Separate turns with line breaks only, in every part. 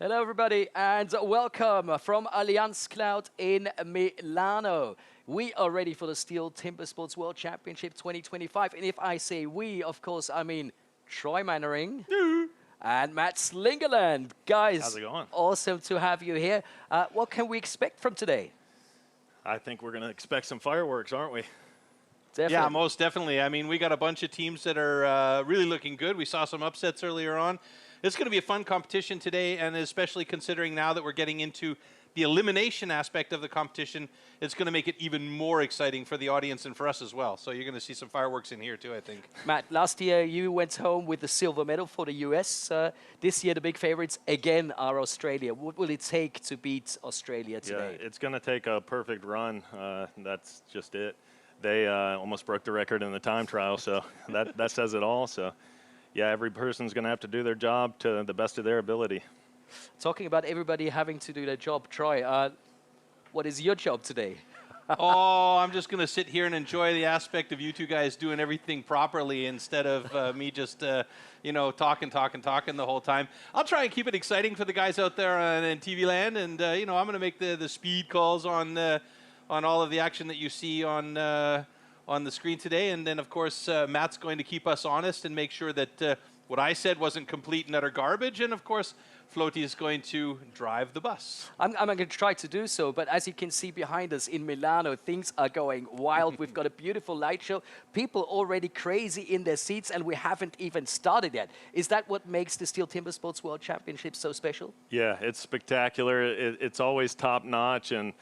Hello, everybody, and welcome from Allianz Cloud in Milano. We are ready for the Stihl Timbersports World Championship 2025. And if I say we, of course, I mean Troy Mannering and Matt Slingerland. Guys,
how's it going?
Awesome to have you here. What can we expect from today?
I think we're going to expect some fireworks, aren't we?
Definitely.
Yeah, most definitely. I mean, we got a bunch of teams that are really looking good. We saw some upsets earlier on. It's going to be a fun competition today, and especially considering now that we're getting into the elimination aspect of the competition, it's going to make it even more exciting for the audience and for us as well. So you're going to see some fireworks in here too, I think.
Matt, last year you went home with the silver medal for the US. This year the big favorites again are Australia. What will it take to beat Australia today?
Yeah, it's going to take a perfect run. That's just it. They almost broke the record in the time trial, so that says it all. So, yeah, every person's going to have to do their job to the best of their ability.
Talking about everybody having to do their job, Troy, what is your job today?
Oh, I'm just going to sit here and enjoy the aspect of you two guys doing everything properly instead of me just, you know, talking the whole time. I'll try and keep it exciting for the guys out there in TV land, and, you know, I'm going to make the speed calls on all of the action that you see on the screen today. And then, of course, Matt's going to keep us honest and make sure that what I said wasn't complete and utter garbage. And, of course, Floaty is going to drive the bus.
I'm going to try to do so, but as you can see behind us in Milano, things are going wild. We've got a beautiful light show. People already crazy in their seats, and we haven't even started yet. Is that what makes the Stihl Timbersports World Championship so special?
Yeah, it's spectacular. It's always top-notch, and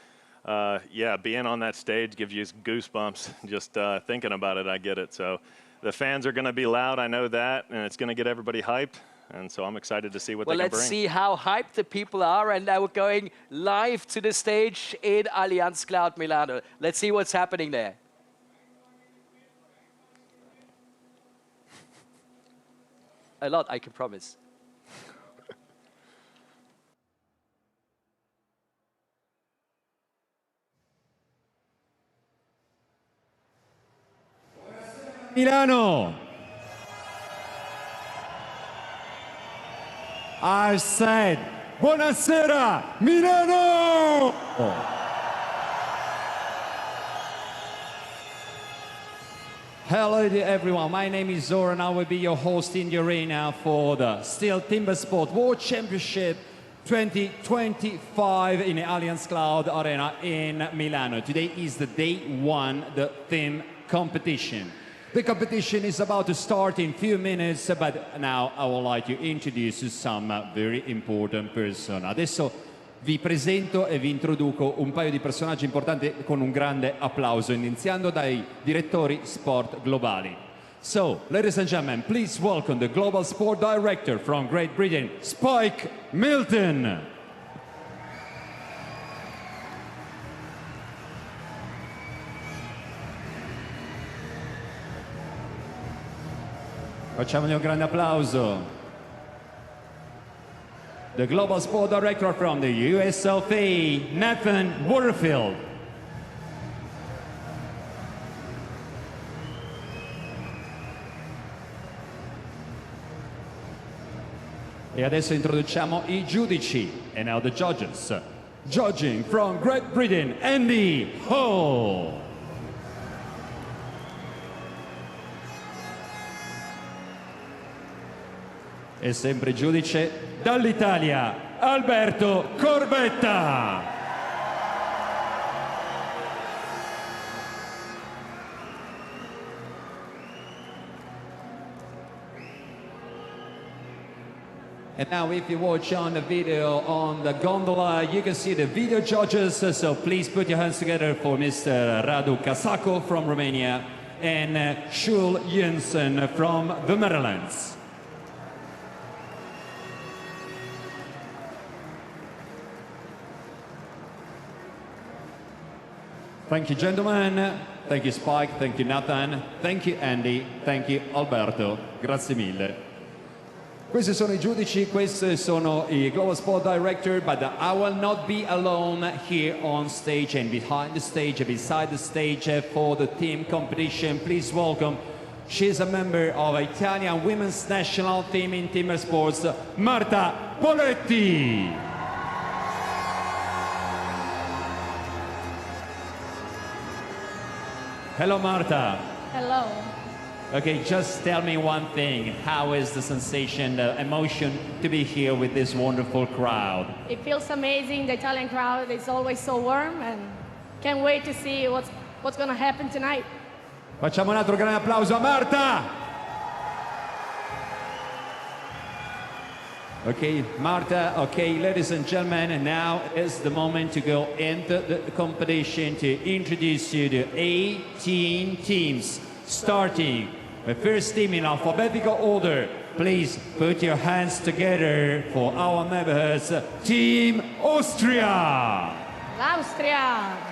yeah, being on that stage gives you goosebumps. Just thinking about it, I get it. So the fans are going to be loud, I know that, and it's going to get everybody hyped. And so I'm excited to see what they can bring.
Well, let's see how hyped the people are. And now we're going live to the stage in Allianz Cloud Milano. Let's see what's happening there. A lot, I can promise.
Milano. I said, buonasera, Milano! Hello to everyone, my name is Zoran. I will be your host in the arena for the Stihl Timbersports World Championship 2025 in the Allianz Cloud Arena in Milano. Today is the day one, the theme competition. The competition is about to start in a few minutes, but now I would like to introduce some very important person. Adesso vi presento e vi introduco un paio di personaggi importanti con un grande applauso, iniziando dai direttori sport globali. So, ladies and gentlemen, please welcome the Global Sport Director from Great Britain, Spike Milton. Facciamogli un grande applauso. The Global Sport Director from the USLP, Nathan Waterfield. E adesso introduciamo i giudici. And now the judges. Judging from Great Britain, Andy Hall. E sempre giudice dall'Italia, Alberto Corbetta. And now if you watch on the video on the gondola, you can see the video judges. So please put your hands together for Mr. Radu Casacco from Romania and Shul Jensen from the Netherlands. Thank you, gentlemen. Thank you, Spike. Thank you, Nathan. Thank you, Andy. Thank you, Alberto. Grazie mille. Questi sono I giudici, questi sono I Global Sport Director, but I will not be alone here on stage and behind the stage, beside the stage for the team competition. Please welcome She's a member of Italian women's national team in Timbersports, Marta Poletti. Hello, Marta.
Hello.
Okay, just tell me one thing. How is the sensation, the emotion to be here with this wonderful crowd?
It feels amazing. The Italian crowd is always so warm, and can't wait to see what's going to happen tonight.
Facciamo un altro grande applauso a Marta! Okay, Marta, okay, ladies and gentlemen, and now is the moment to go into the competition to introduce you to 18 teams, starting the first team in alphabetical order. Please put your hands together for our members, Team Austria.
L'Austria.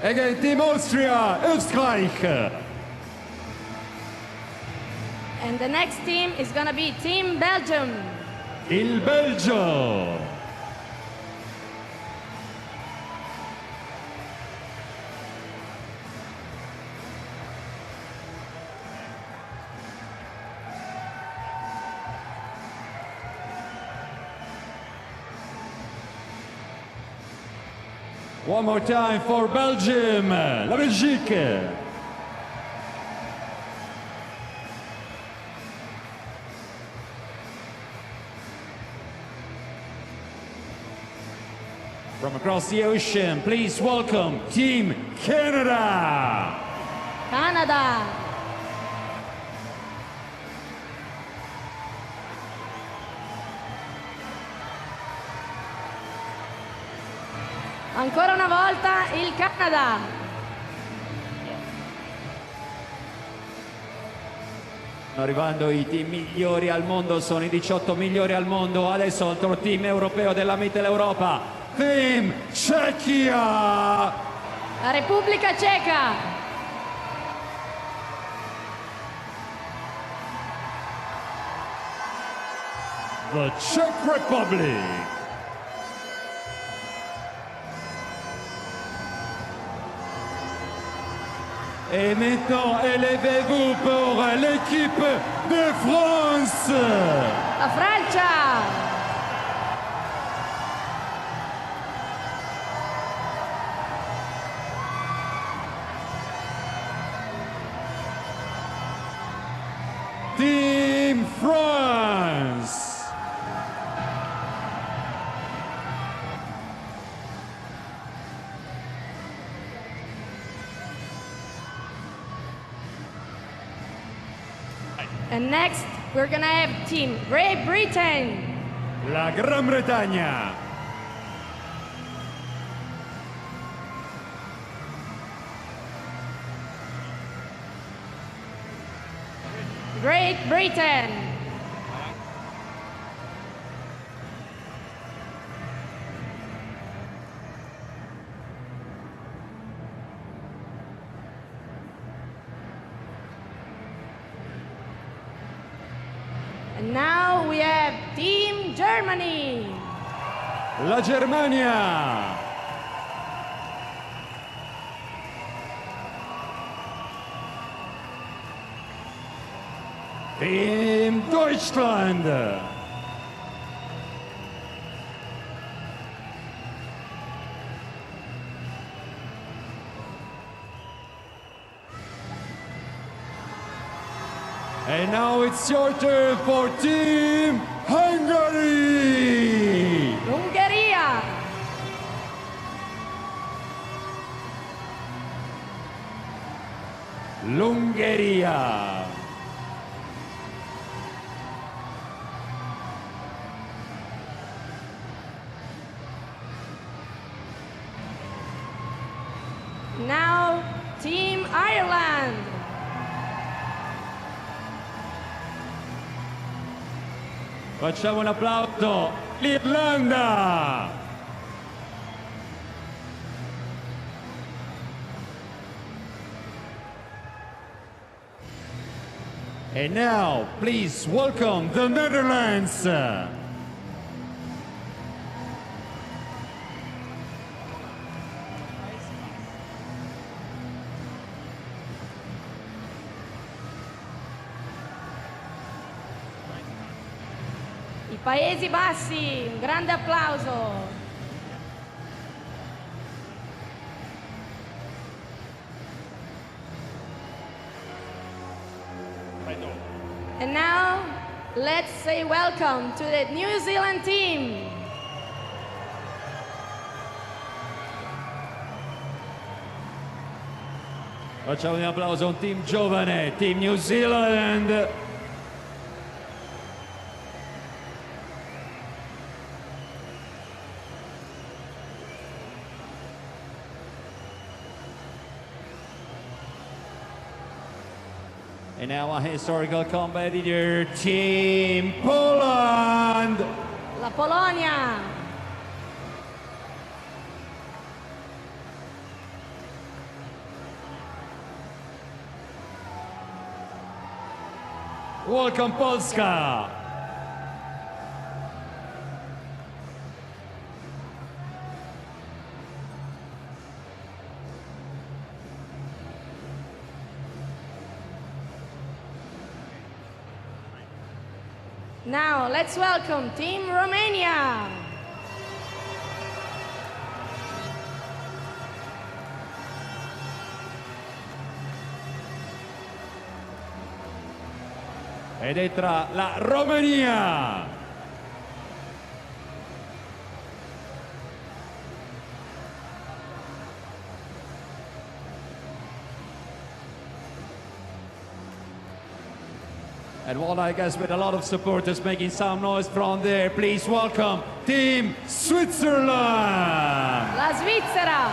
Again, Team Austria, Österreich.
And the next team is going to be Team Belgium.
Il Belgio. One more time for Belgium, la Belgique. From across the ocean, please welcome Team Canada.
Canada. Ancora una volta il Canada.
Stanno arrivando i team migliori al mondo, sono i 18 migliori al mondo. Adesso altro team europeo della Mitteleuropa, Team Cechia.
La Repubblica Ceca.
The Czech Republic. Et maintenant, élevez-vous pour l'équipe de France.
La Francia.
Team France.
And next, we're going to have Team Great Britain.
La Gran Bretagna.
Great Britain. And now we have Team Germany.
La Germania. Team Deutschland. And now it's your turn for Team Hungary.
Ungheria.
L'Ungheria.
Now, Team Ireland.
Facciamo un applauso l'Irlanda. And now, please welcome the Netherlands.
I Paesi Bassi, un grande applauso. And now, let's say welcome to the New Zealand team.
Facciamo un applauso a un team giovane, Team New Zealand. And now a historical competitor, Team Poland.
La Polonia.
Welcome Polska.
Now, let's welcome Team Romania.
Ed entra la Romania. And one, I guess, with a lot of supporters making some noise from there, please welcome Team Switzerland.
La Svizzera.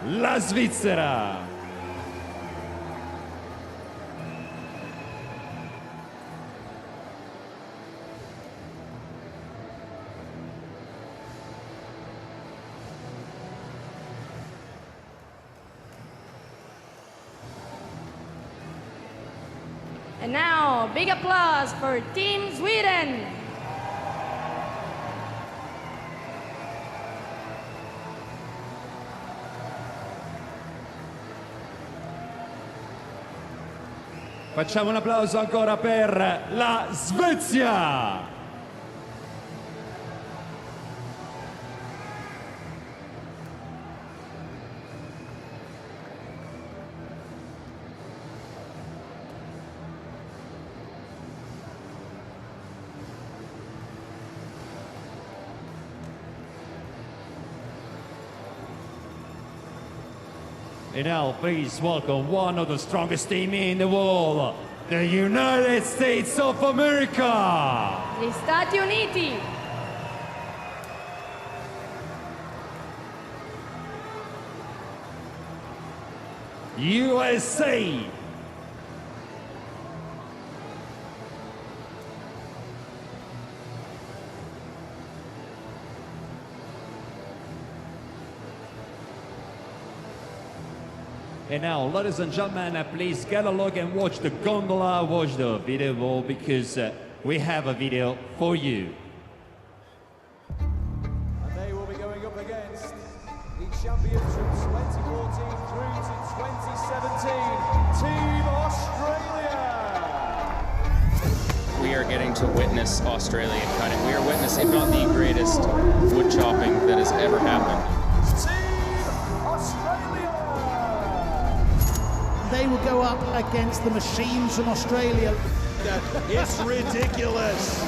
La Svizzera.
And now, big applause for Team Sweden.
Facciamo un applauso ancora per la Svezia. And now, please welcome one of the strongest teams in the world, the United States of America.
Gli Stati Uniti.
USA. And now, ladies and gentlemen, please get a look and watch the gondola, watch the video wall, because we have a video for you.
And they will be going up against the champions from 2014 through to 2017, Team Australia.
We are getting to witness Australian cutting. We are witnessing, if not the greatest wood chopping that has ever happened.
They will go up against the machines from Australia.
It's ridiculous.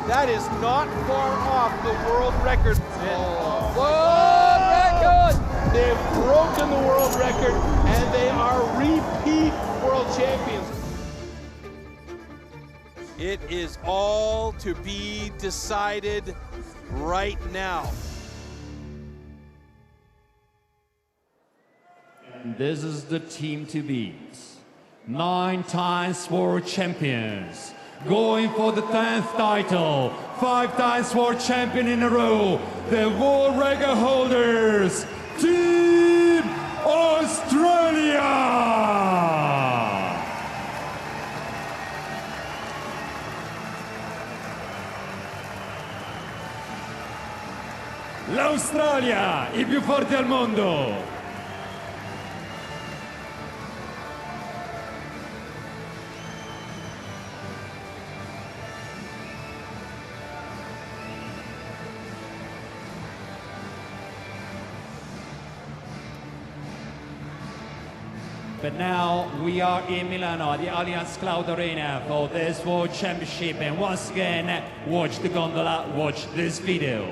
That is not far off the world record. World record! They've broken the world record and they are repeat world champions. It is all to be decided right now.
And this is the team to beat. 9 times world champions, going for the 10th title, 5 times world champion in a row, the world record holders, Team Australia! L'Australia, i più forti al mondo! But now we are in Milano at the Allianz Cloud Arena for this World Championship, and once again, watch the gondola, watch this video.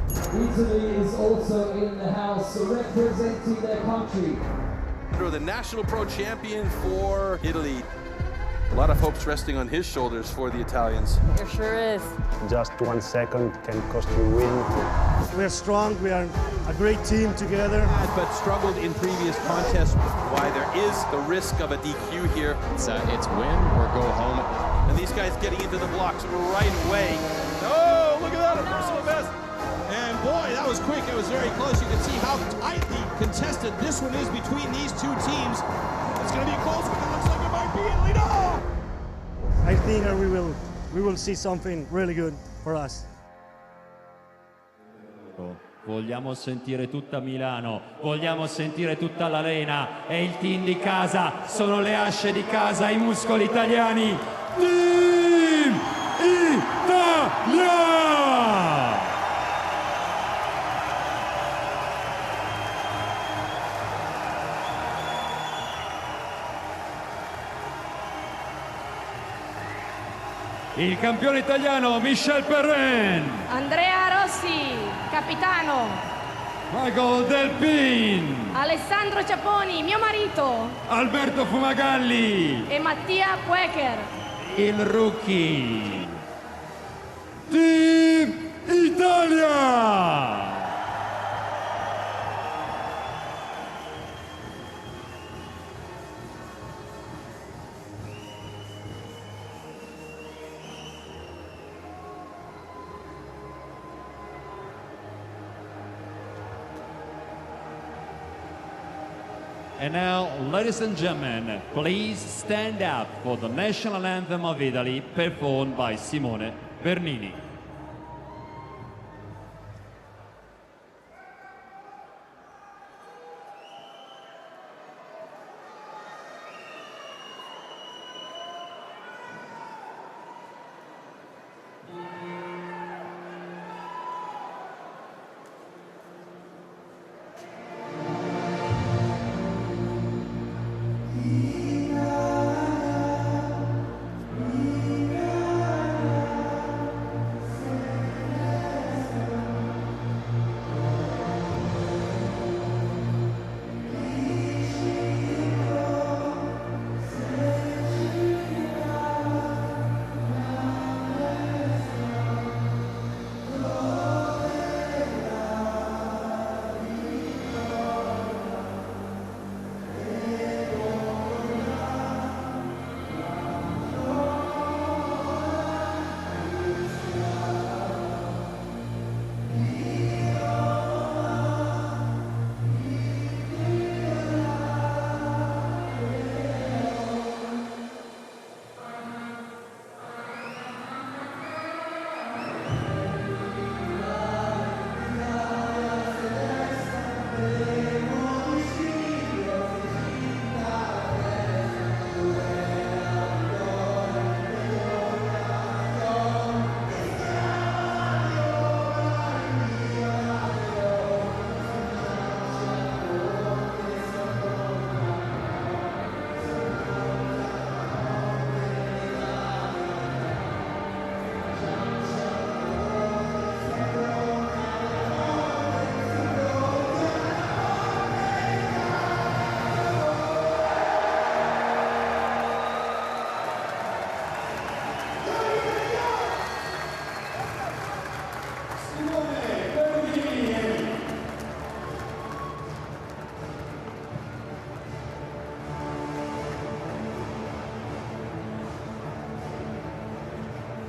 Italy is also in the house representing their country.
The national pro champion for Italy. A lot of hopes resting on his shoulders for the Italians.
It sure is.
Just 1 second can cost you win.
We're strong, we are a great team together.
But struggled in previous contests. Why there is the risk of a DQ here.
It's win or go home.
And these guys getting into the blocks right away. Oh, look at that, a personal best.
And boy, that was quick. It was very close. You can see how tightly contested this one is between these two teams. It's going to be a close one. It looks like it might be Italy. No!
I think we will see something really good for us.
Vogliamo sentire tutta Milano, vogliamo sentire tutta l'Arena, è il team di casa, sono le asce di casa, i muscoli italiani. Team Italia! Il campione italiano Michel Perrin.
Andrea Rossi, capitano.
Michael Delpin.
Alessandro Ciapponi, mio marito.
Alberto Fumagalli.
E Mattia Puecher.
Il rookie. Team Italia. And now, ladies and gentlemen, please stand up for the national anthem of Italy, performed by Simone Bernini.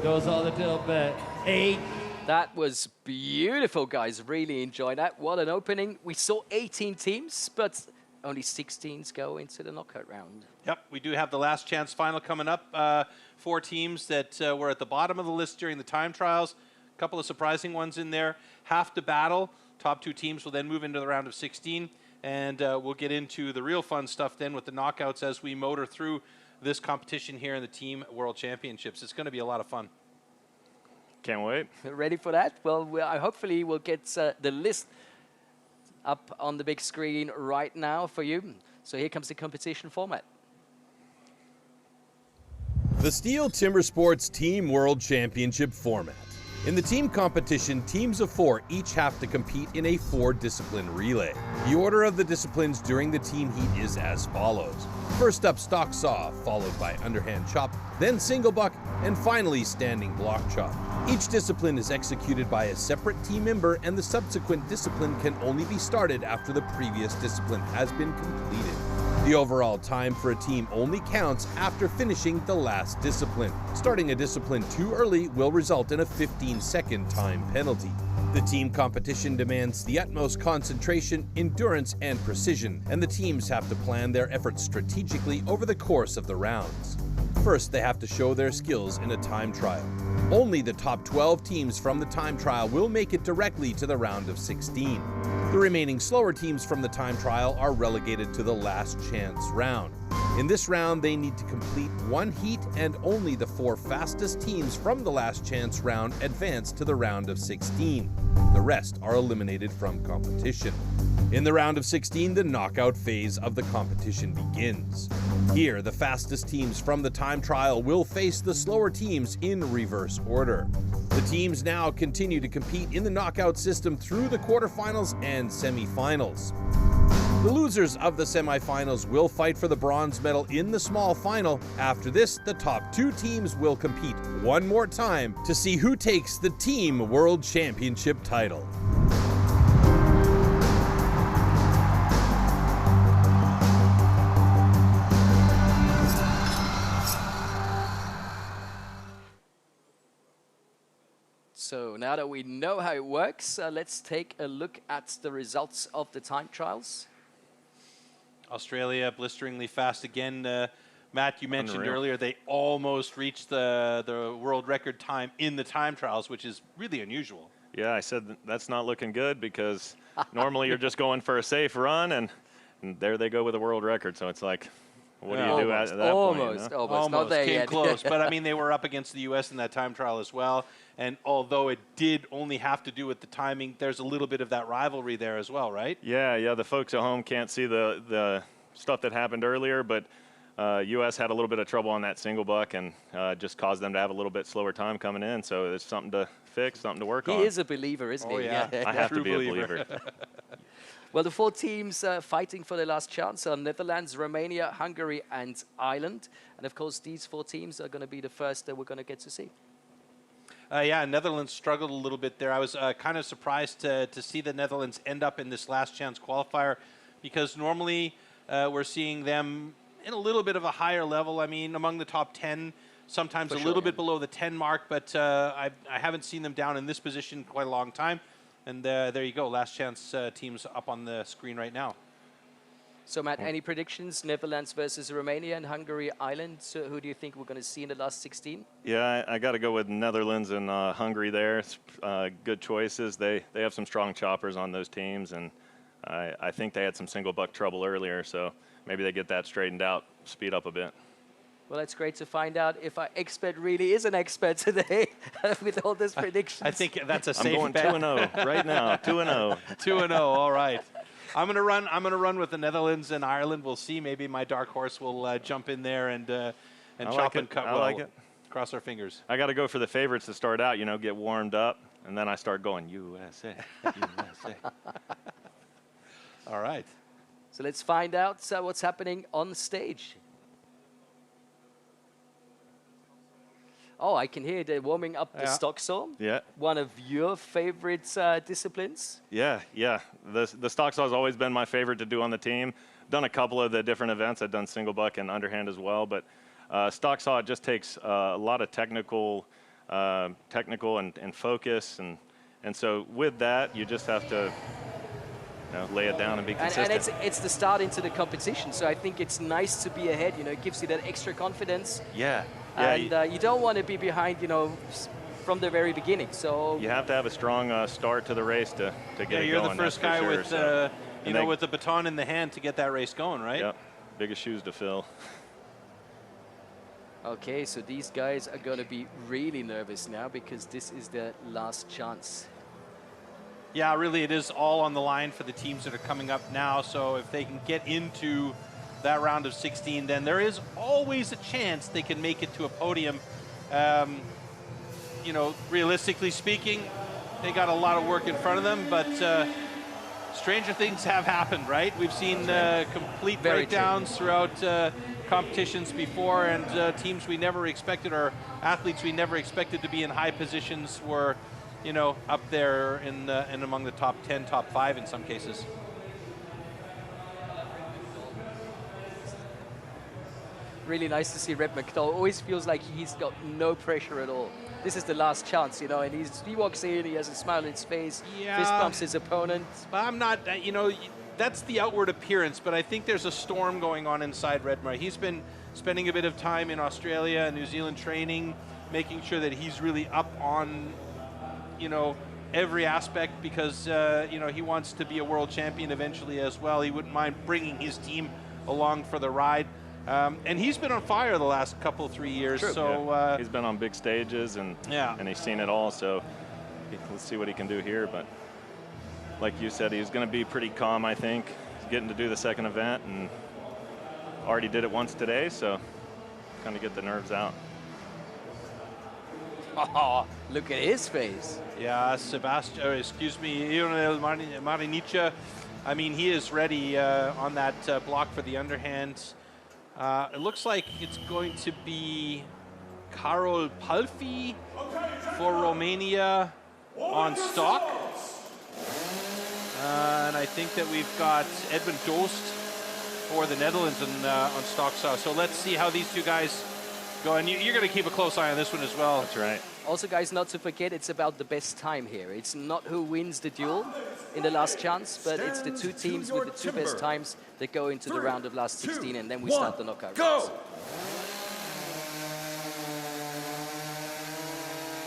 Those are the top 8.
That was beautiful, guys. Really enjoyed that. What an opening. We saw 18 teams, but only 16 go into the knockout round.
Yep, we do have the last chance final coming up. 4 teams that were at the bottom of the list during the time trials. A couple of surprising ones in there. Half to battle. Top 2 teams will then move into the round of 16. And we'll get into the real fun stuff then with the knockouts as we motor through this competition here in the Team World Championships. It's going to be a lot of fun.
Can't wait.
Ready for that? Well, hopefully we'll get the list up on the big screen right now for you. So here comes the competition format.
The Stihl Timbersports Team World Championship format. In the team competition, teams of 4 each have to compete in a 4-discipline relay. The order of the disciplines during the team heat is as follows. First up, stock saw, followed by underhand chop, then single buck, and finally standing block chop. Each discipline is executed by a separate team member, and the subsequent discipline can only be started after the previous discipline has been completed. The overall time for a team only counts after finishing the last discipline. Starting a discipline too early will result in a 15-second time penalty. The team competition demands the utmost concentration, endurance, and precision, and the teams have to plan their efforts strategically over the course of the rounds. First, they have to show their skills in a time trial. Only the top 12 teams from the time trial will make it directly to the round of 16. The remaining slower teams from the time trial are relegated to the last chance round. In this round, they need to complete 1 heat, and only the 4 fastest teams from the last chance round advance to the round of 16. The rest are eliminated from competition. In the round of 16, the knockout phase of the competition begins. Here, the fastest teams from the time trial will face the slower teams in reverse order. The teams now continue to compete in the knockout system through the quarterfinals and semifinals. The losers of the semifinals will fight for the bronze medal in the small final. After this, the top 2 teams will compete one more time to see who takes the Team World Championship title.
So now that we know how it works, let's take a look at the results of the time trials.
Australia blisteringly fast again. Matt, you mentioned earlier they almost reached the world record time in the time trials, which is really unusual.
Yeah, I said that's not looking good because normally you're just going for a safe run, and there they go with a world record. So it's like, what do you do at that point? You know?
Almost. Not there
came
yet.
close. But I mean, they were up against the U.S. in that time trial as well. And although it did only have to do with the timing, there's a little bit of that rivalry there as well, right?
Yeah. The folks at home can't see the stuff that happened earlier, but U.S. had a little bit of trouble on that single buck and just caused them to have a little bit slower time coming in. So it's something to fix, something to work on.
He is a believer, isn't he?
Yeah.
I have to be a believer.
Well, the 4 teams fighting for their last chance are Netherlands, Romania, Hungary, and Ireland. And of course, these 4 teams are going to be the first that we're going to get to see.
Yeah, Netherlands struggled a little bit there. I was kind of surprised to see the Netherlands end up in this last chance qualifier, because normally we're seeing them in a little bit of a higher level. I mean, among the top 10, sometimes a little bit below the 10 mark, but I haven't seen them down in this position in quite a long time. And there you go, last chance teams up on the screen right now.
So, Matt, any predictions? Netherlands versus Romania and Hungary, Ireland. So who do you think we're going to see in the last 16?
Yeah, I got to go with Netherlands and Hungary there. It's, good choices. They have some strong choppers on those teams, and I think they had some single buck trouble earlier, so maybe they get that straightened out, speed up a bit.
Well, it's great to find out if our expert really is an expert today with all these predictions.
I think that's a safe
I'm going
bet.
2-0 right now. 2-0.
2-0. All right. I'm gonna run with the Netherlands and Ireland. We'll see. Maybe my dark horse will jump in there and chop and cut.
I like it.
Cross our fingers.
I got to go for the favorites to start out. You know, get warmed up, and then I start going USA, USA.
All right.
So let's find out what's happening on stage. Oh, I can hear they're warming up the stock saw.
Yeah.
One of your favorite disciplines.
Yeah. The stock saw has always been my favorite to do on the team. Done a couple of the different events. I've done single buck and underhand as well. But stock saw, it just takes a lot of technical technical and focus. And so with that, you just have to lay it down and be consistent.
And it's the start into the competition, so I think it's nice to be ahead. It gives you that extra confidence.
Yeah.
And you don't want to be behind, from the very beginning. So
you have to have a strong start to the race to get it going.
You're the first guy
sure,
with with the baton in the hand to get that race going, right?
Yep. Biggest shoes to fill.
Okay, so these guys are going to be really nervous now because this is their last chance.
Yeah, really, it is all on the line for the teams that are coming up now. So if they can get into that round of 16, then there is always a chance they can make it to a podium. Realistically speaking, they got a lot of work in front of them, but stranger things have happened, right? We've seen complete breakdowns throughout competitions before, and teams we never expected, or athletes we never expected to be in high positions were up there in among the top 10, top 5 in some cases.
Really nice to see Red McNoll. Always feels like he's got no pressure at all. This is the last chance, and he walks in, he has a smile on his face, fist bumps his opponent.
But I'm not, that's the outward appearance, but I think there's a storm going on inside Redmer. He's been spending a bit of time in Australia and New Zealand training, making sure that he's really up on every aspect, because he wants to be a world champion eventually as well. He wouldn't mind bringing his team along for the ride, and he's been on fire the last 3 years.
True.
So
he's been on big stages and he's seen it all. So let's see what he can do here. But like you said, he's going to be pretty calm. I think he's getting to do the second event and already did it once today, so kind of get the nerves out.
Oh, look at his face.
Yeah, Lionel Marinicha, I mean, he is ready on that block for the underhand. It looks like it's going to be Karol Palfi for Romania on stock. And I think that we've got Edwin Doost for the Netherlands on stock. So let's see how these two guys go. And you're going to keep a close eye on this one as well.
That's right.
Also, guys, not to forget, it's about the best time here. It's not who wins the duel in the last chance, but it's the two teams with the two best times that go into the round of last 16, and then we start the knockout rounds.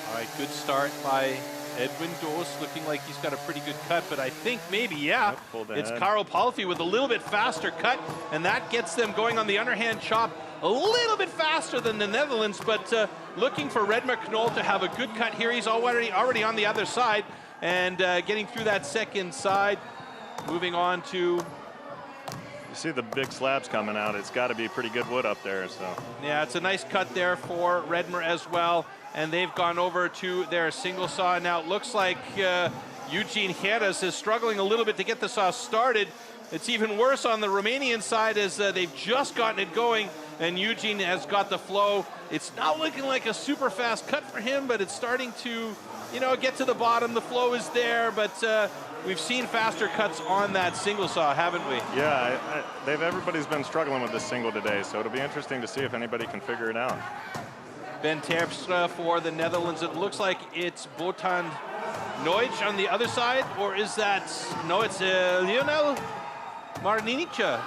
All right, good start by Edwin Doost, looking like he's got a pretty good cut, but I think maybe, it's Karol Palfi with a little bit faster cut, and that gets them going on the underhand chop a little bit faster than the Netherlands, but looking for Red McNoll to have a good cut here. He's already on the other side and getting through that second side, moving on to...
You see the big slabs coming out. It's got to be pretty good wood up there. So
yeah, it's a nice cut there for Redmer as well. And they've gone over to their single saw. Now it looks like Eugene Heras is struggling a little bit to get the saw started. It's even worse on the Romanian side as they've just gotten it going, and Eugene has got the flow. It's not looking like a super fast cut for him, but it's starting to, get to the bottom. The flow is there, but we've seen faster cuts on that single saw, haven't we?
Yeah, everybody's been struggling with this single today, so it'll be interesting to see if anybody can figure it out.
Ben Terpstra for the Netherlands. It looks like it's Botan Noich on the other side, or is that... No, it's Lionel Marinicha.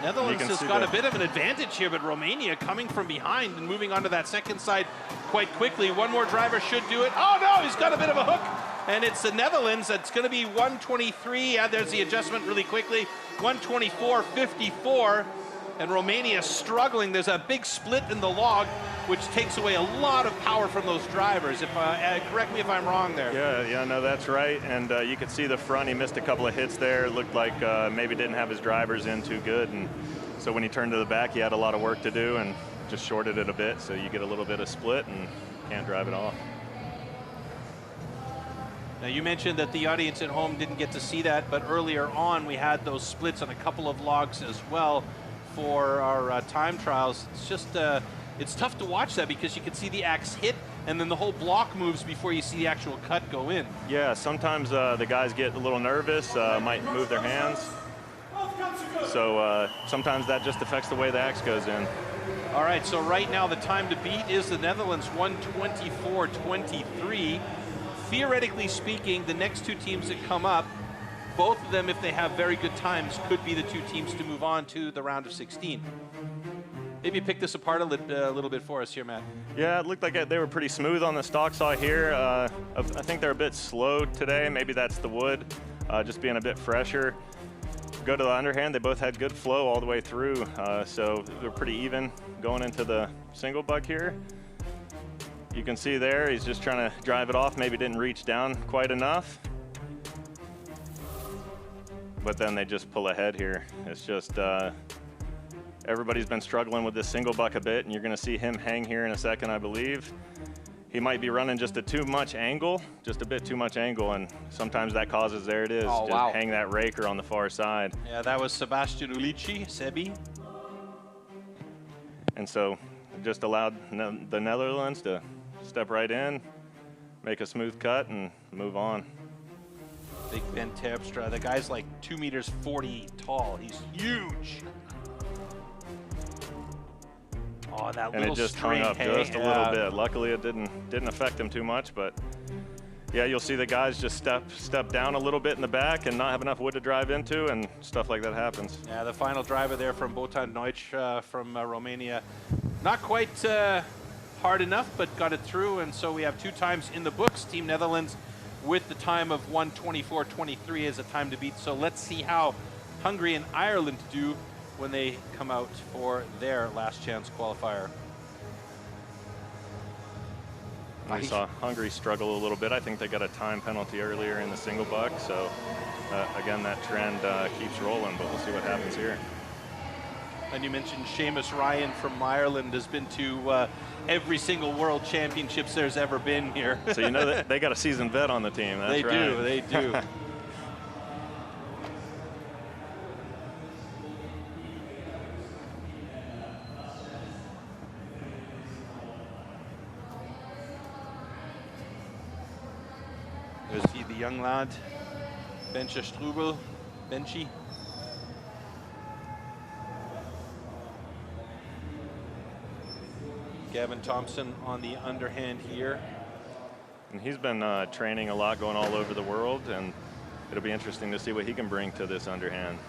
Netherlands has got a bit of an advantage here, but Romania coming from behind and moving onto that second side quite quickly. One more driver should do it. Oh no, he's got a bit of a hook, and it's the Netherlands. That's going to be 123. Yeah, there's the adjustment really quickly. 124.54. And Romania struggling. There's a big split in the log, which takes away a lot of power from those drivers. Correct me if I'm wrong there.
Yeah, no, that's right. And you could see the front. He missed a couple of hits there. It looked like maybe didn't have his drivers in too good. And so when he turned to the back, he had a lot of work to do and just shorted it a bit. So you get a little bit of split and can't drive it off.
Now, you mentioned that the audience at home didn't get to see that, but earlier on we had those splits on a couple of logs as well for our time trials. It's just, it's tough to watch that because you can see the axe hit and then the whole block moves before you see the actual cut go in.
Yeah, sometimes the guys get a little nervous, might move their hands. So sometimes that just affects the way the axe goes in.
All right, so right now the time to beat is the Netherlands 1:24.23. Theoretically speaking, the next two teams that come up, both of them, if they have very good times, could be the two teams to move on to the round of 16. Maybe pick this apart a little bit for us here, Matt.
Yeah, it looked like they were pretty smooth on the stock saw here. I think they're a bit slow today. Maybe that's the wood, just being a bit fresher. Go to the underhand, they both had good flow all the way through, so they're pretty even going into the single buck here. You can see there, he's just trying to drive it off, maybe didn't reach down quite enough. But then they just pull ahead here. It's just, everybody's been struggling with this single buck a bit, and you're gonna see him hang here in a second, I believe. He might be running just a bit too much angle, and sometimes that causes, there it is, just hang that raker on the far side.
Yeah, that was Sebastian Ulici, Sebi.
And so just allowed the Netherlands to step right in, make a smooth cut, and move on.
Big Ben Terpstra, the guy's like 2 meters 40 tall. He's huge. Oh, that
and
little
it just
string,
hung up just a little bit. Luckily, it didn't affect him too much, but yeah, you'll see the guys just step down a little bit in the back and not have enough wood to drive into, and stuff like that happens.
Yeah, the final driver there from Botan Neuch from Romania, not quite hard enough, but got it through, and so we have 2 times in the books. Team Netherlands with the time of 1:24.23 as a time to beat. So let's see how Hungary and Ireland do when they come out for their last chance qualifier.
I saw Hungary struggle a little bit. I think they got a time penalty earlier in the single buck, so again, that trend keeps rolling, but we'll see what happens here.
And you mentioned Seamus Ryan from Ireland has been to every single World Championships there's ever been here.
So you know that they got a seasoned vet on the team. That's
they
right.
do, they do. There's the young lad, Benche Strubel, Benchi. Gavin Thompson on the underhand here.
And he's been training a lot, going all over the world, and it'll be interesting to see what he can bring to this underhand.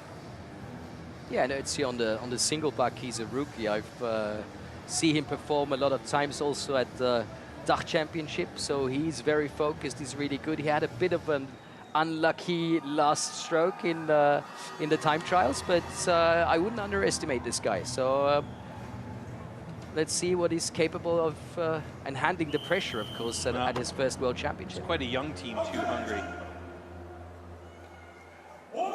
Yeah, no, it's on the single buck. He's a rookie. I've seen him perform a lot of times also at the Dach Championship. So he's very focused. He's really good. He had a bit of an unlucky last stroke in the time trials, but I wouldn't underestimate this guy. So let's see what he's capable of, and handling the pressure, of course, at his first World Championship.
It's quite a young team too, Hungary.
Let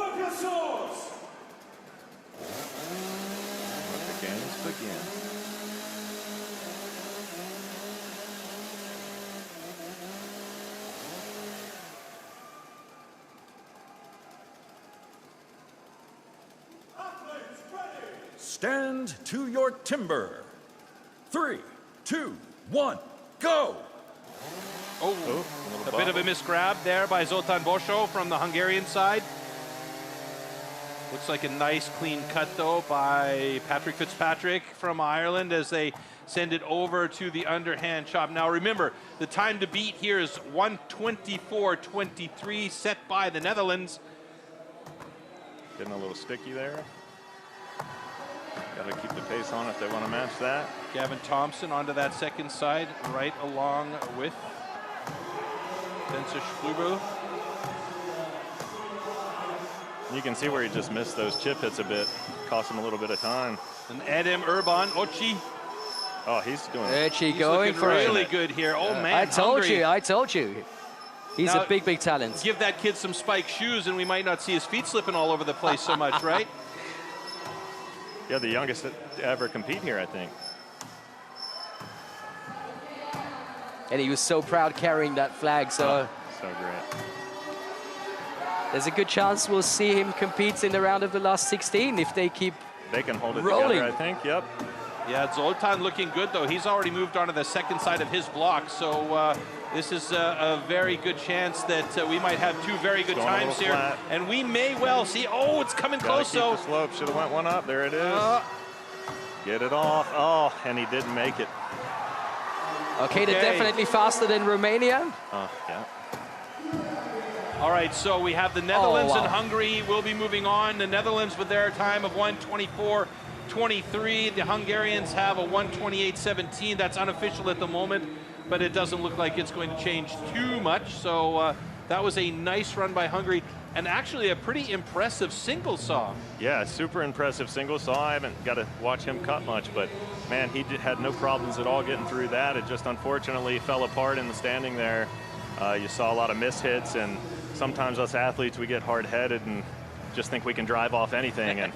the games begin.
Stand to your timber. 3, 2, 1, go!
Oh, a bit of a misgrab there by Zoltán Bosó from the Hungarian side. Looks like a nice clean cut though by Patrick Fitzpatrick from Ireland as they send it over to the underhand chop. Now remember, the time to beat here is 1:24.23 set by the Netherlands.
Getting a little sticky there. Got to keep the pace on if they want to match that.
Gavin Thompson onto that second side, right along with Benche Strubel.
You can see where he just missed those chip hits a bit, cost him a little bit of time.
And Adam Urban, Ochi.
Oh, he's doing.
Ochi going for
really
it.
good here. Oh man,
I told
Hungary.
you. I told you. He's
Now,
a big, big talent.
Give that kid some spike shoes, and we might not see his feet slipping all over the place so much, right?
Yeah, the youngest to ever compete here, I think.
And he was so proud carrying that flag. So,
so great.
There's a good chance we'll see him compete in the round of the last 16 if they keep
They can hold it
rolling.
together, I think. Yep.
Yeah, Zoltán looking good, though. He's already moved on to the second side of his block, so This is a very good chance that we might have two very good times here.
Flat.
And we may well see, oh, it's coming close.
Keep the slope. Should have went one up. There it is. Get it off. Oh, and he didn't make it.
Okay, they're definitely faster than Romania.
Oh, yeah.
All right, so we have the Netherlands and Hungary will be moving on. The Netherlands with their time of 1:24.23. The Hungarians have a 1:28.17. That's unofficial at the moment, but it doesn't look like it's going to change too much. So that was a nice run by Hungary, and actually a pretty impressive single saw.
Yeah, super impressive single saw. I haven't got to watch him cut much, but man, he had no problems at all getting through that. It just unfortunately fell apart in the standing there. You saw a lot of mishits, and sometimes us athletes, we get hard-headed and just think we can drive off anything, and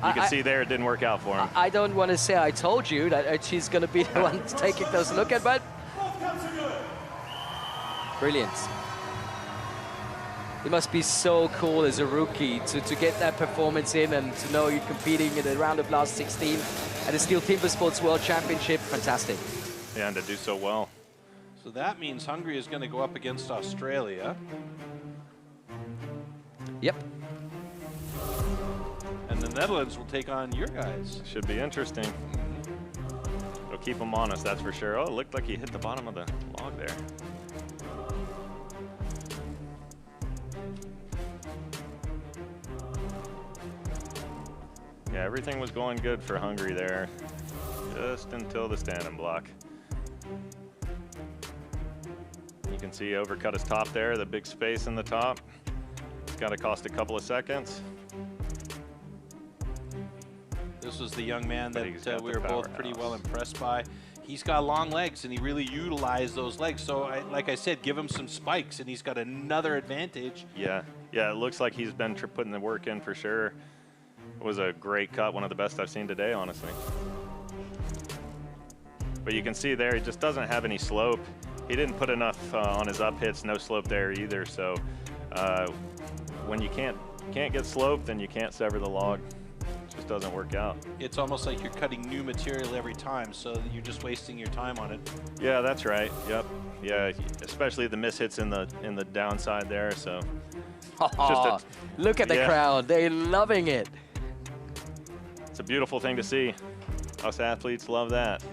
you can see there it didn't work out for him.
I don't want to say I told you that she's going to be the one taking those look at, but brilliant. It must be so cool as a rookie to get that performance in and to know you're competing in the round of last 16 at the Stihl Timbersports World Championship. Fantastic.
Yeah, and to do so well.
So that means Hungary is going to go up against Australia.
Yep.
And the Netherlands will take on your guys.
Should be interesting. It'll keep them honest, that's for sure. Oh, it looked like he hit the bottom of the log there. Yeah, everything was going good for Hungary there, just until the standing block. You can see overcut his top there, the big space in the top. It's got to cost a couple of seconds.
This was the young man that we were both pretty well impressed by. He's got long legs, and he really utilized those legs. So, like I said, give him some spikes, and he's got another advantage.
Yeah, it looks like he's been putting the work in for sure. It was a great cut, one of the best I've seen today, honestly. But you can see there, he just doesn't have any slope. He didn't put enough on his up hits, no slope there either. So when you can't get slope, then you can't sever the log. It just doesn't work out.
It's almost like you're cutting new material every time, so you're just wasting your time on it.
Yeah, that's right. Yep. Yeah, especially the mishits in the downside there. So
look at the crowd; they're loving it.
It's a beautiful thing to see. Us athletes love that.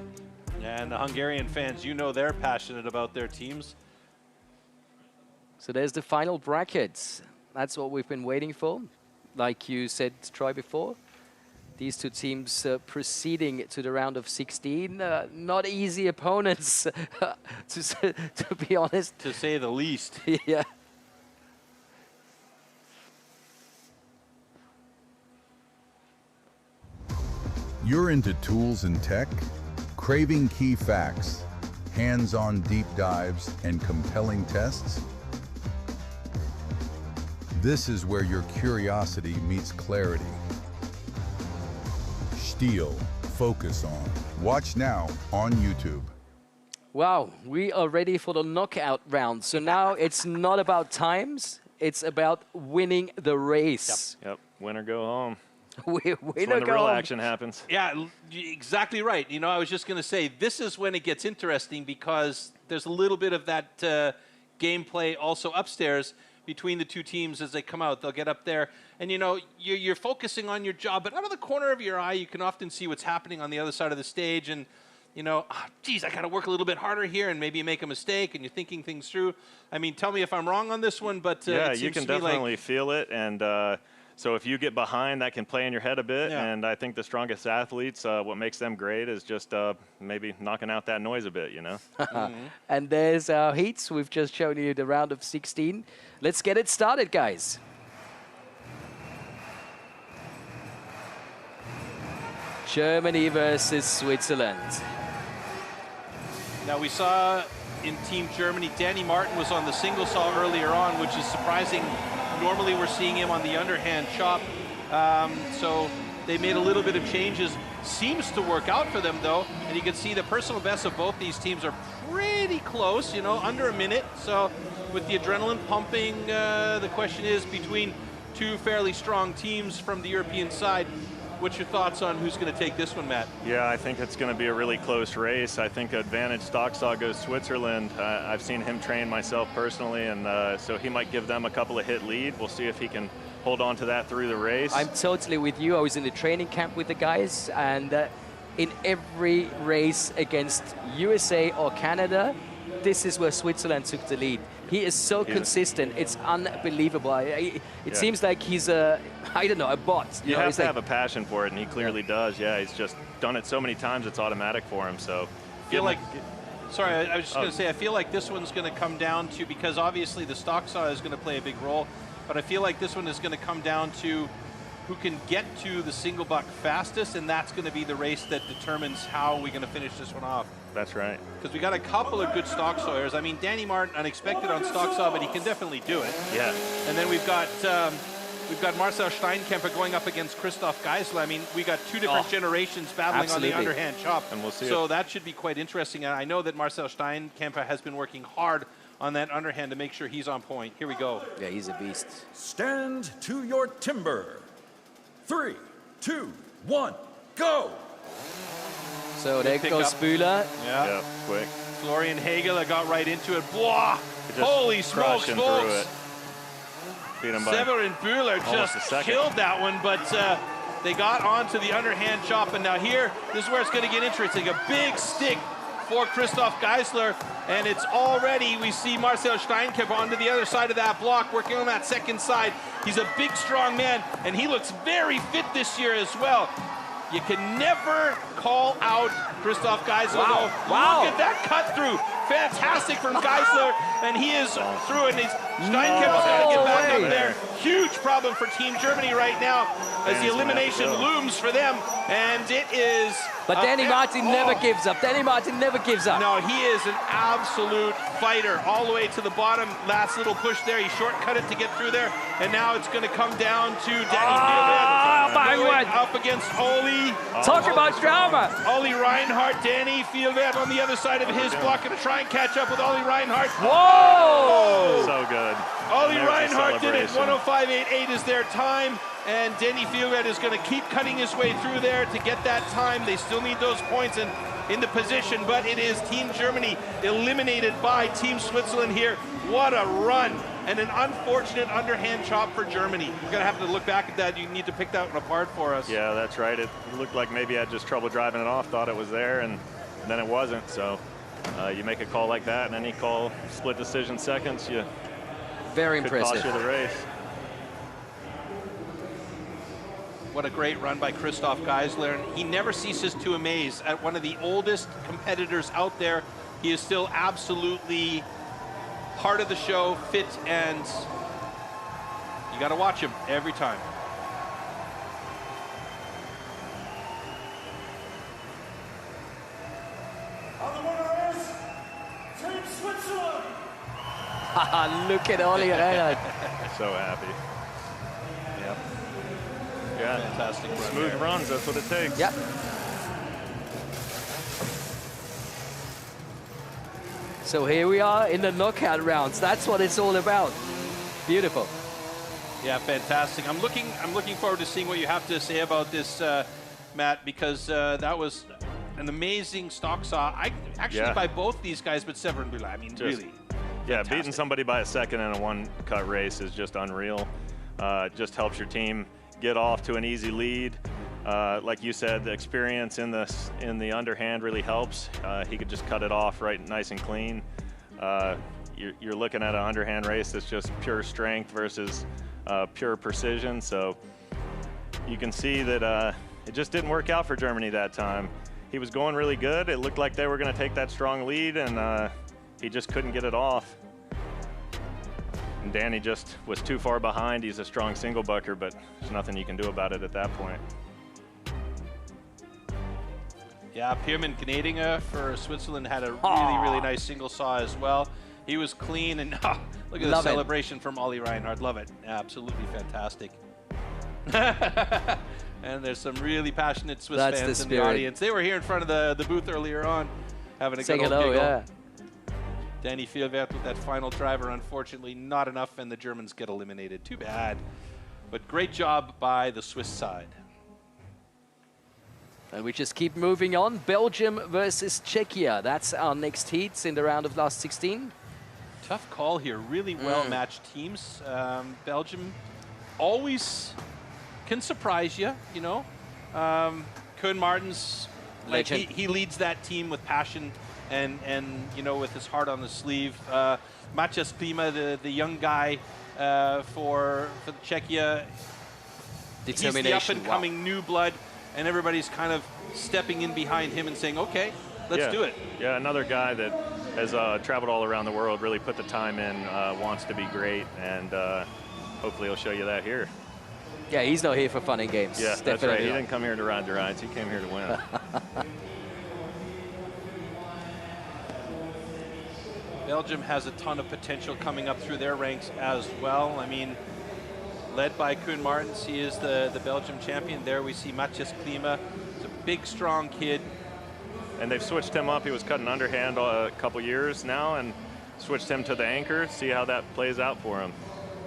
And the Hungarian fans, you know, they're passionate about their teams.
So there's the final brackets. That's what we've been waiting for. Like you said, Troy, before. These two teams proceeding to the round of 16. Not easy opponents, to be honest.
To say the least.
Yeah.
You're into tools and tech? Craving key facts, hands-on deep dives, and compelling tests? This is where your curiosity meets clarity. Stihl, focus on. Watch now on YouTube.
Wow, we are ready for the knockout round. So now it's not about times, it's about winning the race.
Yep. Win or go home.
Win
when
or
the
go
real
home.
action happens.
Yeah, exactly right. You know, I was just going to say, this is when it gets interesting because there's a little bit of that gameplay also upstairs between the two teams as they come out. They'll get up there, and you know, you're focusing on your job, but out of the corner of your eye, you can often see what's happening on the other side of the stage, and you know, geez, I got to work a little bit harder here, and maybe you make a mistake, and you're thinking things through. I mean, tell me if I'm wrong on this one, but
yeah,
it
you
seems
can
to me
definitely
like
feel it, and so if you get behind, that can play in your head a bit, and I think the strongest athletes, what makes them great is just maybe knocking out that noise a bit, you know?
And there's our heats. We've just shown you the round of 16. Let's get it started, guys. Germany versus Switzerland.
Now we saw in Team Germany, Danny Martin was on the single saw earlier on, which is surprising. Normally we're seeing him on the underhand chop. So they made a little bit of changes. Seems to work out for them though. And you can see the personal bests of both these teams are pretty close, you know, under a minute. So with the adrenaline pumping, the question is between two fairly strong teams from the European side, What's your thoughts on who's going to take this one, Matt?
Yeah, I think it's going to be a really close race. I think advantage stock saw goes Switzerland. I've seen him train myself personally, and so he might give them a couple of hit lead. We'll see if he can hold on to that through the race.
I'm totally with you. I was in the training camp with the guys, and in every race against USA or Canada, this is where Switzerland took the lead. He is so consistent. It's unbelievable. It seems like he's a, I don't know, a bot.
You have to have a passion for it, and he clearly does. Yeah, he's just done it so many times, it's automatic for him. So
I feel like, sorry, I was just going to say, I feel like this one's going to come down to, because obviously the stock saw is going to play a big role, but I feel like this one is going to come down to who can get to the single buck fastest, and that's going to be the race that determines how we're going to finish this one off.
That's right.
Because we got a couple of good stock sawyers. I mean, Danny Martin, unexpected on stock saw, but he can definitely do it.
Yeah.
And then we've got Marcel Steinkemper going up against Christoph Geisler. I mean, we got two different generations battling on the underhand chop.
And we'll see.
So that should be quite interesting. And I know that Marcel Steinkemper has been working hard on that underhand to make sure he's on point. Here we go.
Yeah, he's a beast.
Stand to your timber. 3, 2, 1, go!
So there goes Bühler.
Yeah,
quick.
Florian Hagel got right into it. Blah! Holy smokes, folks! Severin Bühler just killed that one, but they got onto the underhand chop, and now here, this is where it's going to get interesting. A big stick for Christoph Geisler, and it's already, we see Marcel Steinkemper onto the other side of that block, working on that second side. He's a big, strong man, and he looks very fit this year as well. You can never call out Christoph Geisler.
Wow.
Look at that cut through. Fantastic from Geisler, and he is through, and Steinkemper's got to get back up there. Huge problem for Team Germany right now as the elimination looms for them, and it is...
But Danny Martin never gives up. Danny Martin never gives up.
No, he is an absolute fighter all the way to the bottom. Last little push there. He shortcut to get through there, and now it's going to come down to Danny Fielvert up against Oli.
Talk about drama.
Oli Reinhardt, Danny Fielvert on the other side of his block, going to try and catch up with Oli Reinhardt.
Whoa!
So good.
Oli Reinhardt did it. 105.88 is their time. And Danny Fielvert is going to keep cutting his way through there to get that time. They still need those points in the position, but it is Team Germany eliminated by Team Switzerland here. What a run, and an unfortunate underhand chop for Germany. We're going to have to look back at that. You need to pick that one apart for us.
Yeah, that's right. It looked like maybe I had just trouble driving it off, thought it was there, and then it wasn't. So you make a call like that, and any call, split decision seconds, you
very
could
impressive.
cost you the race.
What a great run by Christoph Geisler. And he never ceases to amaze. At one of the oldest competitors out there, he is still absolutely part of the show, fit, and you got to watch him every time.
And the winner is Team Switzerland.
Look at Oli Reinhardt.
So happy. Yep. Yeah,
fantastic run.
Smooth runs, that's what it takes.
Yep. So here we are in the knockout rounds. That's what it's all about. Beautiful.
Yeah, fantastic. I'm looking forward to seeing what you have to say about this, Matt, because that was an amazing stock saw. Actually, by both these guys, but Severin Bühler. I mean, really.
Yeah, beating somebody by a second in a one-cut race is just unreal. It just helps your team get off to an easy lead. Like you said, the experience in the underhand really helps. He could just cut it off right nice and clean. You're looking at an underhand race that's just pure strength versus pure precision. So you can see that it just didn't work out for Germany that time. He was going really good. It looked like they were going to take that strong lead, and he just couldn't get it off. And Danny just was too far behind. He's a strong single bucker, but there's nothing you can do about it at that point.
Yeah, Pierman Gnadinger for Switzerland had a really nice single saw as well. He was clean, and look at the celebration from Oli Reinhardt. Love it. Absolutely fantastic. And there's some really passionate Swiss fans in the audience. They were here in front of the booth earlier on, having a good old giggle.
Yeah.
Danny Fielvert with that final driver, unfortunately not enough, and the Germans get eliminated. Too bad. But great job by the Swiss side.
And we just keep moving on. Belgium versus Czechia. That's our next heats in the round of last 16.
Tough call here. Really well-matched teams. Belgium always can surprise you, you know. Koen Martens, like he leads that team with passion and you know, with his heart on the sleeve. Matthias Klima, the young guy for the Czechia. He's the up-and-coming new blood, and everybody's kind of stepping in behind him and saying, okay, let's do it.
Yeah, another guy that has traveled all around the world, really put the time in, wants to be great, and hopefully he'll show you that here.
Yeah, he's not here for fun and games.
Yeah, that's right. He didn't come here to ride the rides. He came here to win.
Belgium has a ton of potential coming up through their ranks as well. I mean, led by Koen Martens, he is the Belgium champion. There we see Matthias Klima. He's a big, strong kid.
And they've switched him up. He was cutting underhand a couple years now and switched him to the anchor. See how that plays out for him.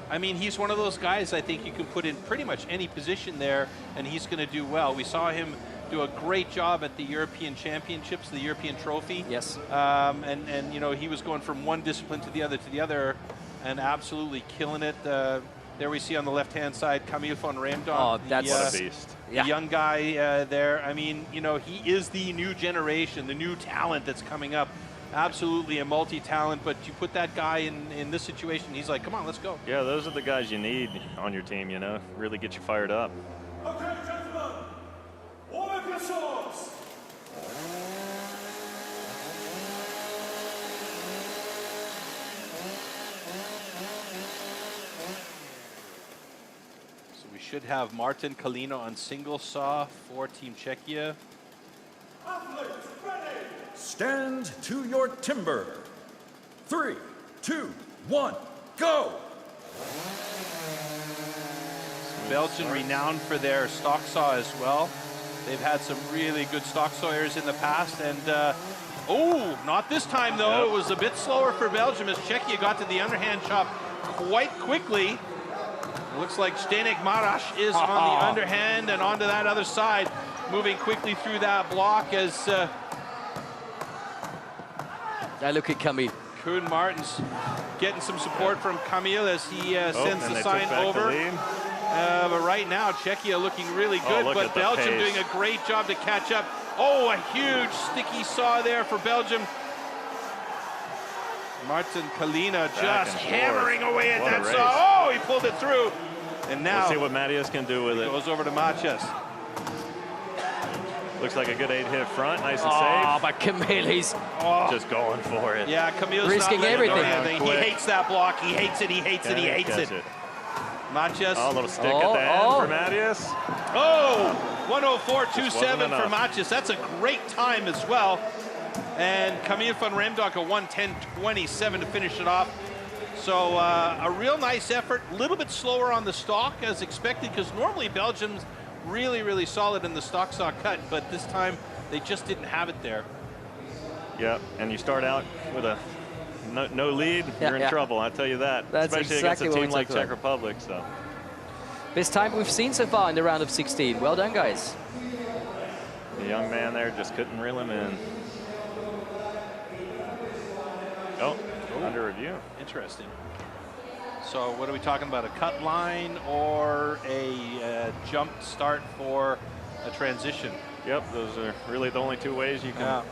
I mean, he's one of those guys I think you can put in pretty much any position there, and he's going to do well. We saw him do a great job at the European Championships, the European Trophy.
Yes.
And you know, he was going from one discipline to the other, and absolutely killing it. There we see on the left-hand side, Camille van Reemdonk.
Oh, that's
what a beast.
The young guy there. I mean, you know, he is the new generation, the new talent that's coming up. Absolutely a multi-talent, but you put that guy in this situation, he's like, come on, let's go.
Yeah, those are the guys you need on your team, you know, really get you fired up.
Okay, gentlemen, warm up yourselves.
So we should have Martin Kalina on single saw for Team Czechia.
Athletes ready. Stand to your timber. 3, 2, 1, go!
Belgium renowned for their stock saw as well. They've had some really good stock sawyers in the past, and oh, not this time though. It was a bit slower for Belgium as Czechia got to the underhand chop quite quickly. It looks like Zdeněk Maras is on the underhand and onto that other side, moving quickly through that block as
now look at Camille.
Koen Martens getting some support from Camille as he sends the sign over. But right now, Czechia looking really good, but Belgium doing a great job to catch up. Oh, a huge sticky saw there for Belgium. Martin Kalina just hammering away at that saw. Oh, he pulled it through. And now
we'll see what Matthias can do with it.
Goes over to Matthias.
Looks like a good 8-hit front, nice and safe.
Oh, but Camille, he's
just going for it.
Yeah, Camille's
risking everything.
He hates that block. He hates it. He hates it. He hates it. Matthias.
Oh, a little stick at the end for Matthias.
Oh, 104.27 for Matthias. That's a great time as well. And Camille van Reemdonk a 110.27 to finish it off. So a real nice effort. A little bit slower on the stock as expected, because normally Belgium's really, really solid in the stock saw cut, but this time they just didn't have it there.
Yeah, and you start out with a no lead, you're in trouble, I'll tell you that.
That's
especially
exactly
against a team like
about.
Czech Republic. So
best time we've seen so far in the round of 16. Well done, guys.
the young man there just couldn't reel him in. Oh, under review.
Interesting. So what are we talking about? A cut line or a jump start for a transition?
Yep, those are really the only two ways you can.
Yeah.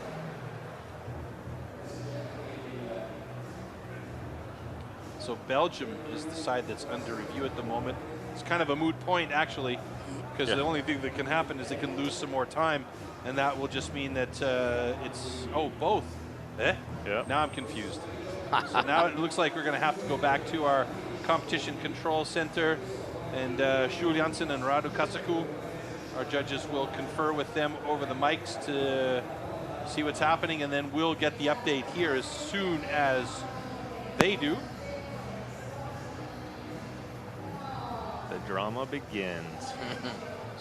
So Belgium is the side that's under review at the moment. It's kind of a moot point, actually, because the only thing that can happen is they can lose some more time, and that will just mean that it's, oh, both. Eh?
Yeah.
Now I'm confused. So now it looks like we're going to have to go back to our competition control center, and Shul Janssen and Radu Kasaku, our judges, will confer with them over the mics to see what's happening, and then we'll get the update here as soon as they do.
The drama begins.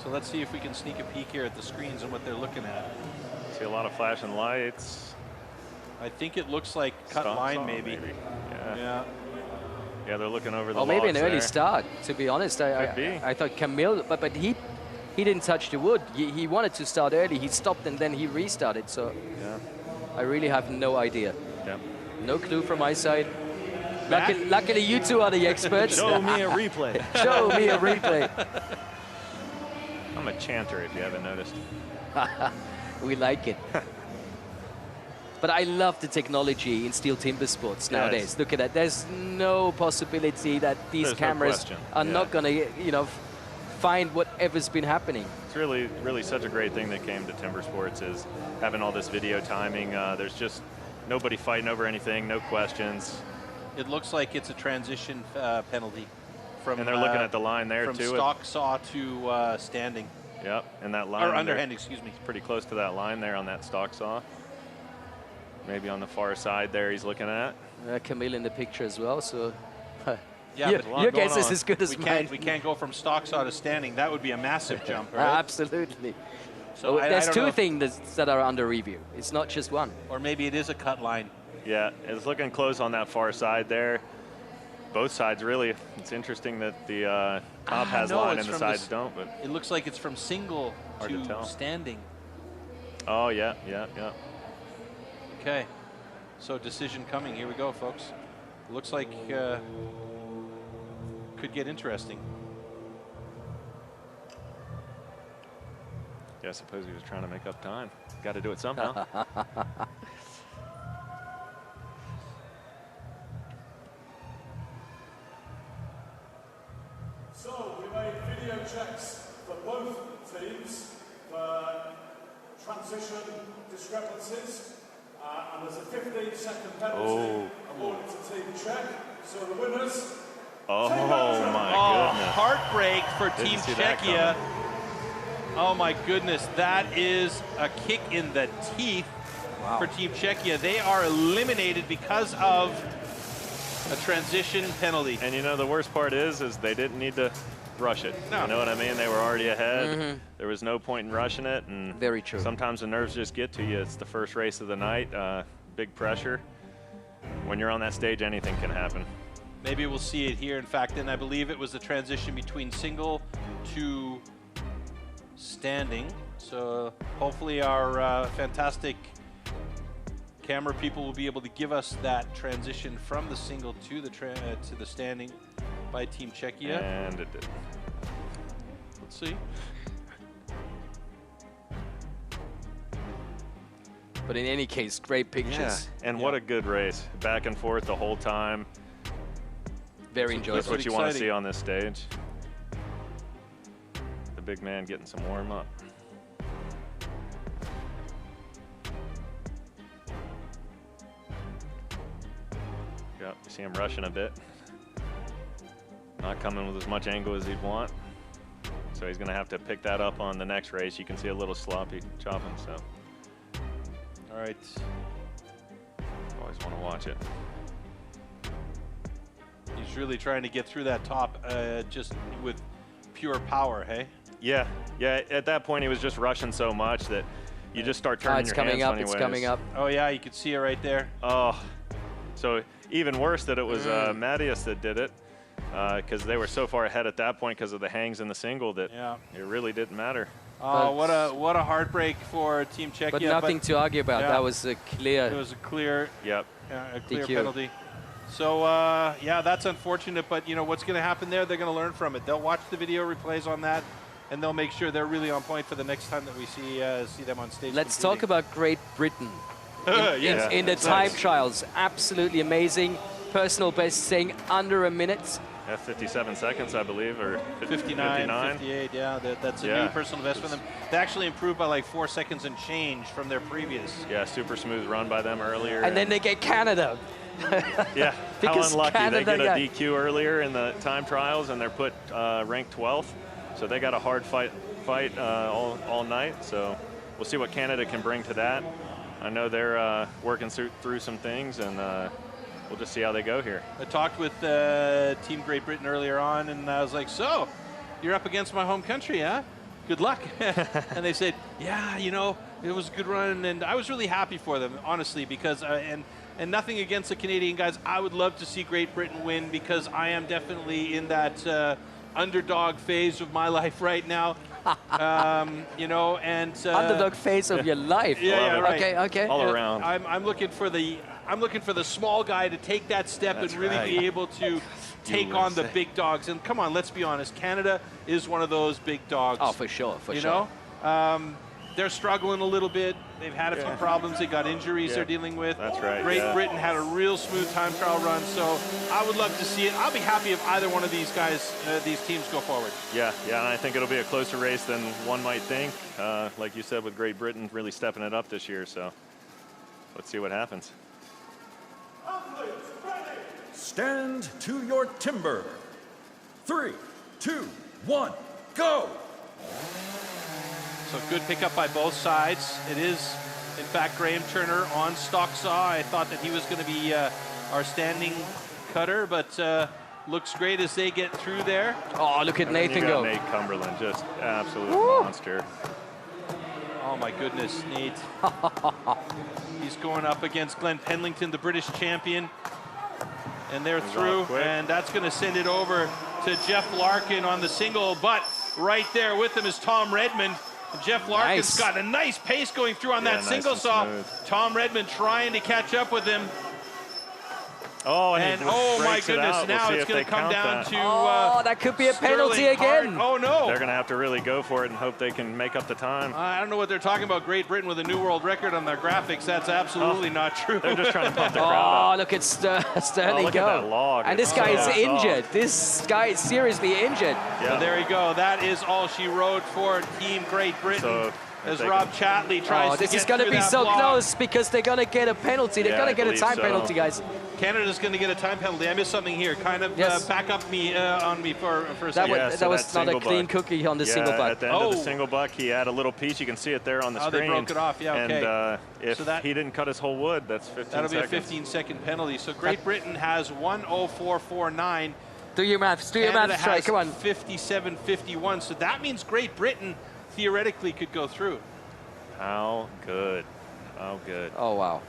So let's see if we can sneak a peek here at the screens and what they're looking at.
See a lot of flashing lights.
I think it looks like cut line, maybe. Yeah.
Yeah, they're looking over the
maybe an early
there.
start, to be honest.
Could be.
I thought Camille, but he he didn't touch the wood. He wanted to start early. He stopped and then he restarted. So
yeah.
I really have no idea.
Yep.
No clue from my side. Luckily, you two are the experts.
Show me a replay.
Show me a replay.
I'm a chanter, if you haven't noticed.
We like it. But I love the technology in Stihl Timbersports nowadays.
Yes.
Look at that. There's no possibility that these cameras are not going to, find whatever's been happening.
It's really such a great thing that came to Timbersports is having all this video timing. There's just nobody fighting over anything, no questions.
It looks like it's a transition penalty.
And they're looking at the line there,
from
too.
From stock saw to standing.
Yep, and that line.
Or underhand, excuse me.
Pretty close to that line there on that stock saw. Maybe on the far side there he's looking at.
Camille in the picture as well, so...
Yeah,
your guess is as good as mine.
We can't go from stock saw to standing. That would be a massive jump, right?
Absolutely.
So
there's two things that are under review. It's not just one.
Or maybe it is a cut line.
Yeah, it's looking close on that far side there. Both sides, really. It's interesting that the top has line and the sides don't. But
it looks like it's from single to standing.
Oh, yeah.
Okay. So decision coming. Here we go, folks. Looks like could get interesting.
Yeah, I suppose he was trying to make up time. Got to do it somehow.
So we made video checks for both teams for transition discrepancies, and there's a 15-second penalty according to Team Czech. So the winners.
Oh my goodness!
Heartbreak for Team Czechia. Oh my goodness, that is a kick in the teeth for Team Czechia. They are eliminated because of a transition penalty.
And the worst part is they didn't need to rush it. No. You know what I mean? They were already ahead. There was no point in rushing it. And
very true.
Sometimes the nerves just get to you. It's the first race of the night. Big pressure. When you're on that stage, anything can happen.
Maybe we'll see it here. In fact, and I believe it was the transition between single to standing. So hopefully our fantastic camera people will be able to give us that transition from the single to the standing by Team Czechia.
And it did.
Let's see.
But in any case, great pictures.
Yeah. And what a good race. Back and forth the whole time.
Very enjoyable.
That's what you want to see on this stage. The big man getting some warm up. Yep, you see him rushing a bit. Not coming with as much angle as he'd want. So he's going to have to pick that up on the next race. You can see a little sloppy chopping, so.
All right.
Always want to watch it.
He's really trying to get through that top just with pure power, hey?
Yeah, at that point he was just rushing so much that you just start turning your hands funny ways.
It's coming up.
Oh yeah, you could see it right there.
Oh, so even worse that it was Mattias that did it because they were so far ahead at that point because of the hangs in the single that it really didn't matter.
Oh, what a heartbreak for Team Czechia.
But nothing to argue about. That was a clear.
It was a clear.
Yep.
A clear
DQ.
penalty. So yeah, that's unfortunate. But what's going to happen there? They're going to learn from it. They'll watch the video replays on that, and they'll make sure they're really on point for the next time that we see them on stage.
Let's talk about Great Britain in the time trials. Absolutely amazing. Personal best saying under a minute.
Yeah, 57 seconds, I believe, or
59, 58, yeah. That's a new personal best for them. They actually improved by like 4 seconds and change from their previous.
Yeah, super smooth run by them earlier.
And then they get Canada.
Yeah, how unlucky.
Canada,
they get a DQ earlier in the time trials, and they're put ranked 12th. So they got a hard fight all night. So we'll see what Canada can bring to that. I know they're working through some things, and we'll just see how they go here.
I talked with Team Great Britain earlier on, and I was like, so, you're up against my home country, huh? Good luck. And they said, yeah, it was a good run, and I was really happy for them, honestly, because, and nothing against the Canadian guys, I would love to see Great Britain win because I am definitely in that underdog phase of my life right now. You know, and
underdog phase of your life.
Yeah, right.
Okay.
All around.
I'm looking for the small guy to take that step and really be able to take on the big dogs. And come on, let's be honest, Canada is one of those big dogs.
Oh, for sure,
you know, they're struggling a little bit. They've had a few problems. They got injuries they're dealing with.
That's right.
Great Britain had a real smooth time trial run, so I would love to see it. I'll be happy if either one of these guys, these teams go forward.
Yeah, and I think it'll be a closer race than one might think. Like you said, with Great Britain really stepping it up this year, so let's see what happens.
Stand to your timber. 3, 2, 1, go!
So good pickup by both sides. It is, in fact, Graham Turner on stock saw. I thought that he was going to be our standing cutter, but looks great as they get through there.
Oh, look at Nathan go.
Nate Cumberland, just absolute monster.
Oh my goodness, Nate. He's going up against Glenn Pendleton, the British champion. And they're through, and that's going to send it over to Jeff Larkin on the single, but right there with him is Tom Redmond. Jeff Larkin's got a nice pace going through on that single saw. Tom Redmond trying to catch up with him.
Oh,
and oh my goodness, now it's going to come down to
that could be a penalty again.
Oh no.
They're going to have to really go for it and hope they can make up the time.
I don't know what they're talking about. Great Britain with a new world record on their graphics. That's absolutely not true.
They're just trying to pump the crowd up.
Oh, look at Sterling
look
go.
at that log.
And this guy is injured. This guy is seriously injured.
So there you go. That is all she wrote for Team Great Britain.
So,
as Rob Chatley tries to get
this is going to be so close because they're going to get a penalty. They're going to get a time penalty, guys.
Canada's going to get a time penalty. I missed something here. Kind of back up me on me for a second.
That was not a clean cookie on the single buck.
At the end of the single buck, he had a little piece. You can see it there on the screen.
They broke it off. Yeah, okay.
And if he didn't cut his whole wood, that's 15
That'll
seconds.
be a 15-second penalty. So Great Britain has 1:04.49.
Do your maths. Do your maths, Trey. Come on.
57.51. So that means Great Britain theoretically could go through.
How good. How good.
Oh, wow.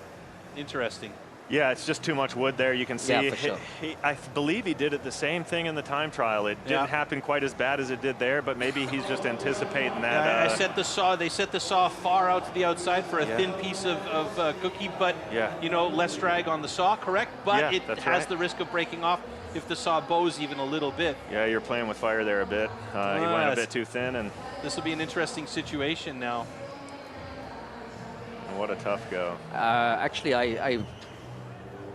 Interesting.
Yeah, it's just too much wood there. You can see.
Yeah, for sure.
I believe he did it the same thing in the time trial. It didn't happen quite as bad as it did there, but maybe he's just anticipating that.
I set the saw. They set the saw far out to the outside for a thin piece of cookie, but you know, less drag on the saw, correct? But it has the risk of breaking off if the saw bows even a little bit.
Yeah, you're playing with fire there a bit. He went a bit too thin, and
this will be an interesting situation now.
What a tough go.
Actually,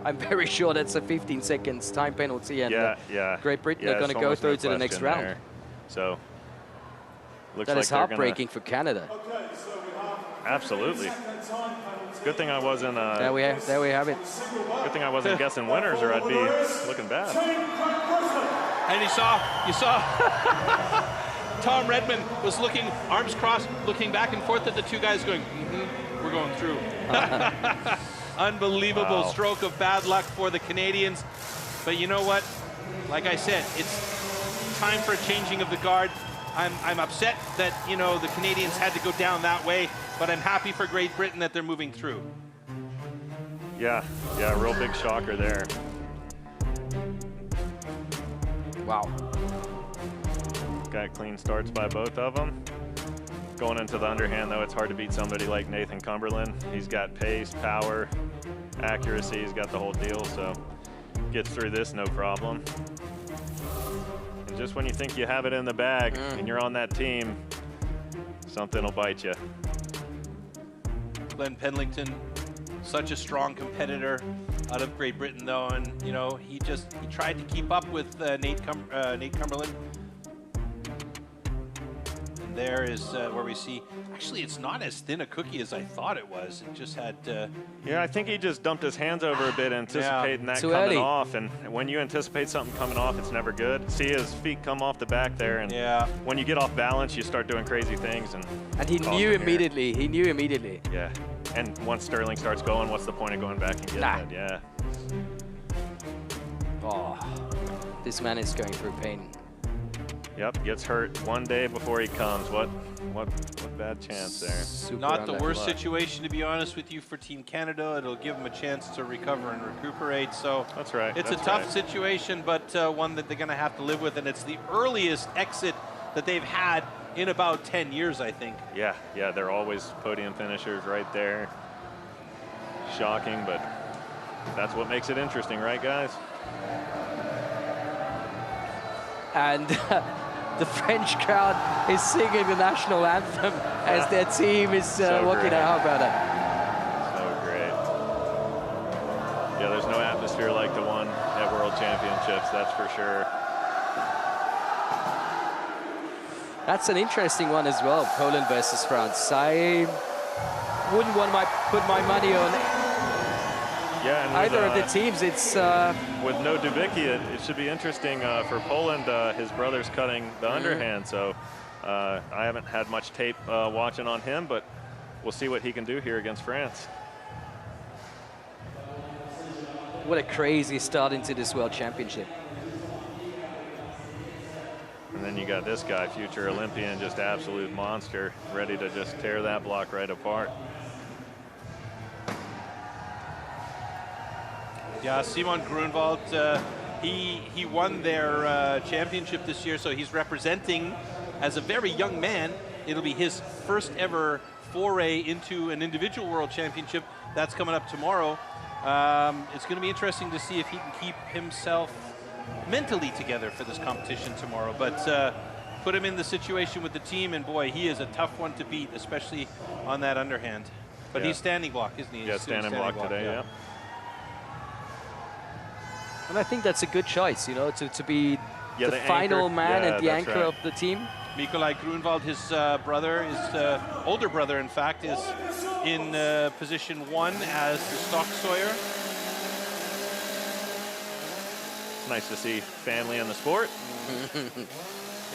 I'm very sure that's a 15 seconds time penalty, and Great Britain are going to go through to the next round.
There. So, looks
that
like
is heartbreaking for Canada.
Absolutely. Good thing I wasn't.
There we have it.
Good thing I wasn't guessing winners, or I'd be looking bad.
And you saw. Tom Redmond was looking, arms crossed, looking back and forth at the two guys going, we're going through. Unbelievable stroke of bad luck for the Canadians. But you know what? Like I said, it's time for a changing of the guard. I'm upset that, you know, the Canadians had to go down that way, but I'm happy for Great Britain that they're moving through.
Yeah, real big shocker there.
Wow.
Got clean starts by both of them. Going into the underhand, though, it's hard to beat somebody like Nathan Cumberland. He's got pace, power, accuracy. He's got the whole deal, so gets through this no problem. And just when you think you have it in the bag and you're on that team, something will bite you.
Glenn Pendleton, such a strong competitor out of Great Britain, though, and you know he tried to keep up with Nate Cumberland. And there is where we see. Actually, it's not as thin a cookie as I thought it was. It just had.
Yeah, I think he just dumped his hands over a bit, anticipating that coming off. And when you anticipate something coming off, it's never good. See his feet come off the back there, and when you get off balance, you start doing crazy things.
And he knew immediately. He knew immediately.
Yeah. And once Sterling starts going, what's the point of going back and getting it? Yeah.
Oh, this man is going through pain.
Yep, gets hurt one day before he comes. What What bad chance there.
Not the worst situation, to be honest with you, for Team Canada. It'll give them a chance to recover and recuperate. So
that's right.
It's a tough situation, but one that they're going to have to live with, and it's the earliest exit that they've had in about 10 years, I think.
Yeah, they're always podium finishers right there. Shocking, but that's what makes it interesting, right, guys?
And the French crowd is singing the national anthem as their team is walking out. How about that?
So great. Yeah, there's no atmosphere like the one at World Championships, that's for sure.
That's an interesting one as well, Poland versus France. I wouldn't want to put my money on either of the teams. It's
with no Dubicki, it should be interesting for Poland. His brother's cutting the underhand, so I haven't had much tape watching on him, but we'll see what he can do here against France.
What a crazy start into this World Championship.
And then you got this guy, future Olympian, just absolute monster, ready to just tear that block right apart.
Yeah, Simon Grunwald, he won their championship this year, so he's representing as a very young man. It'll be his first ever foray into an individual world championship. That's coming up tomorrow. It's going to be interesting to see if he can keep himself mentally together for this competition tomorrow. But put him in the situation with the team, and boy, he is a tough one to beat, especially on that underhand. But he's standing block, isn't he?
Yeah, standing block today, yeah.
And I think that's a good choice, you know, to be the final
anchor.
man and the anchor of the team.
Nikolai Grunwald, his brother, his older brother, in fact, is in position 1 as the stock sawyer.
Nice to see family in the sport.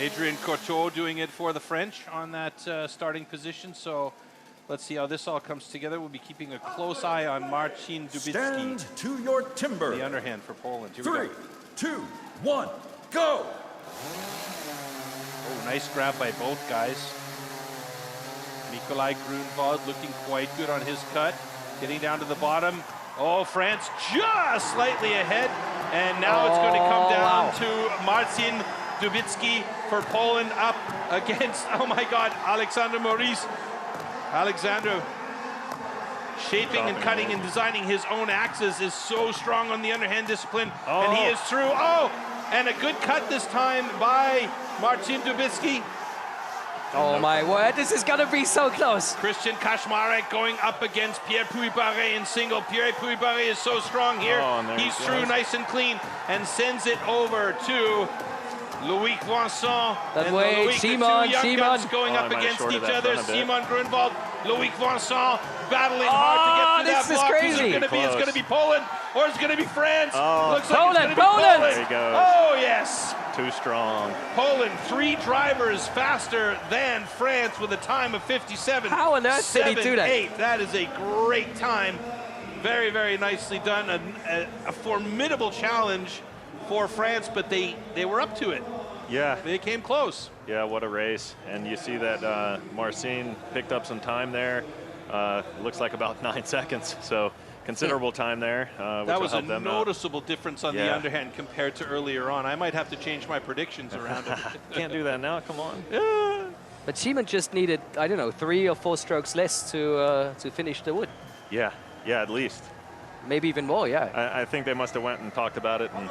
Adrien Courteau doing it for the French on that starting position. So let's see how this all comes together. We'll be keeping a close eye on Marcin Dubicki.
Stand to your timber.
The underhand for Poland. Here
3,
we go.
2, 1, go!
Oh, nice grab by both guys. Nikolai Grunwald looking quite good on his cut. Getting down to the bottom. Oh, France just slightly ahead. And now it's going to come down to Marcin Dubicki for Poland up against, oh my God, Alexander Maurice. Alexander shaping and cutting and designing his own axes, is so strong on the underhand discipline. And he is through. Oh, and a good cut this time by Marcin Dubicki.
Oh my word, this is going to be so close.
Christian Kaczmarek going up against Pierre Puy-Barré in single. Pierre Puy-Barré is so strong here. He's through nice and clean and sends it over to Loïc Vincent.
That way, Simon
going up against each other. Simon Grunwald, Loïc Vincent battling hard to get to that block. It's going to be Poland, or it's going to be France. Looks like it's going to be Poland.
There he goes.
Oh, yes.
Too strong.
Poland, 3 drivers faster than France with a time of 57.
How on earth did he do that?
7-8. That is a great time. Very, very nicely done. A formidable challenge for France, but they were up to it.
Yeah.
They came close.
Yeah, what a race. And you see that Marcin picked up some time there. Looks like about 9 seconds. So considerable time there.
That was a noticeable difference on the underhand compared to earlier on. I might have to change my predictions around it.
Can't do that now, come on.
But Simon just needed, I don't know, 3 or 4 strokes less to finish the wood.
Yeah, at least.
Maybe even more, yeah.
I think they must have went and talked about it and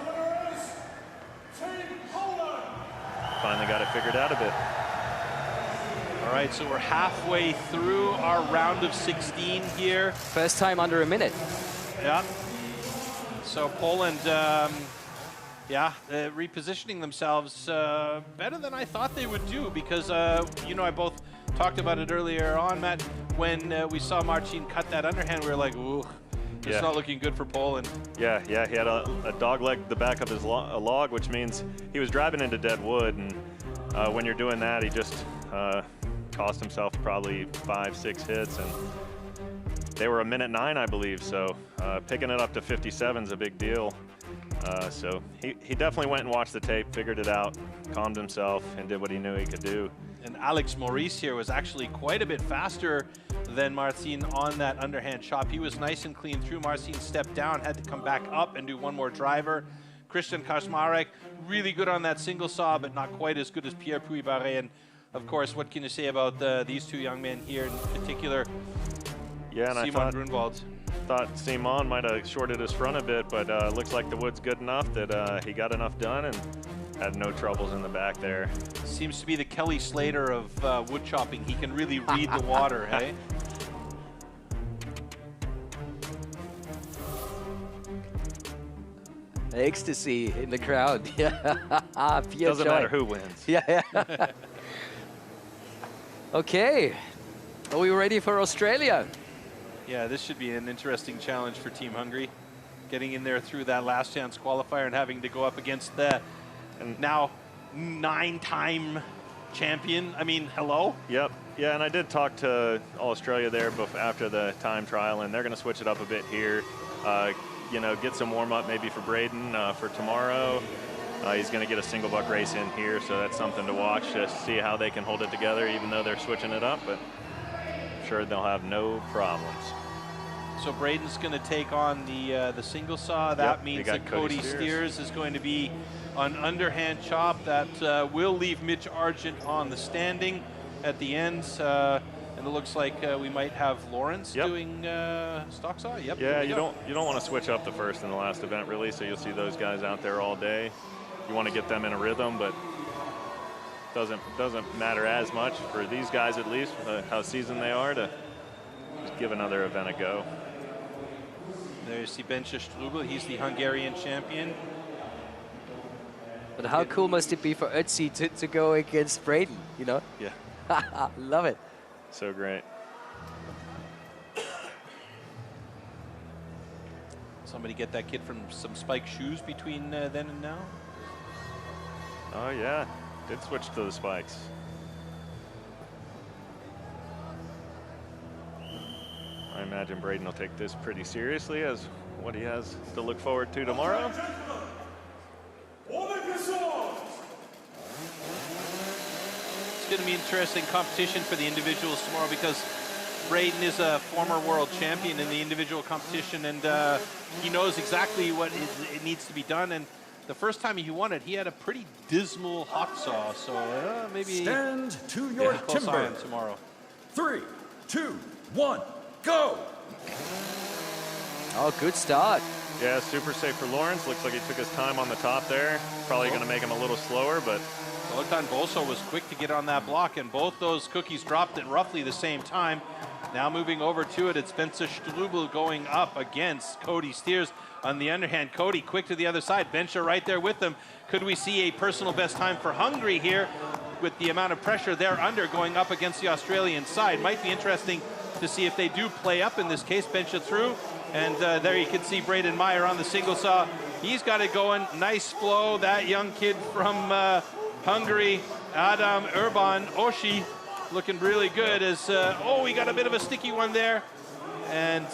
finally got it figured out a bit.
All right, so we're halfway through our round of 16 here.
First time under a minute.
Yeah. So Poland, repositioning themselves better than I thought they would do, because, I both talked about it earlier on, Matt, when we saw Marcin cut that underhand, we were like, ooh, it's not looking good for Poland.
Yeah, he had a dog leg the back of his log, which means he was driving into dead wood, and when you're doing that, he just cost himself probably 5-6 hits, and they were 1:09, I believe, so picking it up to 57 is a big deal. So he definitely went and watched the tape, figured it out, calmed himself, and did what he knew he could do.
And Alex Maurice here was actually quite a bit faster than Marcin on that underhand chop. He was nice and clean through. Marcin stepped down, had to come back up and do one more driver. Christian Kaczmarek, really good on that single saw, but not quite as good as Pierre Puy-Barré. And of course, what can you say about these two young men here in particular?
Yeah, and
Simon Grunwald.
Thought Simon might have shorted his front a bit, but looks like the wood's good enough that he got enough done and had no troubles in the back there.
Seems to be the Kelly Slater of wood chopping. He can really read the water, hey?
Ecstasy in the crowd. Yeah.
Doesn't matter who wins.
Yeah. Okay. Are we ready for Australia?
Yeah, this should be an interesting challenge for Team Hungary. Getting in there through that last chance qualifier and having to go up against the now 9-time champion. I mean, hello?
Yep. Yeah, and I did talk to Australia there after the time trial, and they're going to switch it up a bit here. You know, get some warm-up maybe for Braden for tomorrow. He's going to get a single buck race in here, so that's something to watch to see how they can hold it together, even though they're switching it up. But I'm sure they'll have no problems.
So Braden's going to take on the single saw. That means that Cody Steers is going to be on underhand chop. That will leave Mitch Argent on the standing at the end. And it looks like we might have Lawrence doing stock saw. Yep.
Yeah, you don't want to switch up the first and the last event really, so you'll see those guys out there all day. You want to get them in a rhythm, but doesn't matter as much for these guys at least, how seasoned they are, to just give another event a go.
There you see Bence Strubel. He's the Hungarian champion.
But how cool must it be for Ötzi to go against Braden, you know?
Yeah.
Love it.
So great.
Somebody get that kid from some spike shoes between then and now?
Oh, yeah. Did switch to the spikes. I imagine Braden will take this pretty seriously as what he has to look forward to tomorrow.
It's going to be interesting competition for the individuals tomorrow because Braden is a former world champion in the individual competition, and he knows exactly what it needs to be done. And the first time he won it, he had a pretty dismal hot saw. So maybe
stand to your timber
tomorrow.
3, 2, 1, go!
Oh, good start.
Yeah, super safe for Lawrence. Looks like he took his time on the top there. Probably going to make him a little slower, but
Zoltan Boso was quick to get on that block, and both those cookies dropped at roughly the same time. Now moving over to it, it's Bence Strubel going up against Cody Steers on the underhand. Cody quick to the other side. Bence right there with them. Could we see a personal best time for Hungary here with the amount of pressure they're under going up against the Australian side? Might be interesting to see if they do play up in this case. Bence through, and there you can see Braden Meyer on the single saw. He's got it going. Nice flow. That young kid from Hungary, Adam Urban Oshi, looking really good as, we got a bit of a sticky one there. And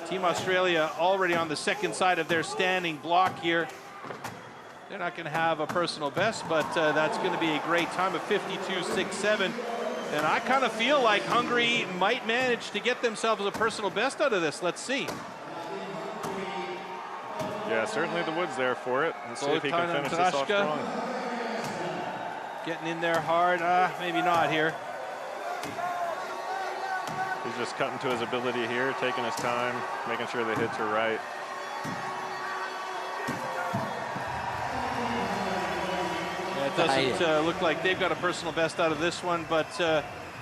Team Australia already on the second side of their standing block here. They're not going to have a personal best, but that's going to be a great time of 52.67. And I kind of feel like Hungary might manage to get themselves a personal best out of this. Let's see.
yeah, certainly the wood's there for it. Let's see if he can finish this off strong.
Getting in there hard. Maybe not here.
He's just cutting to his ability here, taking his time, making sure the hits are right.
It doesn't look like they've got a personal best out of this one, but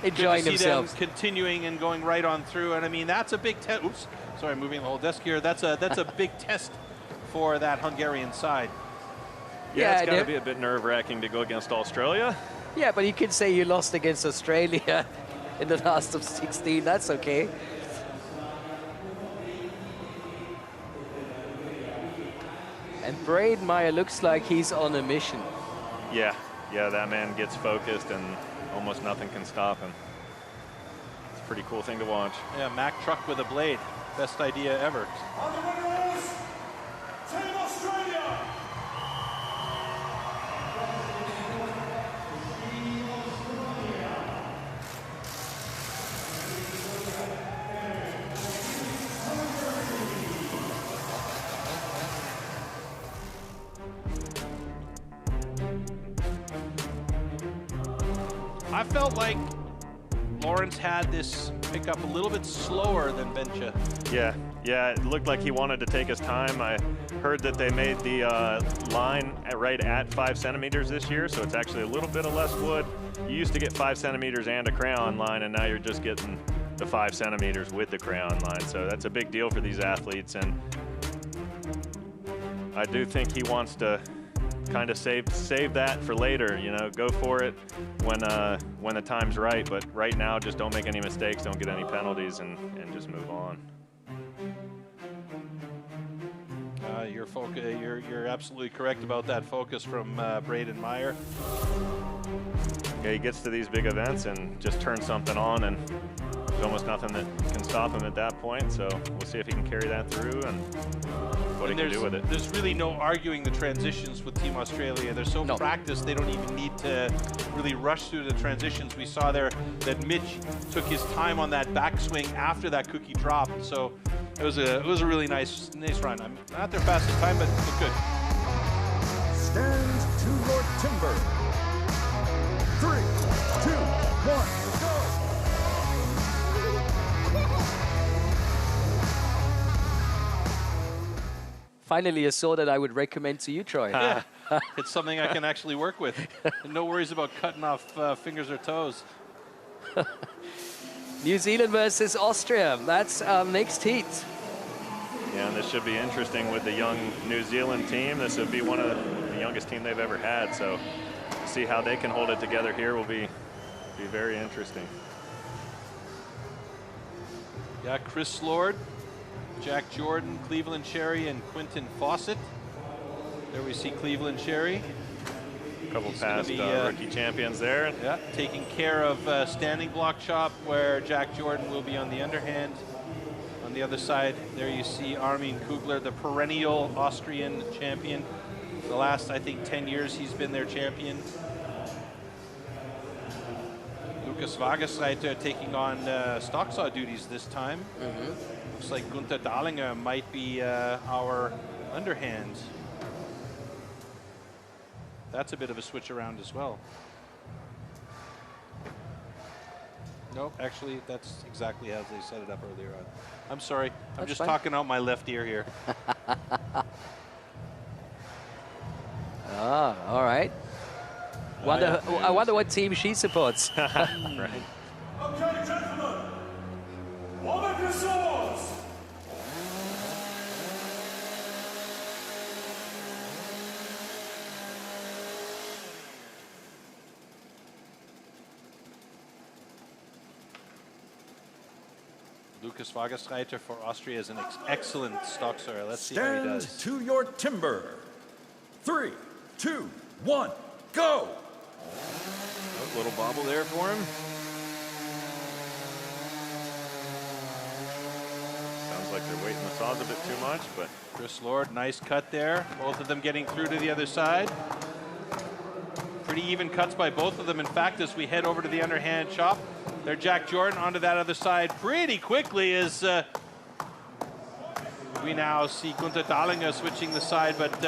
enjoying themselves,
continuing and going right on through. And I mean, that's a big test. Oops, sorry, moving the whole desk here. That's a big test for that Hungarian side.
Yeah, it's got to be a bit nerve-wracking to go against Australia.
Yeah, but you could say you lost against Australia in the last of 16. That's okay. And Braden Meyer looks like he's on a mission.
Yeah, that man gets focused and almost nothing can stop him. It's a pretty cool thing to watch.
Yeah, Mack truck with a blade. Best idea ever.
And the winner is Team Australia.
felt like Lawrence had this pickup a little bit slower than Bencha.
Yeah, it looked like he wanted to take his time. I heard that they made the line right at 5 centimeters this year, so it's actually a little bit of less wood. You used to get 5 centimeters and a crayon line, and now you're just getting the 5 centimeters with the crayon line. So that's a big deal for these athletes, and I do think he wants to kind of save that for later, you know, go for it when the time's right, but right now just don't make any mistakes, don't get any penalties, and just move on.
You're absolutely correct about that focus from Braden Meyer.
Yeah, he gets to these big events and just turns something on, and there's almost nothing that can stop him at that point, so we'll see if he can carry that through and what he can do with it.
There's really no arguing the transitions with Team Australia. They're so practiced, they don't even need to really rush through the transitions. We saw there that Mitch took his time on that backswing after that cookie drop, so it was a really nice run. I'm not their fastest time, but good.
Stand to your timber. 3, 2, 1, go!
Finally, a saw that I would recommend to you, Troy.
Yeah, it's something I can actually work with. No worries about cutting off fingers or toes.
New Zealand versus Austria. That's our next heat.
Yeah, and this should be interesting with the young New Zealand team. This would be one of the youngest team they've ever had. So see how they can hold it together here will be very interesting.
Yeah, Chris Lord, Jack Jordan, Cleveland Cherry, and Quinton Fawcett. There we see Cleveland Cherry.
A couple past rookie champions there.
Yeah, taking care of standing block chop, where Jack Jordan will be on the underhand. On the other side, there you see Armin Kugler, the perennial Austrian champion. The last, I think, 10 years he's been their champion. Lukas Wagesreiter taking on stock saw duties this time. Looks like Gunther Dahlinger might be our underhand. That's a bit of a switch around as well. Nope, actually, that's exactly as they set it up earlier on. I'm sorry, I'm just talking out my left ear here.
All right. I wonder what team she supports.
Right.
Okay, gentlemen, one of your swords.
Lukas Wagesreiter for Austria is an excellent stock sawyer. Let's see how he does.
Stand to your timber. 3, 2, 1, go!
A little bobble there for him. Sounds like they're weighting the saws a bit too much, but
Chris Lord, nice cut there. Both of them getting through to the other side. Pretty even cuts by both of them. In fact, as we head over to the underhand chop, there Jack Jordan onto that other side pretty quickly as we now see Gunther Dahlinger switching the side, but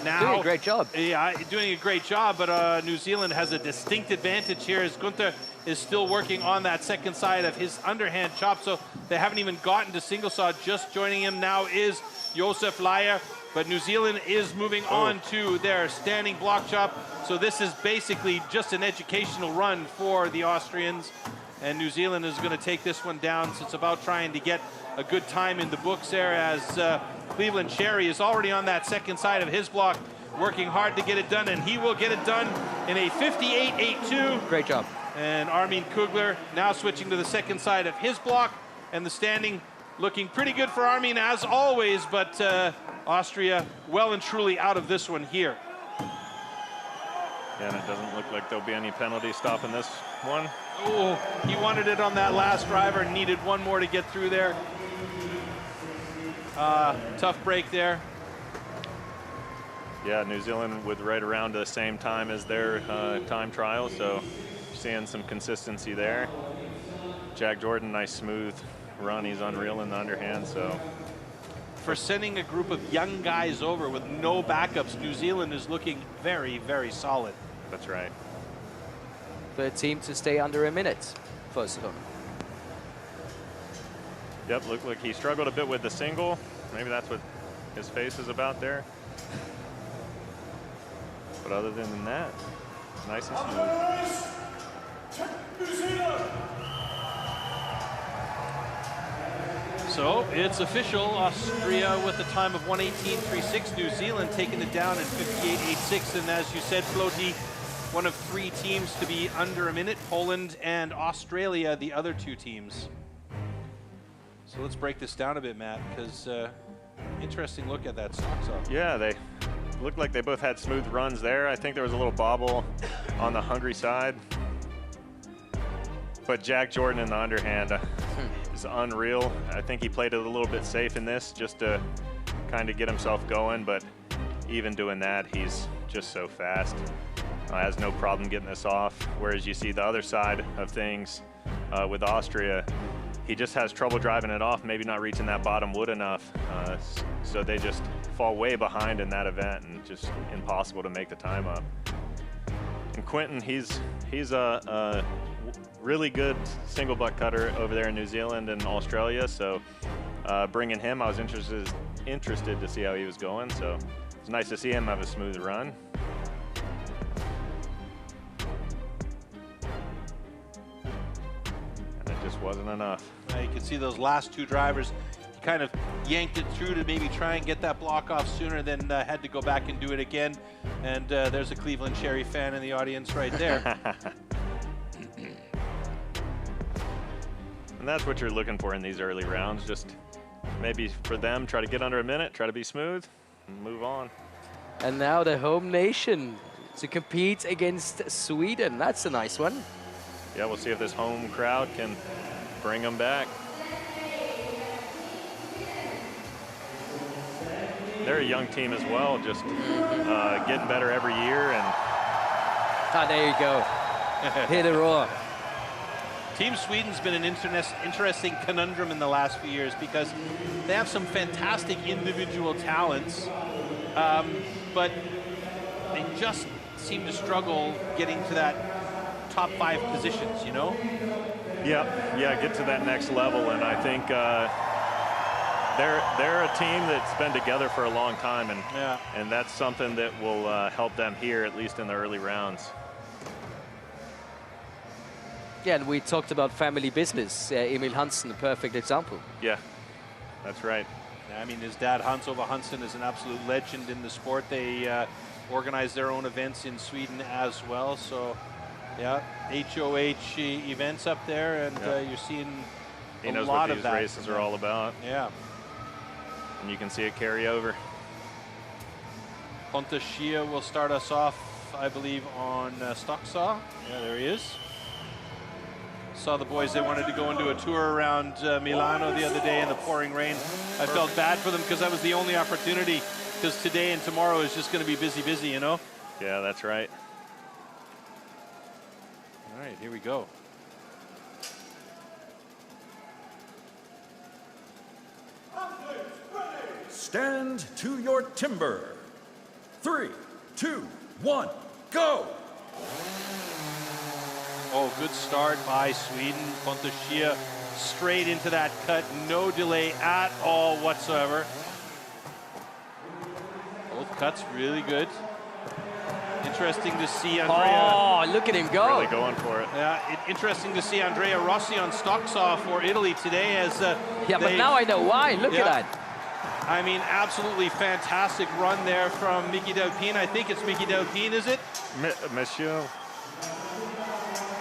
now...
Doing a great job.
Yeah, doing a great job, but New Zealand has a distinct advantage here as Gunther is still working on that second side of his underhand chop, so they haven't even gotten to single saw. Just joining him now is Josef Leier, but New Zealand is moving on to their standing block chop, so this is basically just an educational run for the Austrians, and New Zealand is going to take this one down, so it's about trying to get a good time in the books there as Cleveland Cherry is already on that second side of his block, working hard to get it done, and he will get it done in a 58.82.
Great job.
And Armin Kugler now switching to the second side of his block, and the standing looking pretty good for Armin as always, but Austria well and truly out of this one here.
yeah, and it doesn't look like there'll be any penalty stopping this one.
Oh, he wanted it on that last driver, needed one more to get through there. Tough break there.
Yeah, New Zealand with right around the same time as their time trial, so seeing some consistency there. Jack Jordan, nice smooth run. He's unreal in the underhand, so.
For sending a group of young guys over with no backups, New Zealand is looking very, very solid.
That's right.
for a team to stay under a minute. First of all.
Yep, looked like he struggled a bit with the single. Maybe that's what his face is about there. But other than that, nice and smooth.
New Zealand.
So it's official. Austria with a time of 1:18.36. New Zealand taking it down in 58.86. And as you said, Floaty, one of 3 teams to be under a minute. Poland and Australia, the other 2 teams. So let's break this down a bit, Matt, because interesting look at that stocks off.
Yeah, they looked like they both had smooth runs there. I think there was a little bobble on the Hungary side. But Jack Jordan in the underhand is unreal. I think he played it a little bit safe in this just to kind of get himself going. But even doing that, he's just so fast. Has no problem getting this off. Whereas you see the other side of things with Austria, he just has trouble driving it off, maybe not reaching that bottom wood enough. So they just fall way behind in that event and just impossible to make the time up. And Quentin, he's a really good single butt cutter over there in New Zealand and Australia. So bringing him, I was interested to see how he was going. So it's nice to see him have a smooth run. Just wasn't enough.
You can see those last 2 drivers, he kind of yanked it through to maybe try and get that block off sooner, then had to go back and do it again. And there's a Cleveland Cherry fan in the audience right there.
And that's what you're looking for in these early rounds. Just maybe for them, try to get under a minute, try to be smooth, and move on.
And now the home nation to compete against Sweden. That's a nice one.
Yeah, we'll see if this home crowd can bring them back. They're a young team as well, just getting better every year. And
there you go. Hear the roar.
Team Sweden's been an interesting conundrum in the last few years because they have some fantastic individual talents, but they just seem to struggle getting to that top 5 positions, you know?
Yeah, get to that next level. And I think they're a team that's been together for a long time, and that's something that will help them here, at least in the early rounds.
Yeah, and we talked about family business. Emil Hansen, a perfect example.
Yeah, that's right.
I mean, his dad, Hans-Ove Hansen, is an absolute legend in the sport. They organize their own events in Sweden as well. So, yeah, HOH events up there, and you're seeing
he
a
knows
lot
what
of
these
that
races are all about.
Yeah.
And you can see it carry over.
Pontus Shia will start us off, I believe, on Stocksaw. Yeah, there he is. Saw the boys, they wanted to go into a tour around Milano the other day in the pouring rain. I felt bad for them because that was the only opportunity, because today and tomorrow is just going to be busy, you know?
Yeah, that's right.
All right, here we go.
Stand to your timber. 3, 2, 1, go!
Oh, good start by Sweden. Pontus Shia straight into that cut. No delay at all whatsoever. Both cuts really good. Interesting to see Andrea.
Oh, look at him go.
Really going for it.
Yeah, interesting to see Andrea Rossi on Stocksaw for Italy today as
yeah, but now I know why. Look at that.
I mean, absolutely fantastic run there from Mickey Delpine. I think it's Mickey Delpine, is it?
Monsieur.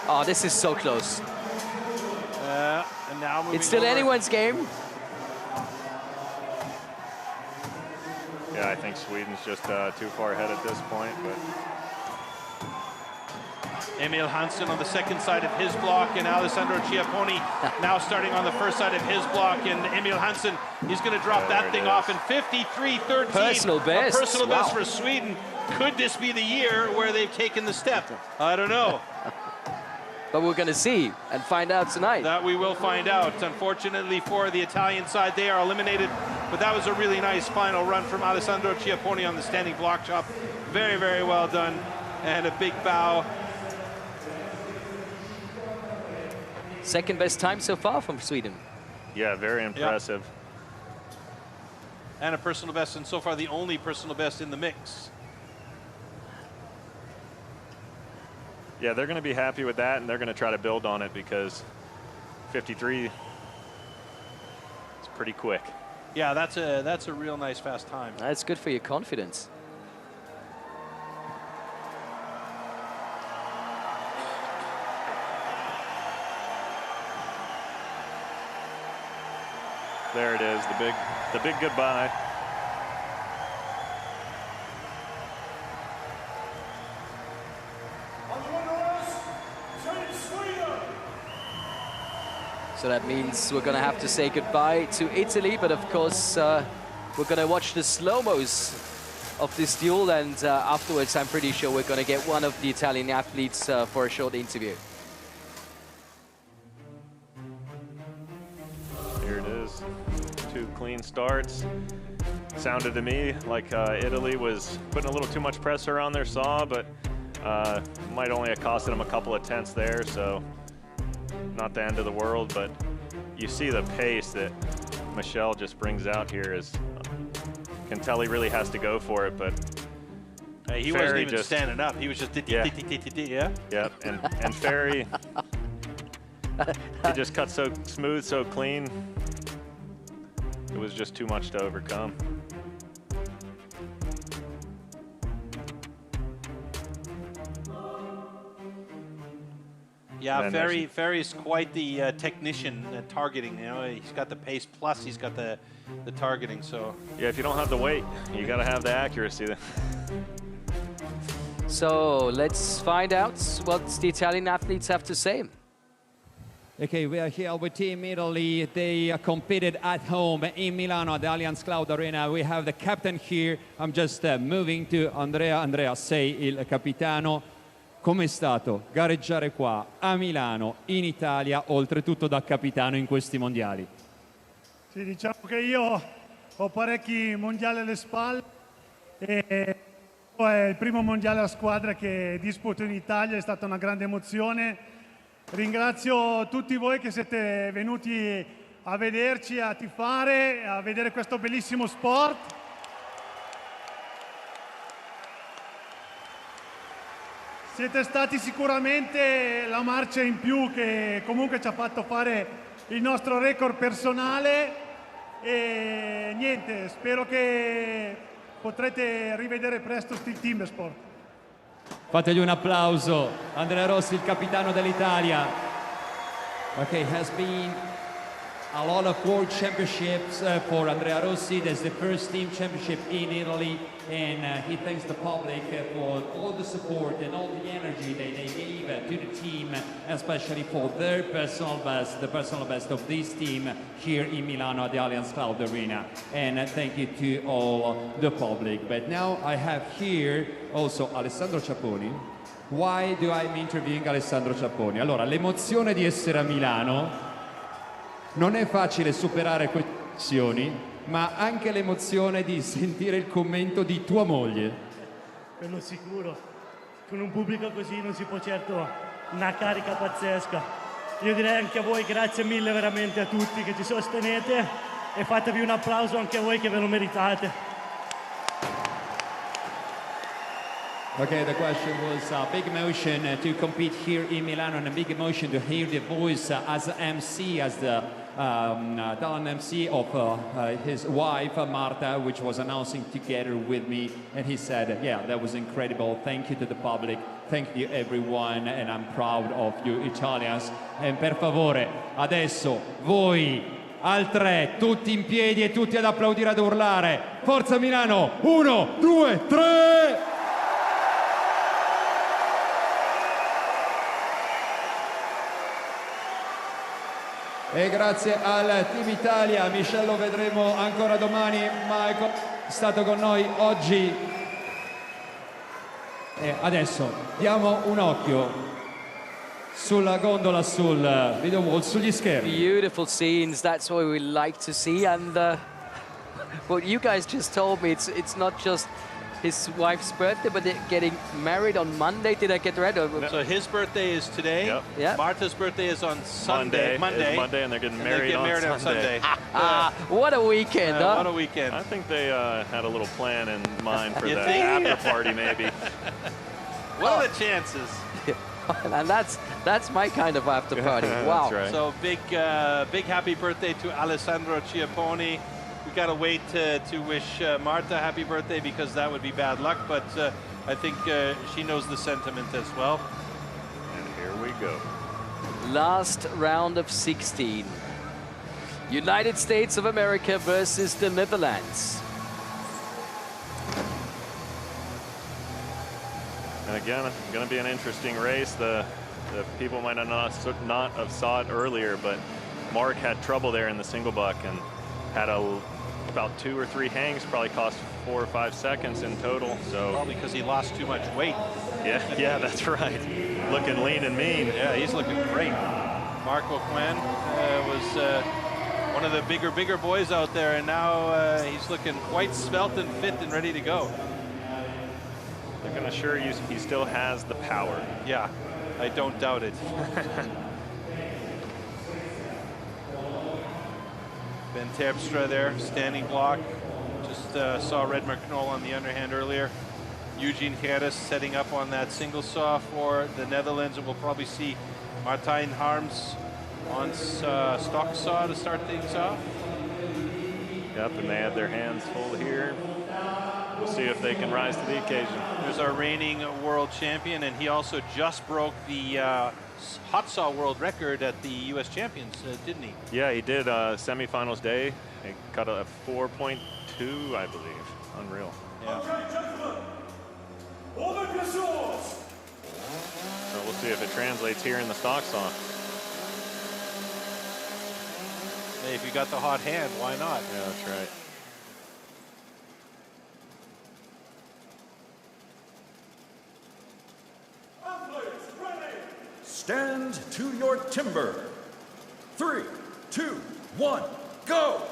Oh, this is so close.
And now
it's still anyone's game.
Yeah, I think Sweden's just too far ahead at this point. But
Emil Hansen on the second side of his block, and Alessandro Chiapponi now starting on the first side of his block. And Emil Hansen, he's going to drop that thing off in 53.13.
Personal best.
A personal best for Sweden. Could this be the year where they've taken the step? I don't know.
But we're going to see and find out tonight.
That we will find out. Unfortunately for the Italian side, they are eliminated. But that was a really nice final run from Alessandro Chiapponi on the standing block chop. Very, very well done. And a big bow
Second best time so far from Sweden.
Yeah, very impressive.
Yep. And a personal best, and so far the only personal best in the mix.
Yeah, they're going to be happy with that, and they're going to try to build on it because 53 is pretty quick.
Yeah, that's a real nice fast time.
That's good for your confidence.
There it is, the big goodbye.
So that means we're going to have to say goodbye to Italy, but of course we're going to watch the slow-mos of this duel, and afterwards I'm pretty sure we're going to get one of the Italian athletes for a short interview.
Here it is, 2 clean starts. Sounded to me like Italy was putting a little too much pressure on their saw, but might only have costed them a couple of tenths there, so not the end of the world. But you see the pace that Michel just brings out here is, can tell he really has to go for it, but
he wasn't even standing up. He was just yeah.
Yep, and Ferry, he just cut so smooth, so clean. It was just too much to overcome.
Yeah, Ferry's quite the technician at targeting. You know, he's got the pace plus he's got the targeting. So
yeah, if you don't have the weight, you got to have the accuracy.
So let's find out what the Italian athletes have to say.
Okay, we are here with Team Italy. They competed at home in Milano at the Allianz Cloud Arena. We have the captain here. I'm just moving to Andrea. Andrea, sei il capitano. Com'è stato gareggiare qua a Milano, in Italia, oltretutto da capitano in questi mondiali?
Sì, diciamo che io ho parecchi mondiali alle spalle e è il primo mondiale a squadra che disputo in Italia, è stata una grande emozione. Ringrazio tutti voi che siete venuti a vederci, a tifare, a vedere questo bellissimo sport. Siete stati sicuramente la marcia in più che comunque ci ha fatto fare il nostro record personale e niente, spero che potrete rivedere presto Stihl Timbersports.
Fategli un applauso, Andrea Rossi, il capitano dell'Italia. Okay, has been a lot of world championships for Andrea Rossi. That's the first team championship in Italy, and he thanks the public for all the support and all the energy that they gave to the team, especially for their personal best, the personal best of this team here in Milano at the Allianz Cloud Arena. And thank you to all the public. But now I have here also Alessandro Ciapponi. Why do I'm interviewing Alessandro Ciapponi? Allora, l'emozione di essere a Milano. Non è facile superare queste emozioni, ma anche l'emozione di sentire il commento di tua moglie.
Quello sicuro. Con un pubblico così non si può certo una carica pazzesca. Io direi anche a voi grazie mille veramente a tutti che ci sostenete e fatevi un applauso anche a voi che ve lo meritate.
Okay, the question was a big emotion to compete here in Milano, and a big emotion to hear the voice as MC, as the talent MC of his wife, Marta, which was announcing together with me. And he said, yeah, that was incredible. Thank you to the public. Thank you everyone, and I'm proud of you Italians. E per favore, adesso voi al 3, tutti in piedi e tutti ad applaudire, ad urlare. Forza Milano! 1, 2, 3! E grazie al Team Italia, Michel lo vedremo ancora domani, ma è stato con noi oggi. E adesso diamo un occhio sulla gondola, sul video wall, sugli schermi.
Beautiful scenes, that's what we like to see, and what you guys just told me, it's not just his wife's birthday, but they're getting married on Monday. Did I get right?
So his birthday is today.
Yep.
Yeah.
Martha's birthday is on Sunday.
Monday, and they're getting married, on Sunday.
What a weekend, huh?
What a weekend.
I think they had a little plan in mind for
You
the
think?
after party, maybe.
What are the chances?
And that's my kind of after party. Wow.
That's right.
So big happy birthday to Alessandro Chiapponi. We gotta wait to wish Marta happy birthday because that would be bad luck. But I think she knows the sentiment as well.
And here we go.
Last round of 16. United States of America versus the Netherlands.
And again, it's going to be an interesting race. The people might not have saw it earlier, but Mark had trouble there in the single buck and had about 2 or 3 hangs, probably cost 4 or 5 seconds in total. So
probably because he lost too much weight.
Yeah, that's right. Looking lean and mean.
Yeah, he's looking great. Mark O'Quinn was one of the bigger boys out there, and now he's looking quite svelte and fit and ready to go.
I can assure you he still has the power.
Yeah, I don't doubt it. Ben Terpstra there, standing block. Just saw Red McNoll on the underhand earlier. Eugene Gerrits setting up on that single saw for the Netherlands, and we'll probably see Martijn Harms on stock saw to start things off.
Yep, and they have their hands full here. We'll see if they can rise to the occasion.
There's our reigning world champion, and he also just broke the hot saw world record at the U.S. Champions, didn't he?
Yeah, he did. Semifinals day. He cut a 4.2, I believe. Unreal.
Yeah.
Okay, gentlemen. All of your swords.
So we'll see if it translates here in the stock saw.
Hey, if you got the hot hand, why not?
Yeah, that's right.
Stand to your timber. 3, 2, 1, go!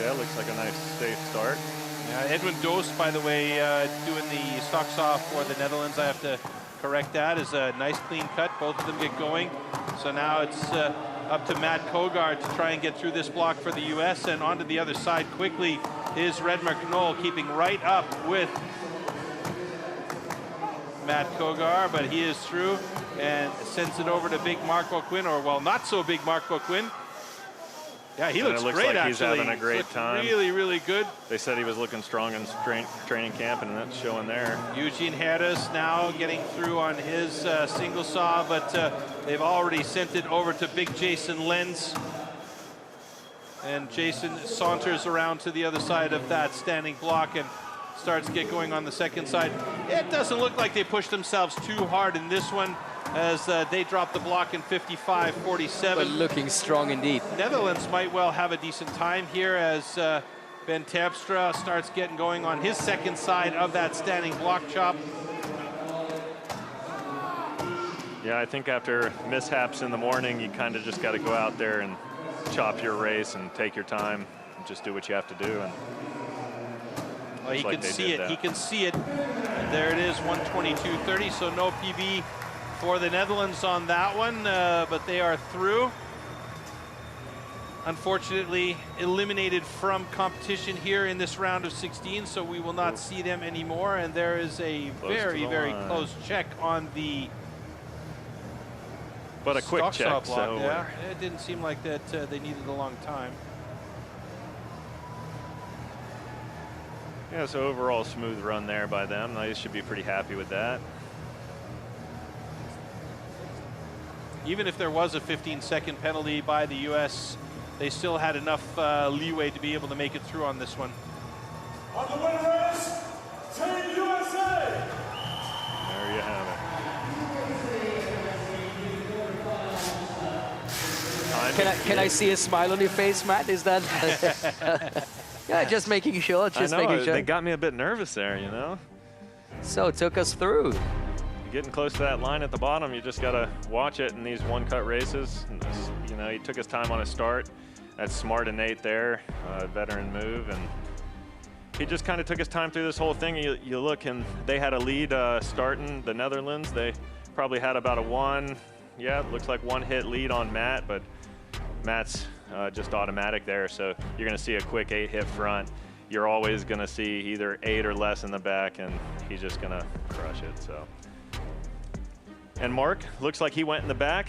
Yeah, looks like a nice safe start.
Yeah, Edwin Dost, by the way, doing the stock saw for the Netherlands. I have to correct that. Is a nice clean cut. Both of them get going. So now it's up to Matt Kogard to try and get through this block for the U.S. and onto the other side quickly is Red McNoll, keeping right up with Matt Kogard, but he is through and sends it over to big Mark O'Quinn, or well, not so big Mark O'Quinn. Yeah, he looks
great,
like
actually.
He's
having a great time.
Really, really good.
They said he was looking strong in training camp, and that's showing there.
Eugene Gerrits now getting through on his single saw, but they've already sent it over to big Jason Lenz. And Jason saunters around to the other side of that standing block and starts to get going on the second side. It doesn't look like they pushed themselves too hard in this one, as they dropped the block in 55-47.
But looking strong indeed.
Netherlands might well have a decent time here as Ben Terpstra starts getting going on his second side of that standing block chop.
Yeah, I think after mishaps in the morning, you kind of just got to go out there and chop your race and take your time and just do what you have to do. And
well, he can see it. He can see it. And there it is, 122.30. So no PB for the Netherlands on that one, but they are through. Unfortunately, eliminated from competition here in this round of 16, so we will not see them anymore. And there is a very, very close check on the.
But a quick check,
so yeah, it didn't seem like that they needed a long time.
Yeah, so overall smooth run there by them. They should be pretty happy with that.
Even if there was a 15-second penalty by the U.S., they still had enough leeway to be able to make it through on this one.
And the winner is Team USA!
There you have it.
Can I see a smile on your face, Matt? Is that? Yeah, just making sure. Just making sure.
They got me a bit nervous there, you know.
So took us through.
You're getting close to that line at the bottom. You just gotta watch it in these one-cut races. And you know, he took his time on his start. That's smart innate there, veteran move, and he just kind of took his time through this whole thing. You look, and they had a lead starting the Netherlands. They probably had about a it looks like 1 hit lead on Matt, but Matt's just automatic there. So you're going to see a quick 8-hit front. You're always going to see either 8 or less in the back, and he's just going to crush it. So. And Mark, looks like he went in the back.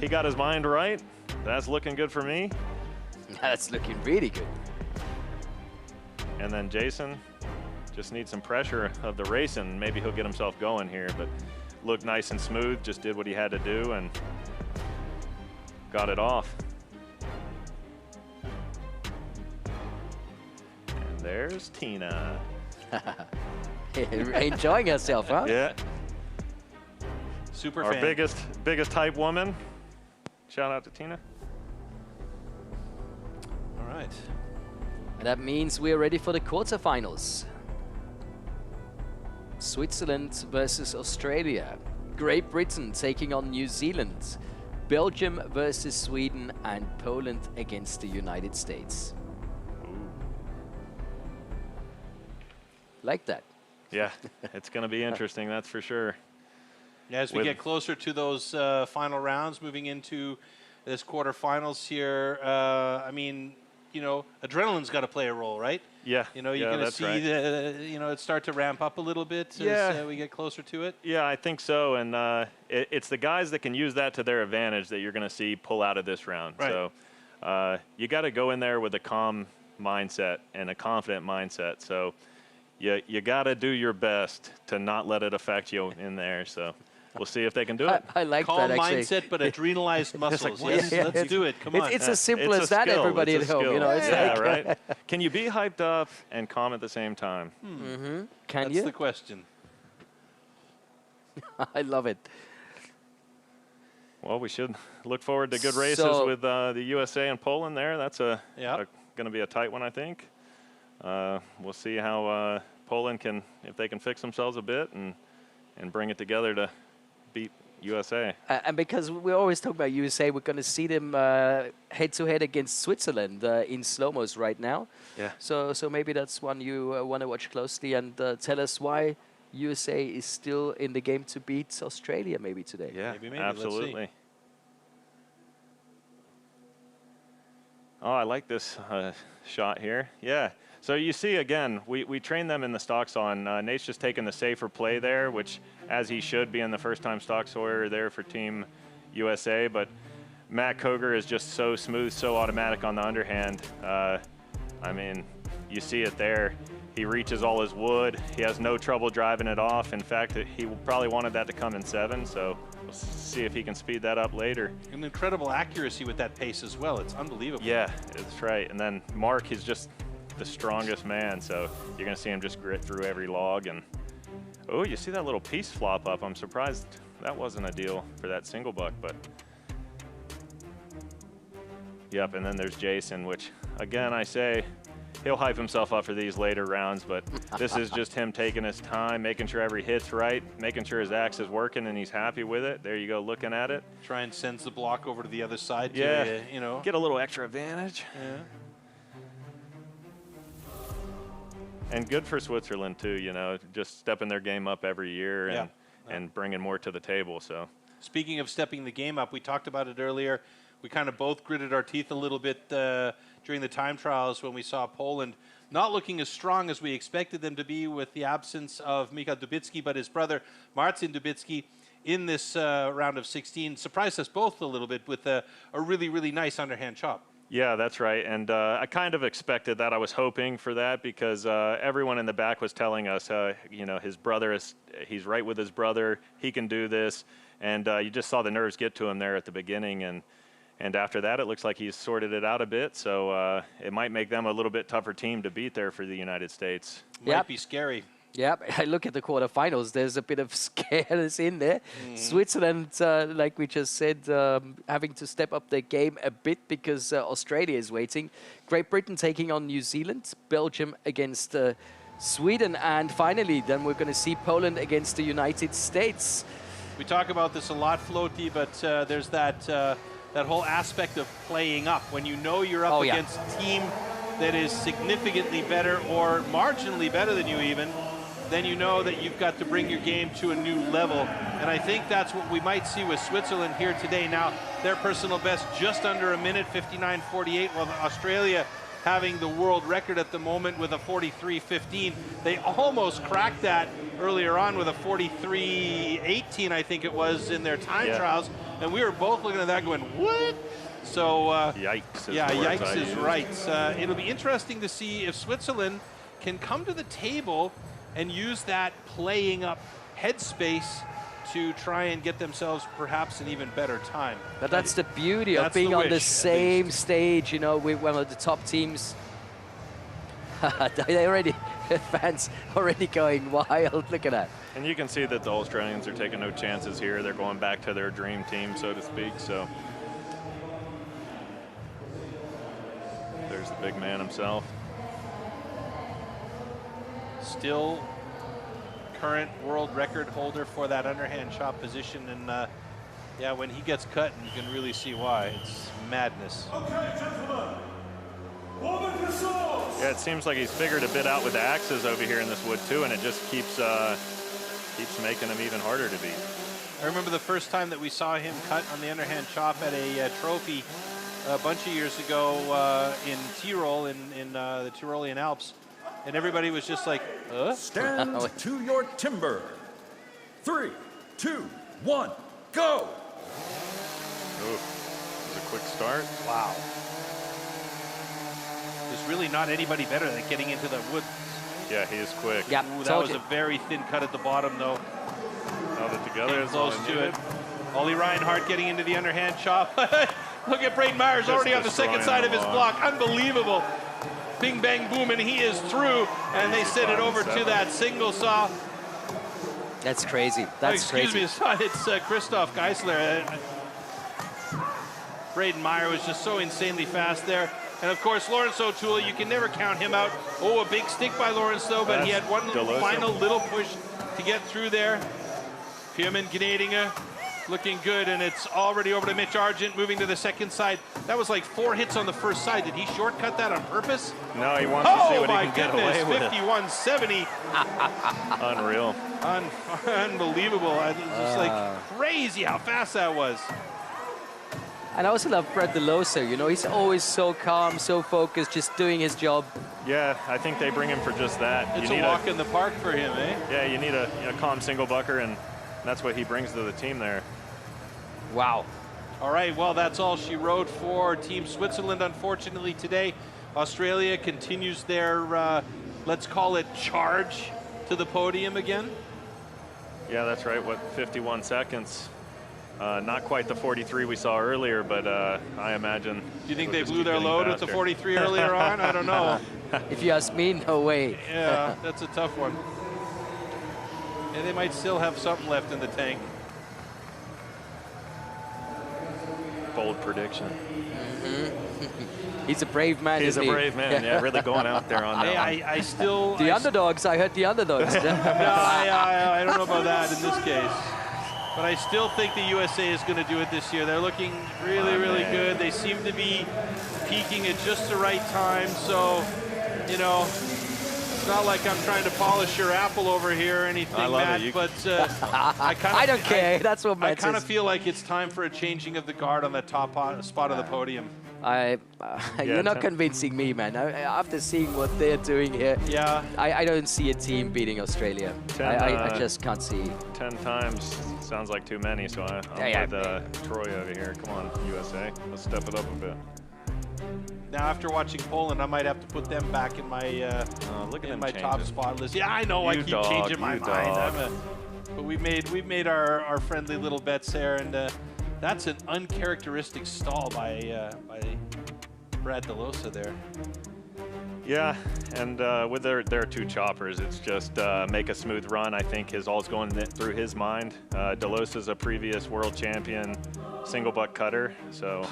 He got his mind right. That's looking good for me.
That's looking really good.
And then Jason just needs some pressure of the race, and maybe he'll get himself going here. But looked nice and smooth, just did what he had to do and got it off. And there's Tina.
Enjoying herself, huh?
Yeah.
Super
Our
fan.
biggest hype woman. Shout out to Tina.
All right.
And that means we're ready for the quarterfinals. Switzerland versus Australia. Great Britain taking on New Zealand. Belgium versus Sweden, and Poland against the United States. Like that.
Yeah, it's going to be interesting, that's for sure.
Yeah, as we get closer to those final rounds, moving into this quarterfinals here, I mean, you know, adrenaline's got to play a role, right?
Yeah.
You know, you're going to see it start to ramp up a little bit as we get closer to it.
Yeah, I think so. And it's the guys that can use that to their advantage that you're going to see pull out of this round.
Right.
So you got to go in there with a calm mindset and a confident mindset. So you got to do your best to not let it affect you in there. So we'll see if they can do it.
I like
Calm
that, actually.
mindset, but adrenalized muscles.
Like,
yes, let's do it. Come on.
It's as simple
It's
as
a
that,
skill.
everybody
It's
at
a
home. You know, it's
yeah,
like,
right? Can you be hyped up and calm at the same time?
Can
That's
you?
the question.
I love it.
Well, we should look forward to good races with the USA and Poland there. That's going to be a tight one, I think. We'll see how Poland if they can fix themselves a bit and bring it together to beat USA.
And because we always talk about USA, we're going to see them head-to-head against Switzerland in slow-mos right now.
Yeah.
So maybe that's one you want to watch closely, and tell us why USA is still in the game to beat Australia maybe today.
Yeah,
maybe.
absolutely.
Let's see.
Oh, I like this shot here. Yeah. So you see, again, we train them in the stocks on. Nate's just taking the safer play there, which, as he should, be in the first-time stock sawyer there for Team USA. But Matt Koger is just so smooth, so automatic on the underhand. I mean, you see it there. He reaches all his wood. He has no trouble driving it off. In fact, he probably wanted that to come in 7, so we'll see if he can speed that up later.
An incredible accuracy with that pace as well. It's unbelievable.
Yeah, that's right. And then Mark is just the strongest man, so you're going to see him just grit through every log. And oh, you see that little piece flop up. I'm surprised that wasn't a deal for that single buck, but yep. And then there's Jason, which again, I say he'll hype himself up for these later rounds, but this is just him taking his time, making sure every hit's right, making sure his axe is working and he's happy with it. There you go, looking at it.
Try and sends the block over to the other side.
Yeah,
to, you know,
get a little extra advantage.
Yeah.
And good for Switzerland too, you know, just stepping their game up every year and bringing more to the table. So,
speaking of stepping the game up, we talked about it earlier. We kind of both gritted our teeth a little bit during the time trials when we saw Poland not looking as strong as we expected them to be with the absence of Michał Dubicki, but his brother Marcin Dubicki in this round of 16 surprised us both a little bit with a really, really nice underhand chop.
Yeah, that's right. And I kind of expected that. I was hoping for that because everyone in the back was telling us, you know, his brother he's right with his brother. He can do this. And you just saw the nerves get to him there at the beginning. And after that, it looks like he's sorted it out a bit. So it might make them a little bit tougher team to beat there for the United States.
Might be scary.
Yeah, I look at the quarterfinals. There's a bit of scareness in there. Switzerland, like we just said, having to step up their game a bit because Australia is waiting. Great Britain taking on New Zealand. Belgium against Sweden. And finally, then we're going to see Poland against the United States.
We talk about this a lot, Floaty, but there's that whole aspect of playing up. When you know you're up against team that is significantly better or marginally better than you even, then you know that you've got to bring your game to a new level. And I think that's what we might see with Switzerland here today. Now, their personal best just under a minute, 59.48, while Australia having the world record at the moment with a 43.15. They almost cracked that earlier on with a 43.18, I think it was, in their time trials. And we were both looking at that going, what? So,
yikes.
Yeah, yikes is right. It'll be interesting to see if Switzerland can come to the table and use that playing up headspace to try and get themselves perhaps an even better time.
But that's the beauty of being on the same stage, you know, with one of the top teams. They already, fans already going wild. Look at that.
And you can see that the Australians are taking no chances here. They're going back to their dream team, so to speak. So there's the big man himself.
Still current world record holder for that underhand chop position, and yeah, when he gets cut, you can really see why. It's madness.
Okay, gentlemen.
Yeah, it seems like he's figured a bit out with the axes over here in this wood too, and it just keeps making him even harder to beat.
I remember the first time that we saw him cut on the underhand chop at a trophy a bunch of years ago in Tyrol, in the Tyrolean Alps, and everybody was just like,
Stand to your timber. 3, 2, 1, go!
Ooh, this is a quick start.
Wow. There's really not anybody better than getting into the wood.
Yeah, he is quick.
Yep,
Ooh, that was a very thin cut at the bottom, though.
Held it together.
Getting close to it. Ollie Reinhardt getting into the underhand chop. Look at Braden Myers already on the second side of his block. Unbelievable. Bing, bang, boom, and he is through. And they send it over to that single saw.
That's crazy. That's crazy.
Excuse me, it's Christoph Geisler. Braden Meyer was just so insanely fast there. And of course, Lawrence O'Toole, you can never count him out. Oh, a big stick by Lawrence though, but he had one final little push to get through there. Pierman Gnadinger looking good, and it's already over to Mitch Argent, moving to the second side. That was like 4 hits on the first side. Did he shortcut that on purpose?
No, he wants to see what he can get away with.
51.70.
Unreal.
Unbelievable. It's just like crazy how fast that was.
And I also love Brett DeLoso, you know, he's always so calm, so focused, just doing his job.
Yeah, I think they bring him for just that.
It's a walk in the park for him, eh?
Yeah, you need a calm single bucker, and that's what he brings to the team there.
Wow.
All right, well, that's all she wrote for Team Switzerland, unfortunately, today. Australia continues their, let's call it, charge to the podium again.
Yeah, that's right, 51 seconds. Not quite the 43 we saw earlier, but I imagine.
Do you think they blew their load with the 43 earlier on? I don't know.
If you ask me, no way.
Yeah, that's a tough one. And they might still have something left in the tank.
Bold prediction.
He's a brave man.
He's a brave man, yeah, really going out there on that.
Hey, I still...
The underdogs, I heard the underdogs.
No, I don't know about that in this case. But I still think the USA is going to do it this year. They're looking really, really good. They seem to be peaking at just the right time. So, you know, it's not like I'm trying to polish your apple over here or anything, Matt. But
I don't care. That's what Matt
I kind of feel like it's time for a changing of the guard on that top spot of the podium.
You're not convincing me, man. After seeing what they're doing here, I don't see a team beating Australia. I just can't see.
10 times sounds like too many, so I'm with Troy over here. Come on, USA. Let's step it up a bit.
Now, after watching Poland, I might have to put them back in my top spot list. Yeah, I know. I keep changing my mind. But we've made our friendly little bets there, and that's an uncharacteristic stall by Brad DeLosa there.
Yeah, and with their two choppers, it's just make a smooth run. I think is all's going through his mind. DeLosa's a previous world champion single buck cutter, so.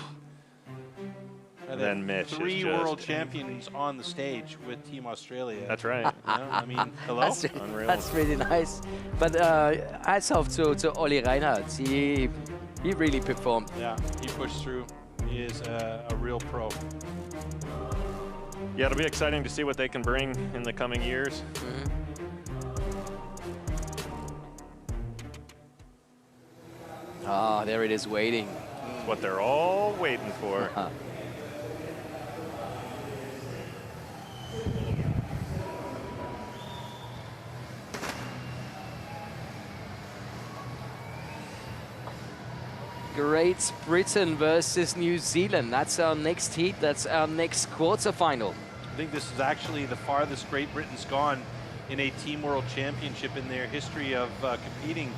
And then Mitch
3 world champions on the stage with Team Australia.
That's right.
I mean, hello?
Unreal.
That's really nice. But hats off to Ollie Reinhardt. He really performed.
Yeah, he pushed through. is a real pro.
Yeah, it'll be exciting to see what they can bring in the coming years.
Ah, there it is waiting.
It's what they're all waiting for.
Great Britain versus New Zealand. That's our next heat. That's our next quarterfinal.
I think this is actually the farthest Great Britain's gone in a Team World Championship in their history of competing.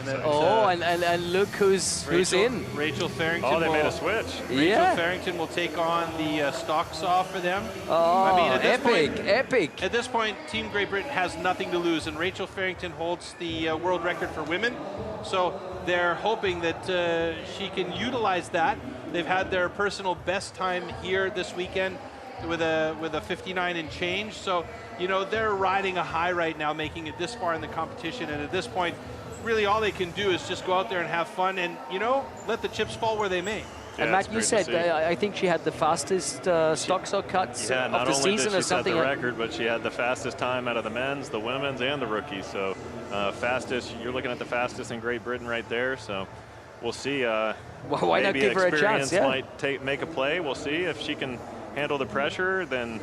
And
and look who's in.
Rachel Farrington.
Oh, they made a switch.
Rachel Farrington will take on the stocks off for them.
Oh,
I mean,
epic.
At this point, Team Great Britain has nothing to lose, and Rachel Farrington holds the world record for women. So they're hoping that she can utilize that. They've had their personal best time here this weekend with a 59 and change. So, you know, they're riding a high right now, making it this far in the competition. And at this point, really all they can do is just go out there and have fun and, you know, let the chips fall where they may.
And Matt, you said I think she had the fastest stock cuts of the season or something.
Not only did she set the record, but she had the fastest time out of the men's, the women's, and the rookies. So fastest, you're looking at the fastest in Great Britain right there. So we'll see.
Well, why not give her a chance?
Yeah. Might make a play. We'll see if she can handle the pressure. Then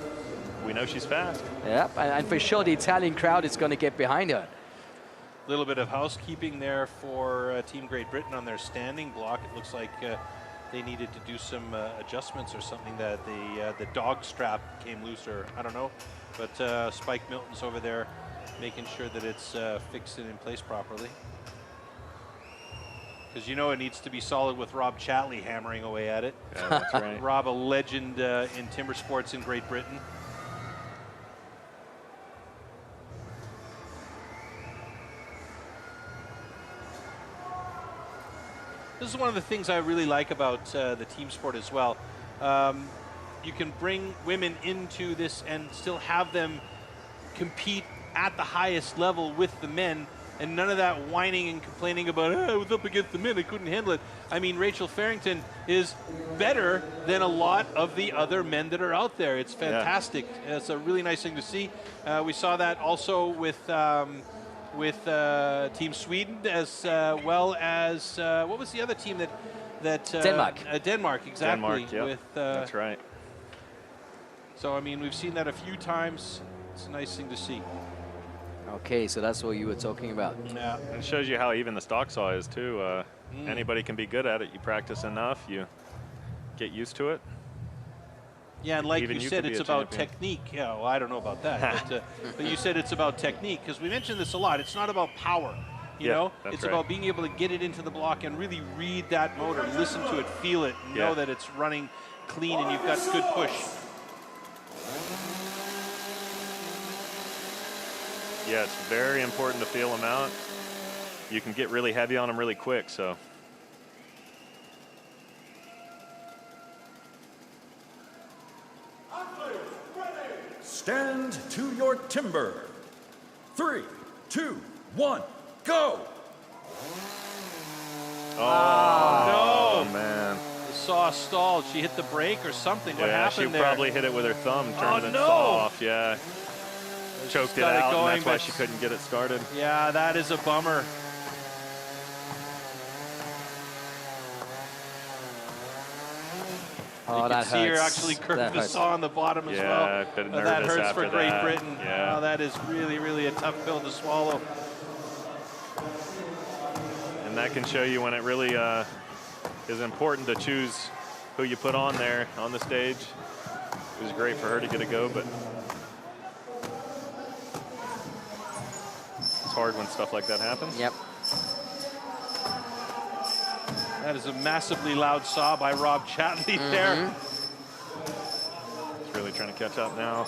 we know she's fast.
Yep, and for sure the Italian crowd is going to get behind her.
A little bit of housekeeping there for Team Great Britain on their standing block. It looks like they needed to do some adjustments or something, that the dog strap came loose, or I don't know. But Spike Milton's over there making sure that it's fixed and in place properly. Because you know it needs to be solid with Rob Chatley hammering away at it.
Yeah, that's right.
Rob, a legend in timber sports in Great Britain. This is one of the things I really like about the team sport as well. You can bring women into this and still have them compete at the highest level with the men, and none of that whining and complaining about, I was up against the men, I couldn't handle it. I mean, Rachel Farrington is better than a lot of the other men that are out there. It's fantastic. Yeah. It's a really nice thing to see. We saw that also with Team Sweden, as well as what was the other team that
Denmark.
Denmark, exactly.
Denmark, yeah. That's right.
So I mean, we've seen that a few times. It's a nice thing to see.
Okay, so that's what you were talking about.
Yeah,
and it shows you how even the stock saw is too. Anybody can be good at it. You practice enough, you get used to it.
Yeah, and like you said, it's about technique. Yeah, well, I don't know about that, but you said it's about technique, because we mentioned this a lot. It's not about power, you know? It's about being able to get it into the block and really read that motor, listen to it, feel it, and know that it's running clean and you've got good push.
Yeah, it's very important to feel them out. You can get really heavy on them really quick, so.
Stand to your timber. 3, 2, 1, go!
Oh,
no, man.
The saw stalled. She hit the brake or something. What happened there?
She probably hit it with her thumb, turned the saw off, yeah. Choked it out, and that's why she couldn't get it started.
Yeah, that is a bummer.
Oh,
you can see her actually curve the saw on the bottom as well.
Yeah, a bit nervous
that hurts
after
for Great
that.
Britain.
Yeah.
Oh, that is really, really a tough pill to swallow.
And that can show you when it really is important to choose who you put on there on the stage. It was great for her to get a go, but it's hard when stuff like that happens.
Yep.
That is a massively loud saw by Rob Chatley there.
It's really trying to catch up now.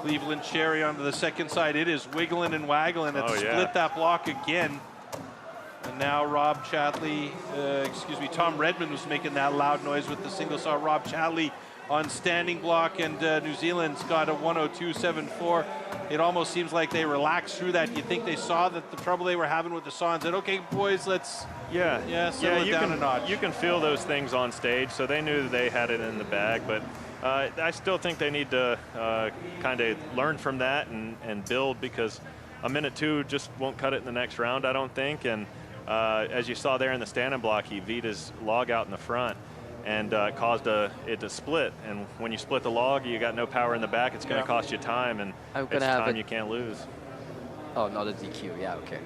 Cleveland Cherry onto the second side. It is wiggling and waggling. It's split that block again. And now Rob Chatley, Tom Redmond was making that loud noise with the single saw. Rob Chatley on standing block, and New Zealand's got a 102.74. It almost seems like they relaxed through that. You think they saw that the trouble they were having with the saw and said, okay, boys, let's settle it down a notch.
You can feel those things on stage, so they knew that they had it in the bag, but I still think they need to kind of learn from that and build, because a minute 2 just won't cut it in the next round, I don't think. And as you saw there in the standing block, he beat his log out in the front and caused it to split. And when you split the log, you got no power in the back. It's going to cost you time, and it's time you can't lose.
Oh, not a DQ. Yeah, okay.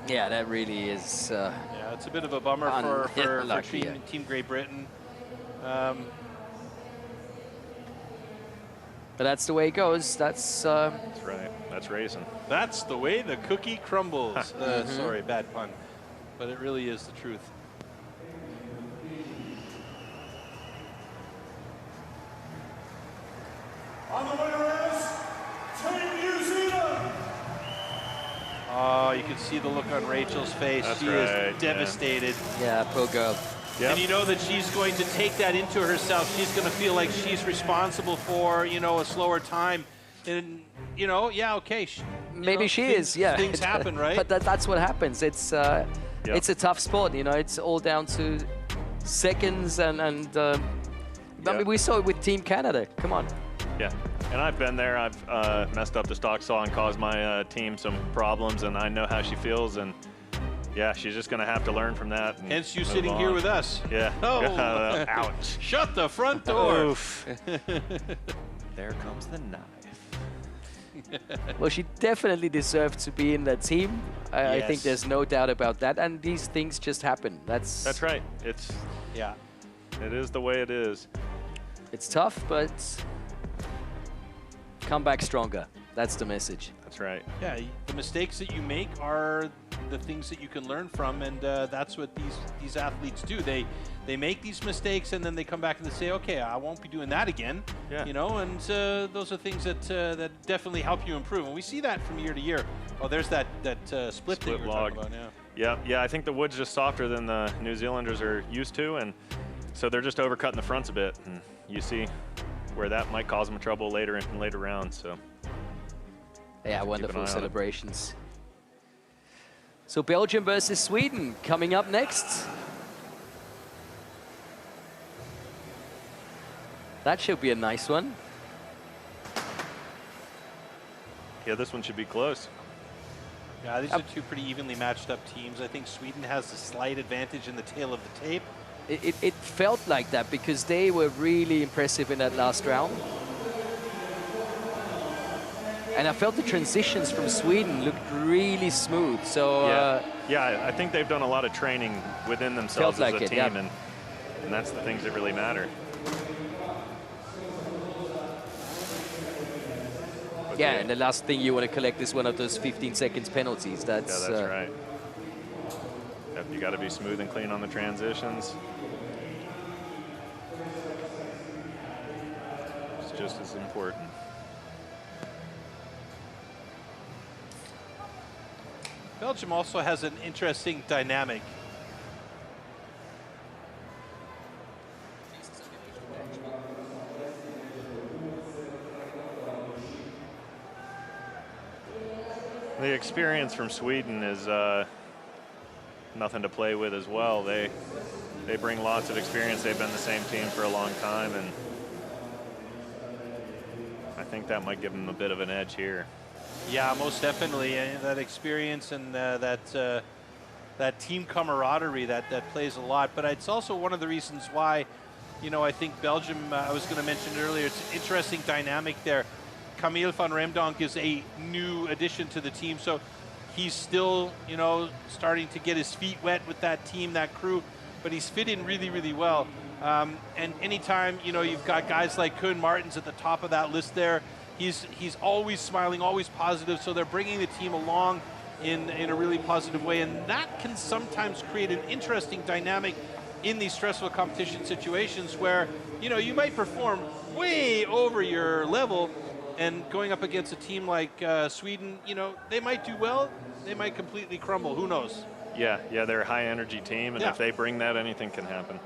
Yeah, that really is.
Yeah, it's a bit of a bummer for Team Great Britain.
But that's the way it goes. That's
right. That's racing.
That's the way the cookie crumbles. Sorry, bad pun. But it really is the truth.
And the winner is Team New Zealand.
Oh, you can see the look on Rachel's face. She is devastated.
Yeah, poor girl.
Yep. And you know that she's going to take that into herself. She's going to feel like she's responsible for, a slower time. And, yeah, okay.
Maybe she is, yeah.
Things happen, right?
But that's what happens. It's it's a tough sport, It's all down to seconds and I mean, we saw it with Team Canada. Come on.
Yeah, and I've been there. I've messed up the stock saw and caused my team some problems, and I know how she feels. And yeah, she's just going to have to learn from that.
Hence you sitting here with us.
Yeah.
Oh,
ouch.
Shut the front door.
Oof. There comes the knife.
Well, she definitely deserved to be in that team. I think there's no doubt about that. And these things just happen. That's
right. It is the way it is.
It's tough, but come back stronger. That's the message.
That's right.
Yeah, the mistakes that you make are the things that you can learn from, and that's what these athletes do. They make these mistakes, and then they come back and they say, okay, I won't be doing that again.
Yeah.
And those are things that definitely help you improve, and we see that from year to year. Oh, there's that split thing you were
log.
talking about.
Yeah. I think the wood's just softer than the New Zealanders are used to, and so they're just overcutting the fronts a bit, and you see where that might cause them trouble later in later rounds. So.
Yeah, wonderful celebrations. So Belgium versus Sweden coming up next. That should be a nice one.
Yeah, this one should be close.
Yeah, these are two pretty evenly matched up teams. I think Sweden has the slight advantage in the tail of the tape.
It felt like that because they were really impressive in that last round. And I felt the transitions from Sweden looked really smooth. So
yeah, I think they've done a lot of training within themselves as a team, and that's the things that really matter. But
yeah, and the last thing you want to collect is one of those 15 seconds penalties. That's
right. Yep, you got to be smooth and clean on the transitions. It's just as important.
Belgium also has an interesting dynamic.
The experience from Sweden is nothing to play with as well. They bring lots of experience. They've been the same team for a long time, and I think that might give them a bit of an edge here.
Yeah, most definitely. That experience and that team camaraderie that plays a lot. But it's also one of the reasons why, I think Belgium, I was going to mention earlier, it's an interesting dynamic there. Camille van Remdonk is a new addition to the team, so he's still, starting to get his feet wet with that team, that crew, but he's fit in really, really well. And anytime, you've got guys like Koen Martens at the top of that list there, he's always smiling, always positive, so they're bringing the team along in a really positive way, and that can sometimes create an interesting dynamic in these stressful competition situations where, you might perform way over your level, and going up against a team like Sweden, they might do well, they might completely crumble, who knows?
Yeah, they're a high-energy team, and if they bring that, anything can happen.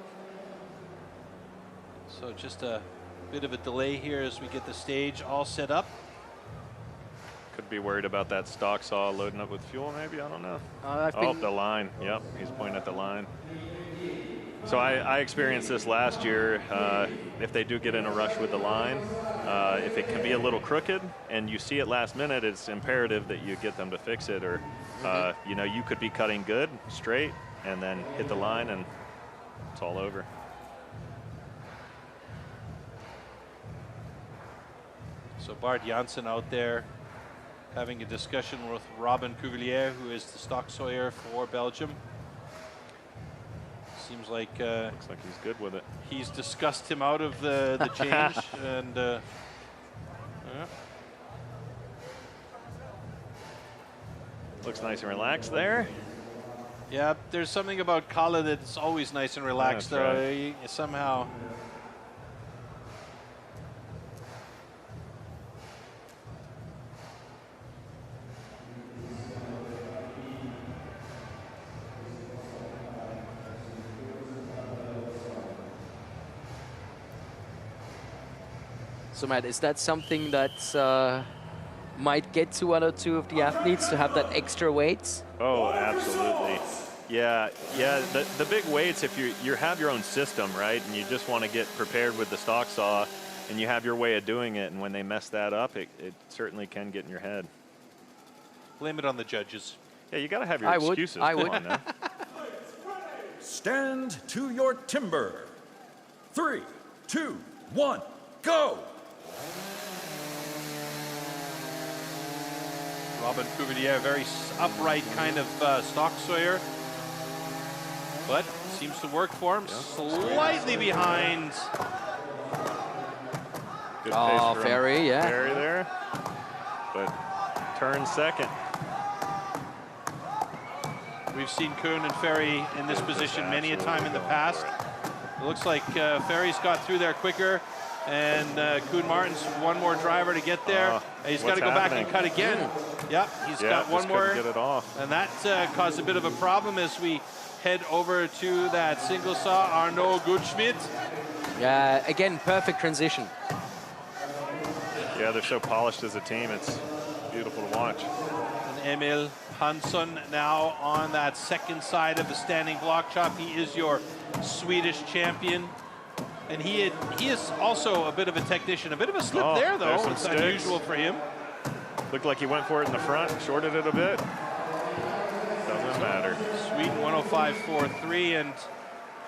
So just a bit of a delay here as we get the stage all set up.
Could be worried about that stock saw loading up with fuel, maybe. I don't know. The line. Yep, he's pointing at the line. So I experienced this last year. If they do get in a rush with the line, if it can be a little crooked and you see it last minute, it's imperative that you get them to fix it, or you know, you could be cutting good straight and then hit the line and it's all over.
So Bart Janssen out there having a discussion with Robin Cuvillier, who is the stock sawyer for Belgium. Seems like
looks like he's good with it.
He's discussed him out of the change, and yeah.
Looks nice and relaxed there.
Yeah, there's something about Kalle that's always nice and relaxed, though. Right. Somehow.
So Matt, is that something that might get to one or two of the athletes to have that extra weight?
Oh, absolutely. Yeah. The big weights, if you have your own system, right, and you just want to get prepared with the stock saw, and you have your way of doing it, and when they mess that up, it certainly can get in your head.
Blame it on the judges.
Yeah, you got to have your excuses.
I would.
Come on now.
Stand to your timber. 3, 2, 1, go!
Robin Cuvillier, very upright kind of stock sawyer, but seems to work for him. Slightly behind.
Good pace from
Ferry, yeah.
Ferry there, but turn second.
We've seen Kuhn and Ferry in this position many a time in the past. It looks like Ferry's got through there quicker. And Kuhn Martin's one more driver to get there. He's got to go back and cut again. Yep, he's got one more.
Get it off.
And that caused a bit of a problem as we head over to that single saw. Arnaud Goodschmidt.
Yeah, again, perfect transition.
Yeah, they're so polished as a team. It's beautiful to watch.
And Emil Hansson now on that second side of the standing block chop. He is your Swedish champion. And he is also a bit of a technician. A bit of a slip there, though. It's unusual for him.
Looked like he went for it in the front, shorted it a bit. Doesn't matter.
Sweden 105.43 and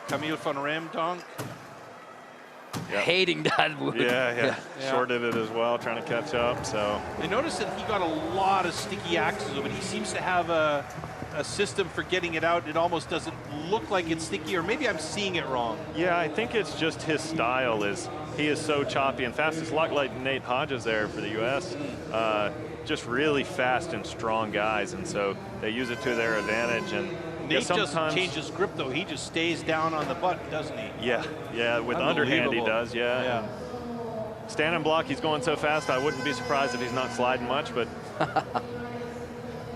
Camille van Remdonk.
Hating that wood.
Yeah. Shorted it as well, trying to catch up. So
I noticed that he got a lot of sticky axes, but he seems to have a system for getting it out. It almost doesn't look like it's sticky, or maybe I'm seeing it wrong.
Yeah, I think it's just his style. He is so choppy and fast. It's a lot like Nate Hodges there for the U.S. Just really fast and strong guys, and so they use it to their advantage. And
Nate doesn't change his grip, though. He just stays down on the butt, doesn't he?
Yeah, with underhand he does, yeah. Stand and block, he's going so fast, I wouldn't be surprised if he's not sliding much, but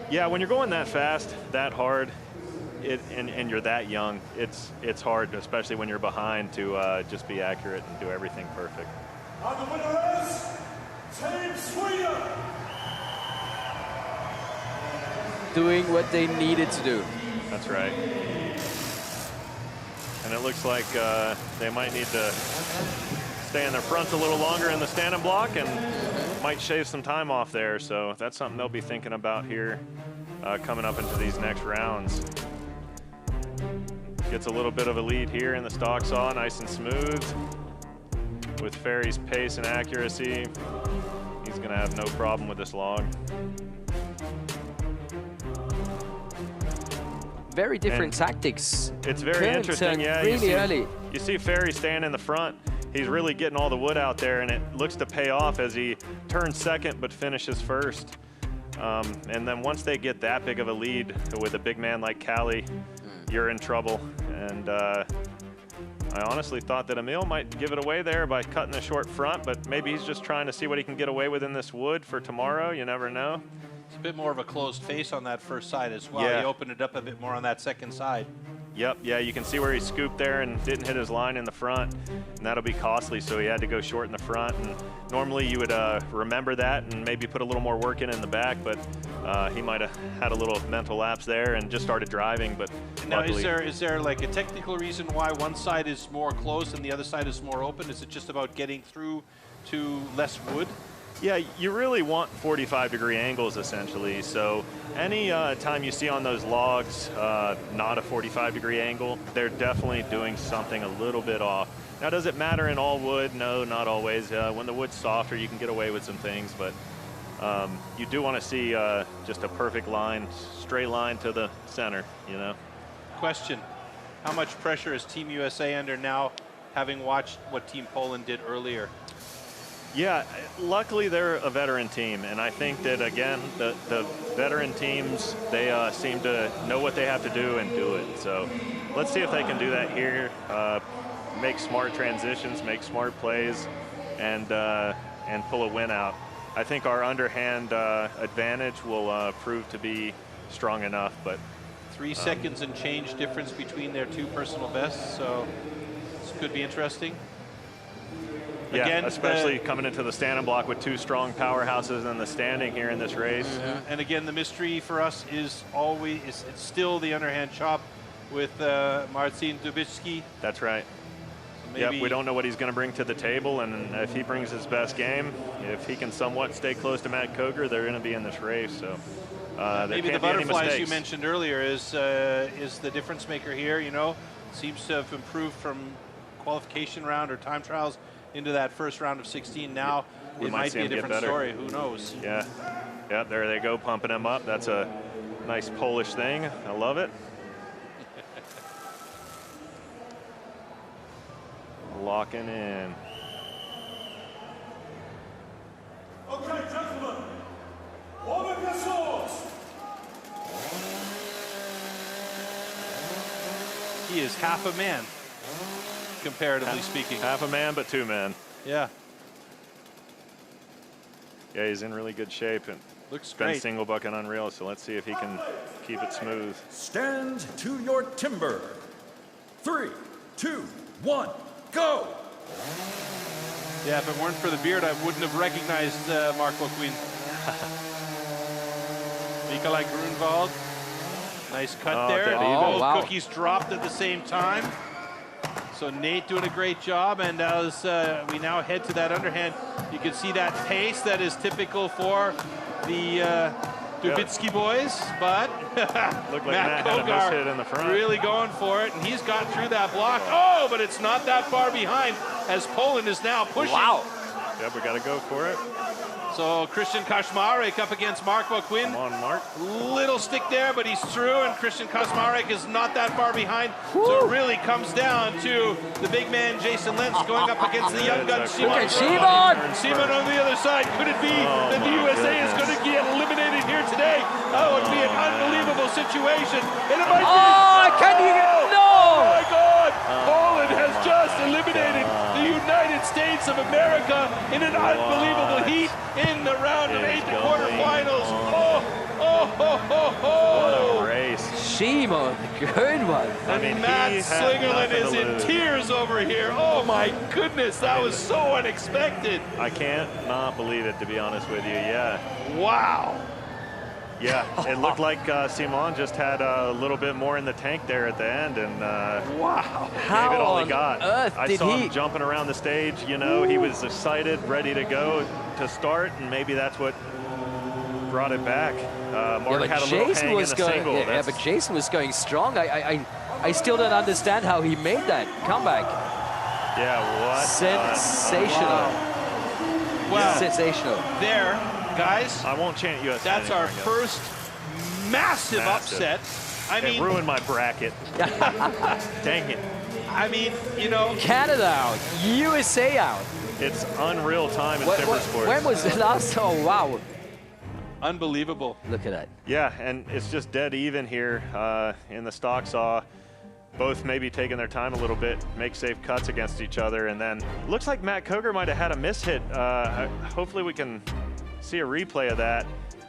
yeah, when you're going that fast, that hard, and you're that young, it's hard, especially when you're behind, to just be accurate and do everything perfect.
And the winner is Team Sweden!
Doing what they needed to do.
That's right. And it looks like they might need to stay in their fronts a little longer in the stand and block, and might shave some time off there. So that's something they'll be thinking about here coming up into these next rounds. Gets a little bit of a lead here in the stock saw, nice and smooth. With Ferry's pace and accuracy, he's going to have no problem with this log.
Very different tactics.
It's very interesting, yeah.
Really early.
You see Ferry staying in the front. He's really getting all the wood out there, and it looks to pay off as he turns second but finishes first. And then once they get that big of a lead with a big man like Kalle, you're in trouble. And I honestly thought that Emil might give it away there by cutting the short front, but maybe he's just trying to see what he can get away with in this wood for tomorrow. You never know.
It's a bit more of a closed face on that first side as well.
Yeah.
He opened it up a bit more on that second side.
Yep, yeah, you can see where he scooped there and didn't hit his line in the front, and that'll be costly, so he had to go short in the front. And normally you would remember that and maybe put a little more work in the back, but he might have had a little mental lapse there and just started driving, but
Now,
luckily,
is there like a technical reason why one side is more closed and the other side is more open? Is it just about getting through to less wood?
yeah, you really want 45-degree angles, essentially. So any time you see on those logs not a 45-degree angle, they're definitely doing something a little bit off. Now, does it matter in all wood? No, not always. When the wood's softer, you can get away with some things, but you do want to see just a perfect line, straight line to the center, you know?
Question, how much pressure is Team USA under now, having watched what Team Poland did earlier?
Yeah, luckily they're a veteran team, and I think that, again, the veteran teams, they seem to know what they have to do and do it. So let's see if they can do that here, make smart transitions, make smart plays, and pull a win out. I think our underhand advantage will prove to be strong enough, but
3 seconds and change difference between their two personal bests, so this could be interesting.
yeah,
Again,
especially coming into the standing block with two strong powerhouses in the standing here in this race.
And again, the mystery for us is always, it's still the underhand chop with Marcin Dubicki.
That's right.
So
Yep, we don't know what he's going to bring to the table, and if he brings his best game, if he can somewhat stay close to Matt Koger, they're going to be in this race. So
maybe the butterflies you mentioned earlier is the difference maker here. You know, seems to have improved from qualification round or time trials into that first round of 16. Now it might be a different story. Who knows?
Yeah, yeah, there they go, pumping him up. That's a nice Polish thing. I love it. Locking in.
Okay, gentlemen, all of your swords.
He is half a man, comparatively speaking.
Half a man, but 2 men.
Yeah.
Yeah, he's in really good shape and
looks
been
great.
single bucket unreal. So let's see if he can keep it smooth.
Stand to your timber. 3, 2, 1, go!
Yeah, if it weren't for the beard, I wouldn't have recognized Mark Boquin. Nikolai Grunwald. Nice cut there. Both cookies dropped at the same time. So Nate doing a great job, and as we now head to that underhand, you can see that pace that is typical for the Dubicki boys, but
Looked like
Matt
Matt had a
Kogar
mishit in the front.
really going for it, and he's got through that block. Oh, but it's not that far behind as Poland is now pushing.
Wow. Yep, we got to go for it.
So Christian Kaczmarek up against Mark Boquin.
Come on, Mark.
Little stick there, but he's through, and Christian Kaczmarek is not that far behind. So it really comes down to the big man Jason Lentz going up against the young gun Simon. Simon on the other side. Could it be that the USA is going to get eliminated here today? Oh, it would be an unbelievable situation. And it might be.
Can you? No!
Oh my God! Poland has just eliminated the United States of America in an unbelievable heat in the round of 8 quarterfinals.
What a race.
Shimon, good one.
I mean, Matt Slingerland is in tears over here. Oh my goodness, that was so unexpected.
I can't not believe it, to be honest with you. Yeah.
Wow.
Yeah, it looked like Simon just had a little bit more in the tank there at the end, and
wow,
gave it all he got.
Earth
I
did
saw
he-
him jumping around the stage. You know, he was excited, ready to go to start, and maybe that's what brought it back. Mark had a little hang in the single.
Yeah, but Jason was going strong. I still don't understand how he made that comeback.
Yeah, what?
Sensational.
Wow.
Sensational.
There, guys.
I won't chant USA.
That's our
anymore,
first massive upset. I mean,
it ruined my bracket. Dang it.
I mean, you know.
Canada out, USA out.
It's unreal time in timber sports.
When was the last? Oh, wow.
Unbelievable.
Look at that.
Yeah, and it's just dead even here in the stock saw. Both maybe taking their time a little bit, make safe cuts against each other, and then looks like Matt Koger might have had a mishit. Hopefully we can see a replay of that.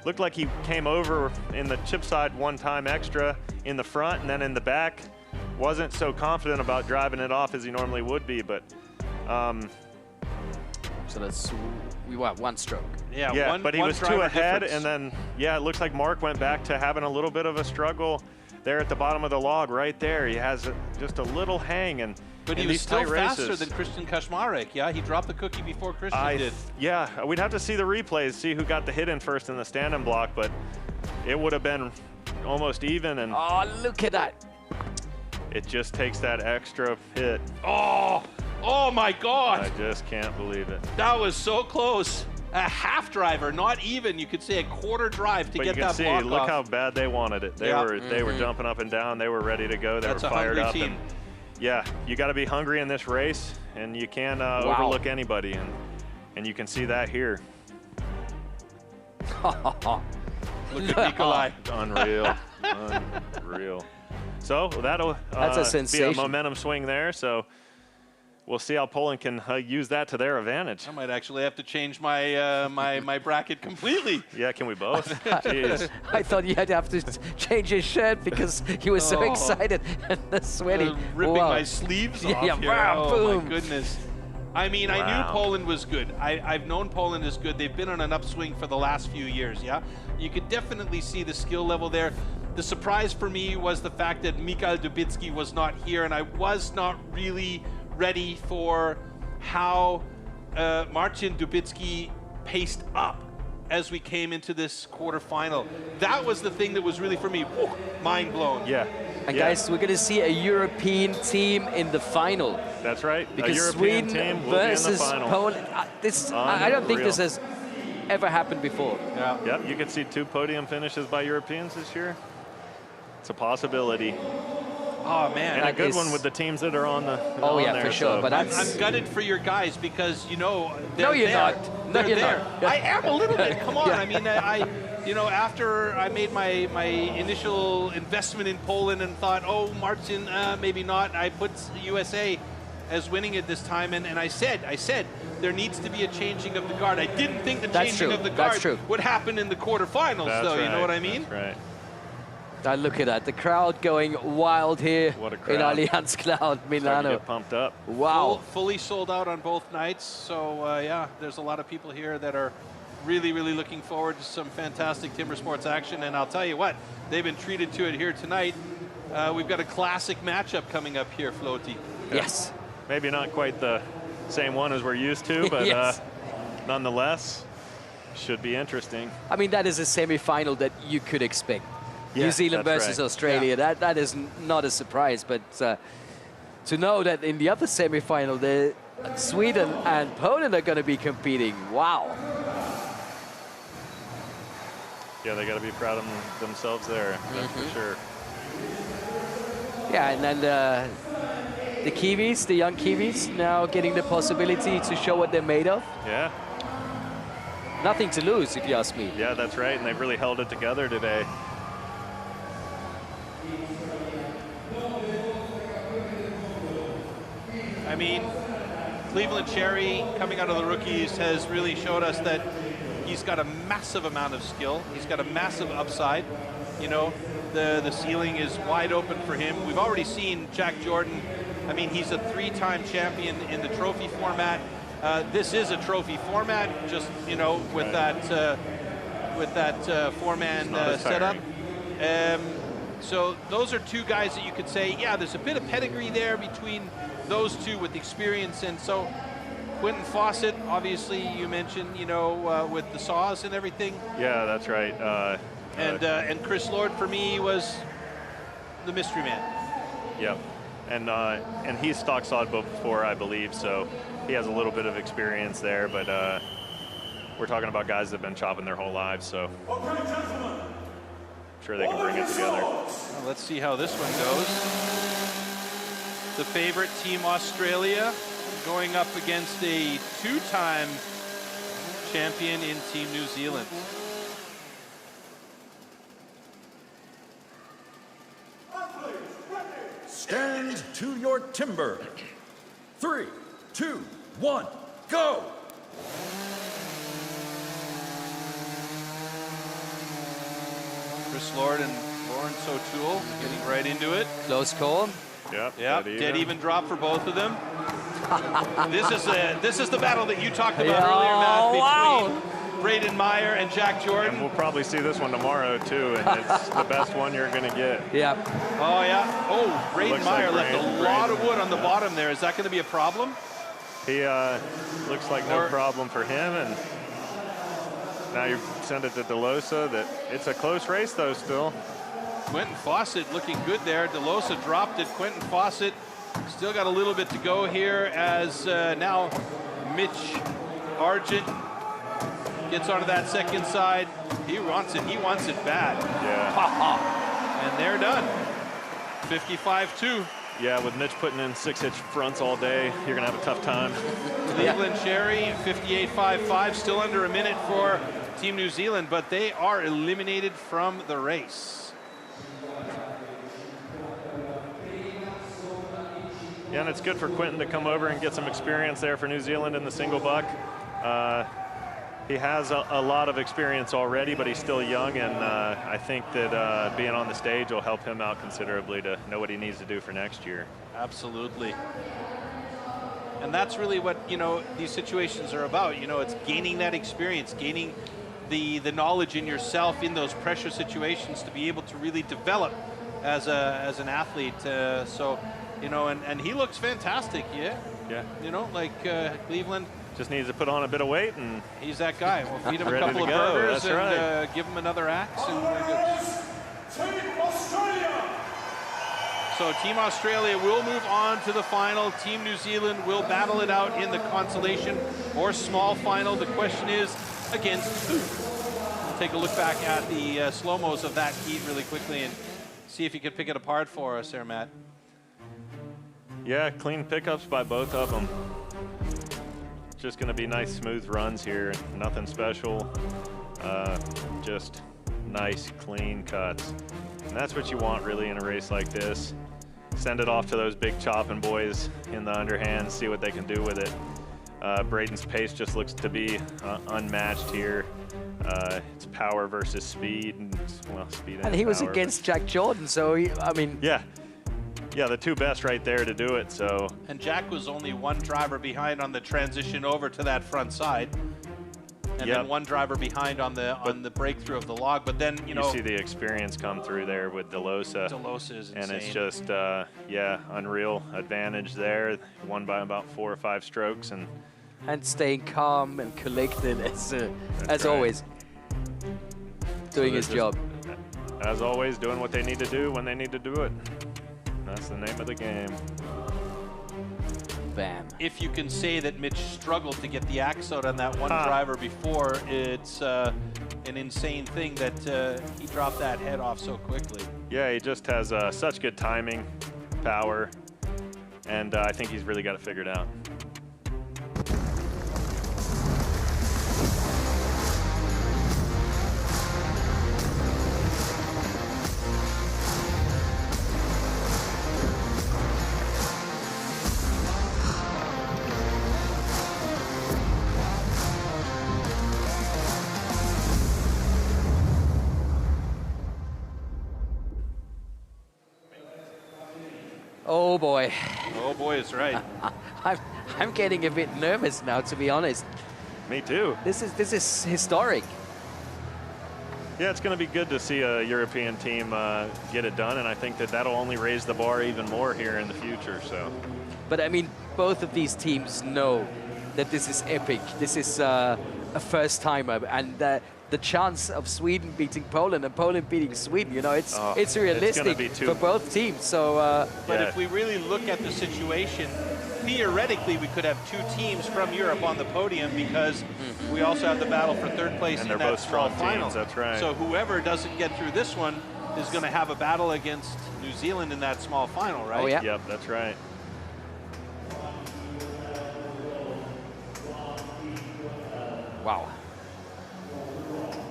looked like he came over in the chip side one time extra in the front, and then in the back, wasn't so confident about driving it off as he normally would be, but
so that's we want one stroke.
Yeah, but he was 2 ahead, and then, yeah, it looks like Mark went back to having a little bit of a struggle there at the bottom of the log right there. He has just a little hang, and
but he was still faster than Christian Kaczmarek. Yeah, he dropped the cookie before Christian did.
Yeah, we'd have to see the replays, see who got the hit in first in the stand-in block, but it would have been almost even. And
oh, look at that.
It just takes that extra hit.
Oh my God.
I just can't believe it.
That was so close. A half driver, not even. You could say a quarter drive to get that block off.
But you can see, look how bad they wanted it. They were jumping up and down. They were ready to go. They were fired up.
Team.
And yeah, you got to be hungry in this race, and you can't overlook anybody. And you can see that here.
Look at Nikolai.
Unreal. Unreal. So that'll be a momentum swing there. So we'll see how Poland can use that to their advantage.
I might actually have to change my my bracket completely.
Yeah, can we both? Jeez.
I thought you had to have to change his shirt because he was so excited and sweaty.
Ripping my sleeves off here.
Boom.
My goodness. I mean, I knew Poland was good. I've known Poland is good. They've been on an upswing for the last few years, yeah? You could definitely see the skill level there. The surprise for me was the fact that Michał Dubicki was not here, and I was not really ready for how Marcin Dubicki paced up as we came into this quarterfinal. That was the thing that was really, for me, mind blown.
Yeah.
And guys, we're going to see a European team in the final.
That's right.
Because Sweden
team
versus Poland. I don't think this has ever happened before.
Yeah. Yep. You could see 2 podium finishes by Europeans this year. It's a possibility.
Oh man,
and a good one with the teams that are on the.
Oh yeah,
there,
for sure.
So.
But
I'm gutted for your guys because
no, you're not. No, you're not.
I am a little bit. Come on. I mean, after I made my initial investment in Poland and thought, oh, Marcin, maybe not. I put USA as winning it this time, and I said there needs to be a changing of the guard. I didn't think the changing of the guard would happen in the quarterfinals, though. You know what I mean?
That's right.
Look at that, the crowd going wild here in Allianz Cloud, Milano.
Get pumped up.
Wow.
Fully sold out on both nights. So, yeah, there's a lot of people here that are really, really looking forward to some fantastic timber sports action. And I'll tell you what, they've been treated to it here tonight. We've got a classic matchup coming up here, Floaty.
Yes.
Maybe not quite the same one as we're used to, but nonetheless, should be interesting.
I mean, that is a semi-final that you could expect.
Yeah,
New Zealand versus Australia, that is not a surprise, but to know that in the other semi-final, Sweden and Poland are going to be competing, wow.
Yeah, they got to be proud of themselves there, that's for sure.
Yeah, and then the Kiwis, the young Kiwis, now getting the possibility to show what they're made of.
Yeah.
Nothing to lose, if you ask me.
Yeah, that's right, and they've really held it together today.
I mean, Cleveland Cherry, coming out of the rookies, has really showed us that he's got a massive amount of skill. He's got a massive upside. You know, the ceiling is wide open for him. We've already seen Jack Jordan. I mean, he's a 3-time champion in the trophy format. This is a trophy format, just, you know, with that four-man setup. So those are 2 guys that you could say, yeah, there's a bit of pedigree there between those 2 with experience. And so Quentin Fawcett, obviously you mentioned, you know, with the saws and everything.
Yeah, that's right.
And Chris Lord for me was the mystery man.
Yep. And he's stock sawed before, I believe, so he has a little bit of experience there, but we're talking about guys that have been chopping their whole lives, so I'm sure they can bring it together.
Well, let's see how this one goes. The favorite team, Australia, going up against a 2-time champion in Team New Zealand.
Stand to your timber. 3, 2, 1, go!
Chris Lord and Lawrence O'Toole getting right into it.
Close call.
Yep.
Dead even drop for both of them. This is the battle that you talked about earlier, Matt, between Braden Meyer and Jack Jordan.
And we'll probably see this one tomorrow too, and it's the best one you're going to get.
Yeah.
Oh yeah. Oh, Braden Meyer left a lot of wood on the bottom there. Is that going to be a problem?
He looks like no problem for him, and now you send it to DeLosa. That it's a close race though still.
Quentin Fawcett looking good there. DeLosa dropped it. Quentin Fawcett still got a little bit to go here as now Mitch Argent gets onto that second side. He wants it. He wants it bad.
Yeah.
And they're done. 55-2.
Yeah, with Mitch putting in 6-hitch fronts all day, you're going to have a tough time.
Cleveland Cherry, 58.55, still under a minute for Team New Zealand, but they are eliminated from the race.
Yeah, and it's good for Quentin to come over and get some experience there for New Zealand in the single buck. He has a lot of experience already, but he's still young, and I think that being on the stage will help him out considerably to know what he needs to do for next year.
Absolutely. And that's really what, you know, these situations are about. You know, it's gaining that experience, gaining the knowledge in yourself in those pressure situations to be able to really develop as an athlete. So, you know, and he looks fantastic, yeah. You know, like Cleveland.
Just needs to put on a bit of weight, and
he's that guy. We'll feed him a
ready
couple
to
of
go.
burgers
That's
and
right.
give him another axe, and we're good.
Team Australia.
So Team Australia will move on to the final. Team New Zealand will battle it out in the consolation or small final. The question is, against who? We'll take a look back at the slow-mos of that heat really quickly and see if you can pick it apart for us there, Matt.
Yeah, clean pickups by both of them. Just going to be nice, smooth runs here. Nothing special. Just nice, clean cuts. And that's what you want, really, in a race like this. Send it off to those big chopping boys in the underhand, see what they can do with it. Braden's pace just looks to be unmatched here. It's power versus speed. Well, speed
and he was against Jack Jordan, so, I mean...
Yeah, the two best right there to do it, so.
And Jack was only one driver behind on the transition over to that front side. And then one driver behind on the breakthrough of the log. But then, you know.
You see the experience come through there with DeLosa.
DeLosa is insane.
And it's just, yeah, unreal advantage there. Won by about 4 or 5 strokes.
And staying calm and collected as always. Doing his job.
As always, doing what they need to do when they need to do it. That's the name of the game.
Bam.
If you can say that Mitch struggled to get the axe out on that one driver before, it's an insane thing that he dropped that head off so quickly.
Yeah, he just has such good timing, power, and I think he's really got it figured out.
Oh boy.
Oh boy, is right.
I'm getting a bit nervous now, to be honest.
Me too.
This is historic.
Yeah, it's going to be good to see a European team get it done, and I think that that'll only raise the bar even more here in the future. So.
But I mean, both of these teams know that this is epic. This is a first timer, and the chance of Sweden beating Poland and Poland beating Sweden, you know, it's realistic for both teams. So,
but if we really look at the situation, theoretically, we could have 2 teams from Europe on the podium because we also have the battle for 3rd place
and
in
they're
that
both
small
strong
final.
teams, that's right.
So whoever doesn't get through this one is going to have a battle against New Zealand in that small final, right?
Oh yeah.
Yep, that's right.
Wow.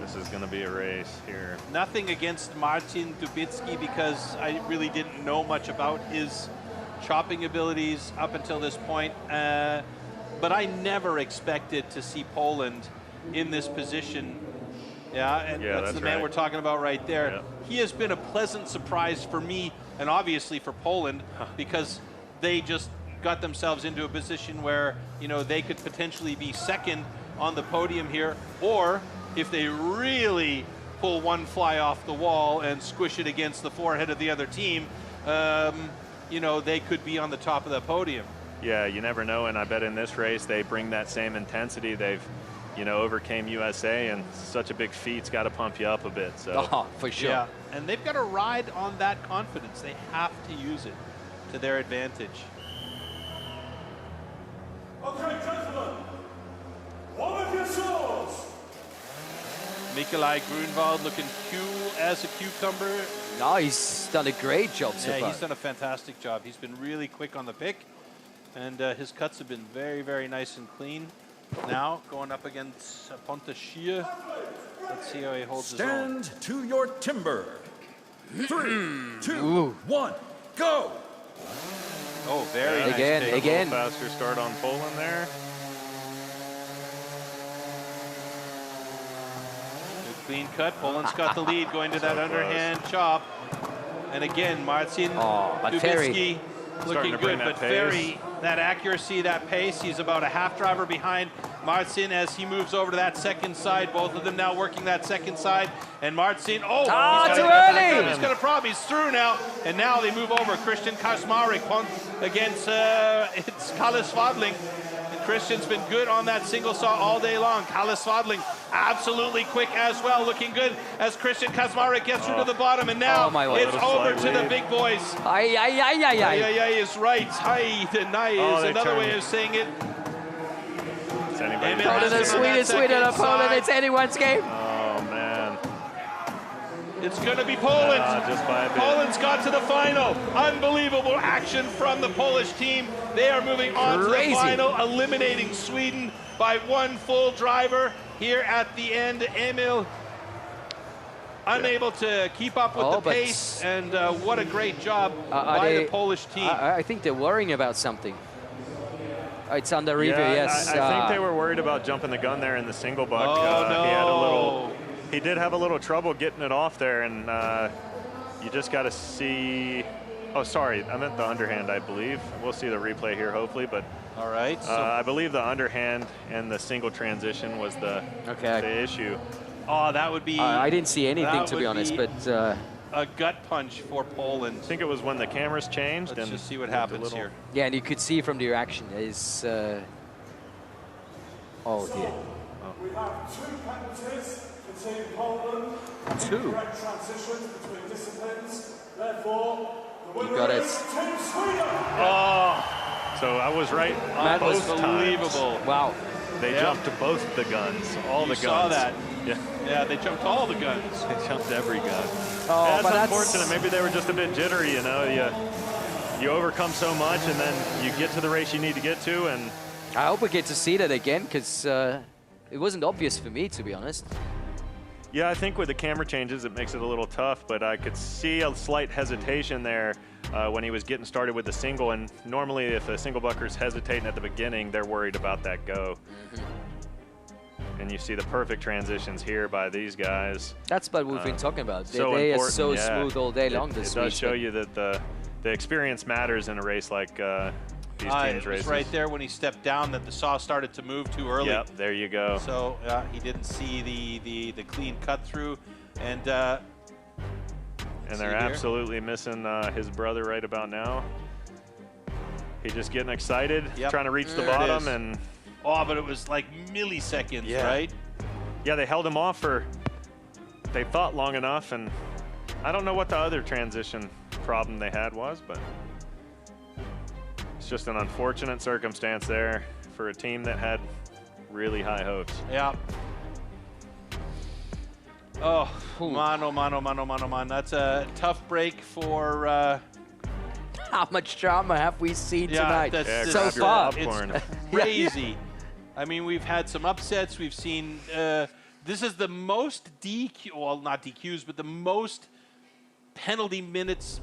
This is going to be a race here.
Nothing against Martin Dubitsky because I really didn't know much about his chopping abilities up until this point. But I never expected to see Poland in this position. Yeah, and that's the man we're talking about right there. he has been a pleasant surprise for me and obviously for Poland, because they just got themselves into a position where, you know, they could potentially be second on the podium here, or if they really pull one fly off the wall and squish it against the forehead of the other team, you know, they could be on the top of the podium.
Yeah, you never know, and I bet in this race they bring that same intensity. They've, you know, overcame USA, and such a big feat's got to pump you up a bit. So.
Oh, for sure.
Yeah, and they've got to ride on that confidence. They have to use it to their advantage.
Okay, gentlemen, one of your swords.
Nikolai Grunwald looking cool as a cucumber.
No, he's done a great job so far.
Yeah, he's done a fantastic job. He's been really quick on the pick, and his cuts have been very, very nice and clean. Now, going up against Pontashia. Let's see how he holds his own.
Stand to your timber. 3, 2, 1, go!
Oh, very nice.
Again,
pick.
again.
Faster start on Poland there.
Good clean cut. Poland's got the lead going to that underhand chop. And again, Marcin Dubitsky looking good, but Ferry, that accuracy, that pace, he's about a half driver behind Marcin as he moves over to that second side. Both of them now working that second side. And Marcin, too early! He's got a problem, he's through now. And now they move over. Christian Kaczmarek against it's Kalle Svadling. And Christian's been good on that single saw all day long. Kalle Svadling absolutely quick as well, looking good as Christian Kaczmarek gets through to the bottom. And now it's over to the big boys.
Ay, ay, ay, ay, ay.
Ay, ay, ay is right. Ay, is another way of saying it.
Poland is Sweden, Poland, it's anyone's game.
Oh, man.
It's going to be Poland.
Just by a bit.
Poland's got to the final. Unbelievable action from the Polish team. They are moving on to the final, eliminating Sweden by one full driver here at the end. Emil unable to keep up with the pace, and what a great job by the Polish team.
I think they're worrying about something. It's under review, yes.
I think they were worried about jumping the gun there in the single buck. He did have a little trouble getting it off there, and you just got to see. Oh, sorry, I meant the underhand, I believe. We'll see the replay here, hopefully, but.
All right.
I believe the underhand and the single transition was the issue.
Oh, that would be.
I didn't see anything, to be honest, but.
A gut punch for Poland.
I think it was when the cameras changed.
Let's just see what happens here.
Yeah, and you could see from the reaction is. Oh dear.
We have 2 penalties for Team Poland.
2.
Correct transitions between disciplines. Therefore, the winner
got it.
is Team Sweden.
Oh, so I was right.
That was
unbelievable.
Wow. They jumped to both the guns, all the guns.
Saw that.
Yeah.
Yeah, they jumped all the guns.
They jumped every gun.
Oh,
that's unfortunate. Maybe they were just a bit jittery, you know. You overcome so much, and then you get to the race you need to get to, and.
I hope we get to see that again, because it wasn't obvious for me, to be honest.
Yeah, I think with the camera changes, it makes it a little tough, but I could see a slight hesitation there when he was getting started with the single, and normally if a single bucker's hesitating at the beginning, they're worried about that go. And you see the perfect transitions here by these guys.
That's what we've been talking about.
So
they are
important,
so smooth all day long this week.
It does show you that the experience matters in a race like these teams races.
It was right there when he stepped down that the saw started to move too early.
Yep, there you go.
So he didn't see the clean cut through, and they're
absolutely missing his brother right about now. He's just getting excited, trying to reach the bottom, and
but it was like milliseconds, right?
Yeah, they held him off for, they thought, long enough, and I don't know what the other transition problem they had was, but it's just an unfortunate circumstance there for a team that had really high hopes.
Yeah. Oh, man. That's a tough break for...
How much drama have we seen tonight so far?
It's crazy. I mean, we've had some upsets. We've seen... this is the most DQ... Well, not DQs, but the most penalty minutes,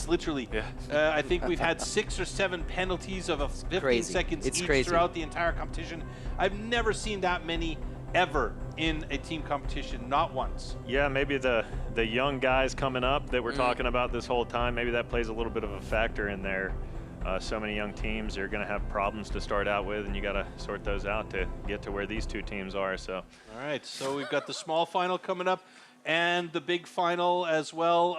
literally. I think we've had 6 or 7 penalties of 15 seconds each throughout the entire competition. I've never seen that many ever in a team competition, not once.
Yeah, maybe the young guys coming up that we're talking about this whole time, maybe that plays a little bit of a factor in there. So many young teams are going to have problems to start out with, and you got to sort those out to get to where these two teams are. So,
all right, so we've got the small final coming up and the big final as well.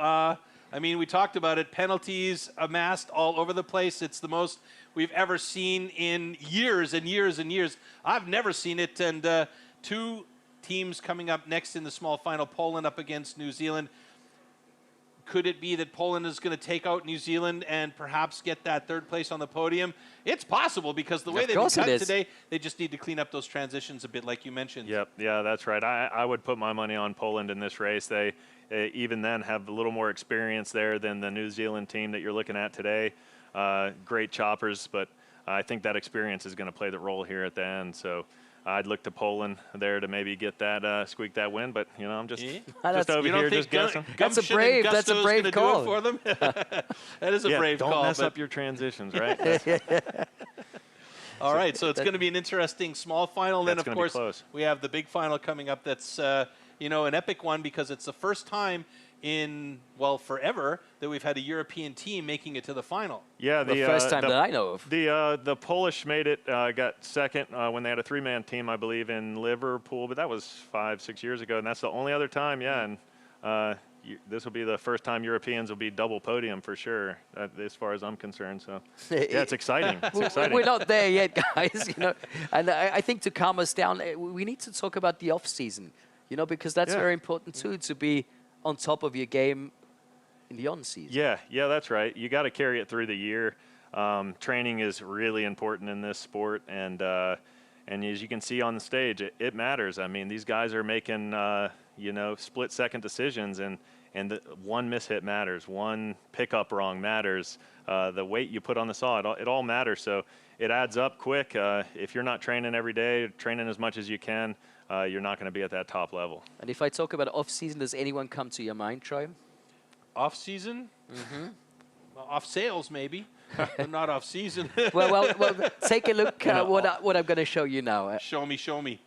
I mean, we talked about it, penalties amassed all over the place. It's the most we've ever seen in years and years and years. I've never seen it, and two teams coming up next in the small final, Poland up against New Zealand. Could it be that Poland is going to take out New Zealand and perhaps get that third place on the podium? It's possible, because the way they've cut today, they just need to clean up those transitions a bit, like you mentioned.
Yep, yeah, that's right. I would put my money on Poland in this race. They even then have a little more experience there than the New Zealand team that you're looking at today. Great choppers, but I think that experience is going to play the role here at the end. So I'd look to Poland there to maybe get that squeak that win, but you know, I'm just over here just guessing.
That's a brave call
for them. That is a brave call.
Don't mess up your transitions, right?
All right, so it's going to be an interesting small final. Then, of course, we have the big final coming up. That's you know, an epic one, because it's the first time in, well, forever that we've had a European team making it to the final.
Yeah,
the first time that I know of.
The Polish made it, got second when they had a three-man team, I believe, in Liverpool, but that was 5-6 years ago, and that's the only other time, yeah, and this will be the first time Europeans will be double podium for sure, as far as I'm concerned. So, yeah, it's exciting. It's exciting.
We're not there yet, guys. You know, and I think to calm us down, we need to talk about the off-season. You know, because that's very important too, to be on top of your game in the on-season.
Yeah, that's right. You got to carry it through the year. Training is really important in this sport, and as you can see on the stage, it matters. I mean, these guys are making you know, split-second decisions, and one mishit matters. One pickup wrong matters. The weight you put on the saw, it all matters. So it adds up quick. If you're not training every day, training as much as you can, you're not going to be at that top level.
And if I talk about off-season, does anyone come to your mind, Troy?
Off-season? Mm-hmm. Well, off-sales, maybe, but not off-season.
well, take a look at what I'm going to show you now.
Show me.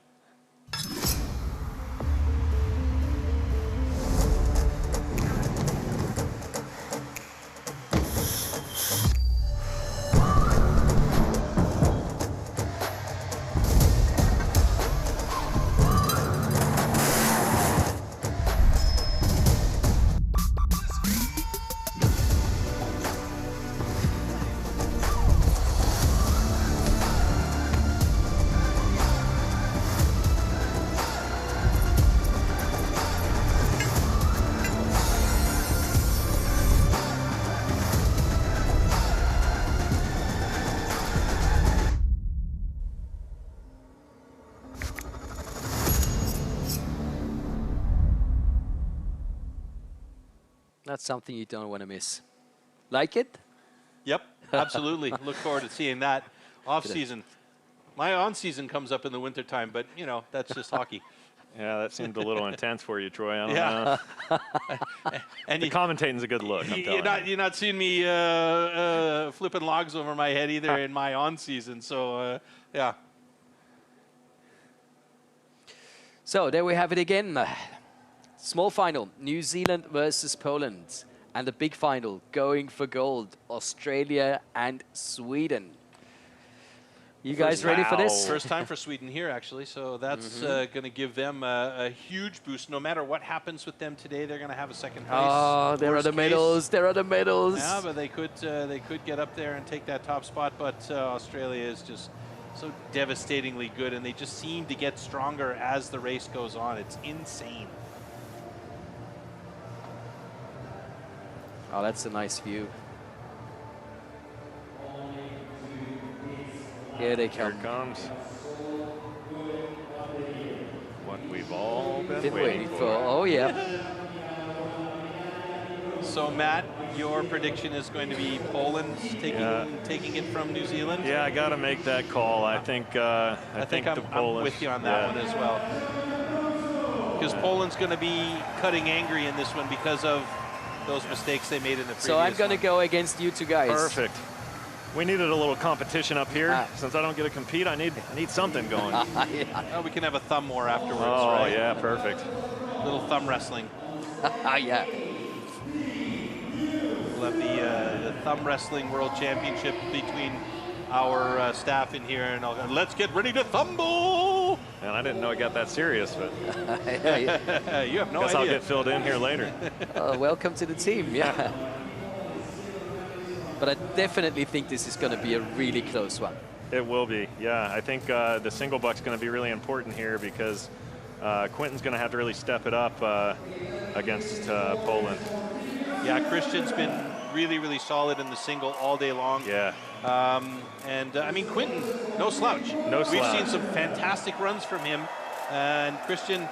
That's something you don't want to miss. Like it?
Yep, absolutely. Look forward to seeing that. Off-season. My on-season comes up in the wintertime, but, you know, that's just hockey.
Yeah, that seemed a little intense for you, Troy. I don't know. And the commentating's a good look, I'm telling you.
You're not seeing me flipping logs over my head either in my on-season, so, yeah.
So there we have it again. Small final, New Zealand versus Poland. And the big final, going for gold, Australia and Sweden. You guys ready for this?
First time for Sweden here, actually. So that's going to give them a huge boost. No matter what happens with them today, they're going to have a second place.
Oh, there are the medals. There are the medals.
Yeah, but they could get up there and take that top spot. But Australia is just so devastatingly good, and they just seem to get stronger as the race goes on. It's insane.
Oh, that's a nice view. Here they come.
Here comes what we've all been waiting for.
Oh, yeah.
So, Matt, your prediction is going to be Poland taking it from New Zealand?
Yeah, I got to make that call. I think I'm
with you on that one as well. Because Poland's going to be cutting angry in this one because of those mistakes they made in the previous
So I'm going to go against you two guys.
Perfect. We needed a little competition up here. Since I don't get to compete, I need something going.
Well, we can have a thumb war afterwards,
oh,
right?
yeah, perfect.
Little thumb wrestling.
Yeah.
We'll have the thumb wrestling world championship between our staff in here, and let's get ready to thumble.
And I didn't know it got that serious, but
you have no
guess
idea.
I'll get filled in here later.
Welcome to the team. Yeah. But I definitely think this is going to be a really close one.
It will be, yeah. I think the single buck's going to be really important here because Quentin's going to have to really step it up against Poland.
Yeah, Christian's been really, really solid in the single all day long.
Yeah.
I mean, Quentin, no slouch.
No slouch.
We've seen some fantastic runs from him. And Christian,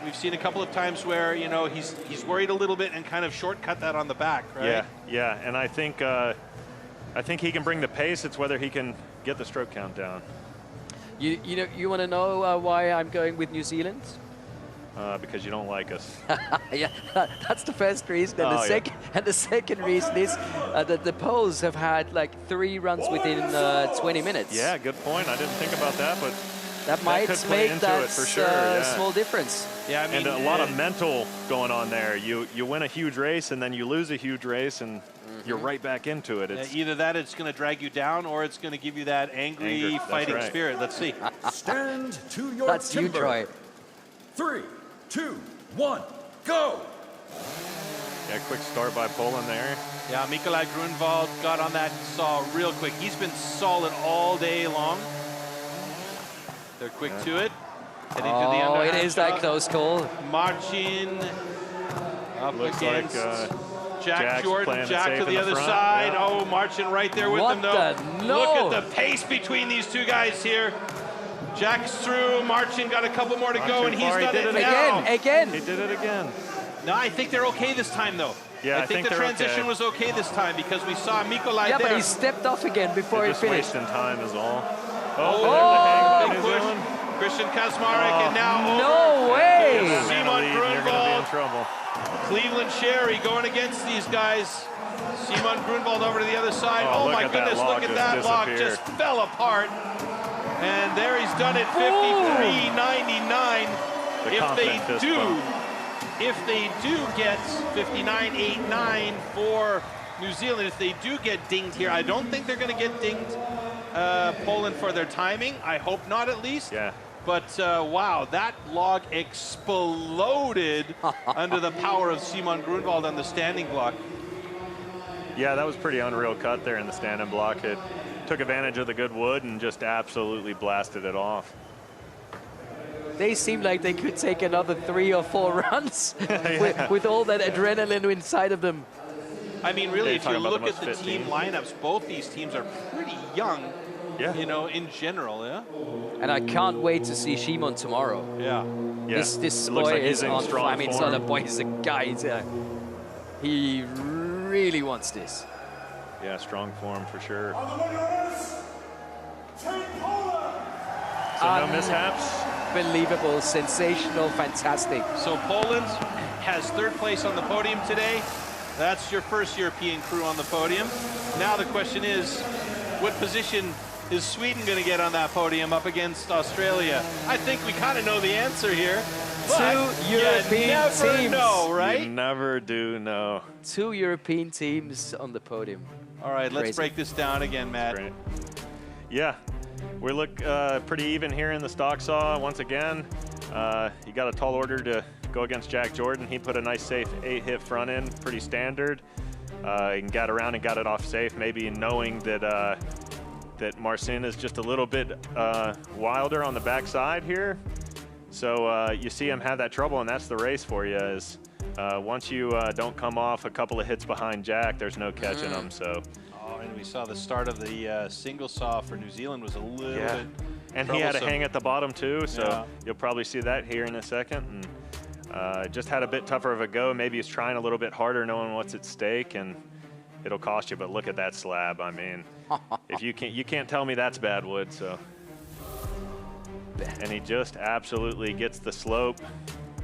we've seen a couple of times where, you know, he's worried a little bit and kind of shortcut that on the back, right?
Yeah, yeah. And I think he can bring the pace. It's whether he can get the stroke count down.
You want to know why I'm going with New Zealand?
Because you don't like us.
Yeah, that's the first reason. And the second reason is that the Poles have had like 3 runs within 20 minutes.
Yeah, good point. I didn't think about that, but
that might make that
for sure,
small difference.
Yeah, I mean,
and a lot of mental going on there. You win a huge race and then you lose a huge race and you're right back into it. It's
either that, it's going to drag you down, or it's going to give you that angry fighting spirit. Let's see.
Stand to your
That's
timber.
you, Troy.
3, 2, 1, go!
Yeah, quick start by Poland there.
Yeah, Nikolai Grunwald got on that saw real quick. He's been solid all day long. They're quick to it. Heading to the underhand
it is that close call.
Marcin up
Looks
against
like,
Jack Jordan. Jack to the other
front.
side.
Yeah.
Oh, Marcin right there with them, though. Look at the pace between these two guys here. Jack's through. Marcin got a couple more to go, and he's done it now.
Again.
He did it again.
No, I think they're okay this time, though.
Yeah,
I think the transition was okay this time because we saw Nikolai there.
Yeah, but he stepped off again before he
just
finished.
wasting time is all.
Oh,
big
push.
Zealand.
Christian Kaczmarek, and now
no way!
Simon
You're going to be in
Grunwald,
trouble.
Cleveland Sherry going against these guys. Simon Grunwald over to the other side. Oh my goodness, look at that log just fell apart. And there he's done it, 53.99. If they do get 59.89 for New Zealand, if they do get dinged here, I don't think they're going to get dinged Poland for their timing. I hope not, at least.
Yeah.
But wow, that log exploded under the power of Simon Grunwald on the standing block.
Yeah, that was pretty unreal cut there in the standing block. It took advantage of the good wood and just absolutely blasted it off.
They seem like they could take another 3 or 4 runs with all that adrenaline inside of them.
I mean, really, if you look at the team lineups, both these teams are pretty young, you know, in general, yeah?
And I can't wait to see Shimon tomorrow.
Yeah.
This boy is on fire. I mean, it's not a boy, he's a guy. He really wants this.
Yeah, strong form for sure. So no mishaps.
Unbelievable, sensational, fantastic.
So Poland has 3rd place on the podium today. That's your first European crew on the podium. Now the question is, what position is Sweden going to get on that podium up against Australia? I think we kind of know the answer here.
2 European teams.
Know, right?
You never do know.
2 European teams on the podium.
All right, let's break this down again, Matt.
Great. Yeah, we look pretty even here in the stock saw once again. You got a tall order to go against Jack Jordan. He put a nice safe 8-hit front end, pretty standard. And got around and got it off safe, maybe knowing that that Marcin is just a little bit wilder on the backside here. So you see him have that trouble, and that's the race for you. Is once you don't come off a couple of hits behind Jack, there's no catching him. So.
Oh, and we saw the start of the single saw for New Zealand was a little bit.
And he had a hang at the bottom too, so you'll probably see that here in a second. And just had a bit tougher of a go. Maybe he's trying a little bit harder, knowing what's at stake, and it'll cost you. But look at that slab. I mean, if you can't tell me that's bad wood. So, and he just absolutely gets the slope,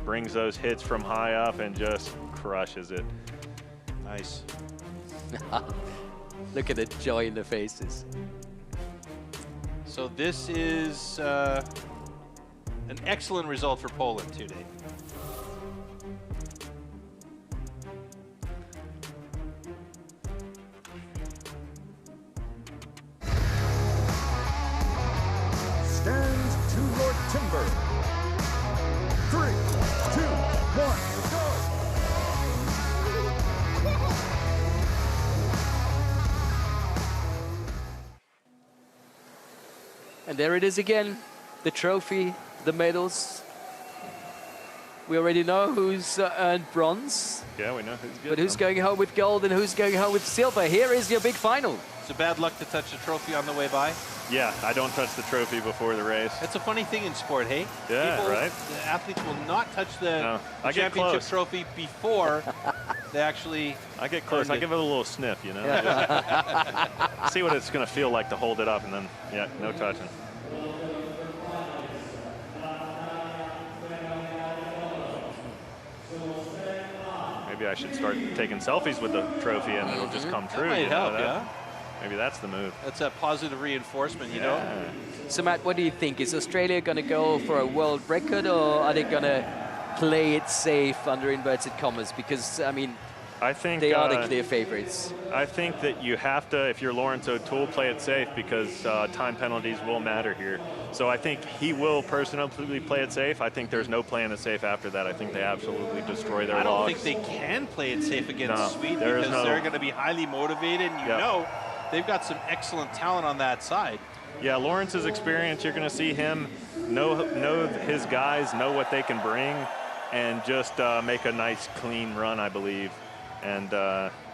brings those hits from high up, and just crushes it.
Nice.
Look at the joy in the faces.
So this is an excellent result for Poland today.
Stand to your timber. 3, 2, 1, go!
And there it is again, the trophy, the medals. We already know who's earned bronze.
Yeah, we know who's good.
But who's going home with gold and who's going home with silver? Here is your big final.
It's a bad luck to touch the trophy on the way by.
Yeah, I don't touch the trophy before the race.
It's a funny thing in sport, hey?
Yeah,
People,
right?
The athletes will not touch the
I get
championship
close.
trophy before they actually.
I get close. I give it a little sniff, you know. Just see what it's going to feel like to hold it up, and then yeah, no touching. Maybe I should start taking selfies with the trophy, and it'll just come true.
That might help, yeah.
Maybe that's the move.
That's a positive reinforcement, you know.
So Matt, what do you think? Is Australia going to go for a world record, or are they going to play it safe under inverted commas? Because, I mean,
I think
they are the clear favorites.
I think that you have to, if you're Lawrence O'Toole, play it safe because time penalties will matter here. So I think he will personally play it safe. I think there's no playing it safe after that. I think they absolutely destroy their
I don't
logs.
think they can play it safe against Sweden
there is
because
no-
they're going to be highly motivated, and you know they've got some excellent talent on that side.
Yeah, Lawrence's experience, you're going to see him know his guys, know what they can bring, and just make a nice, clean run, I believe. And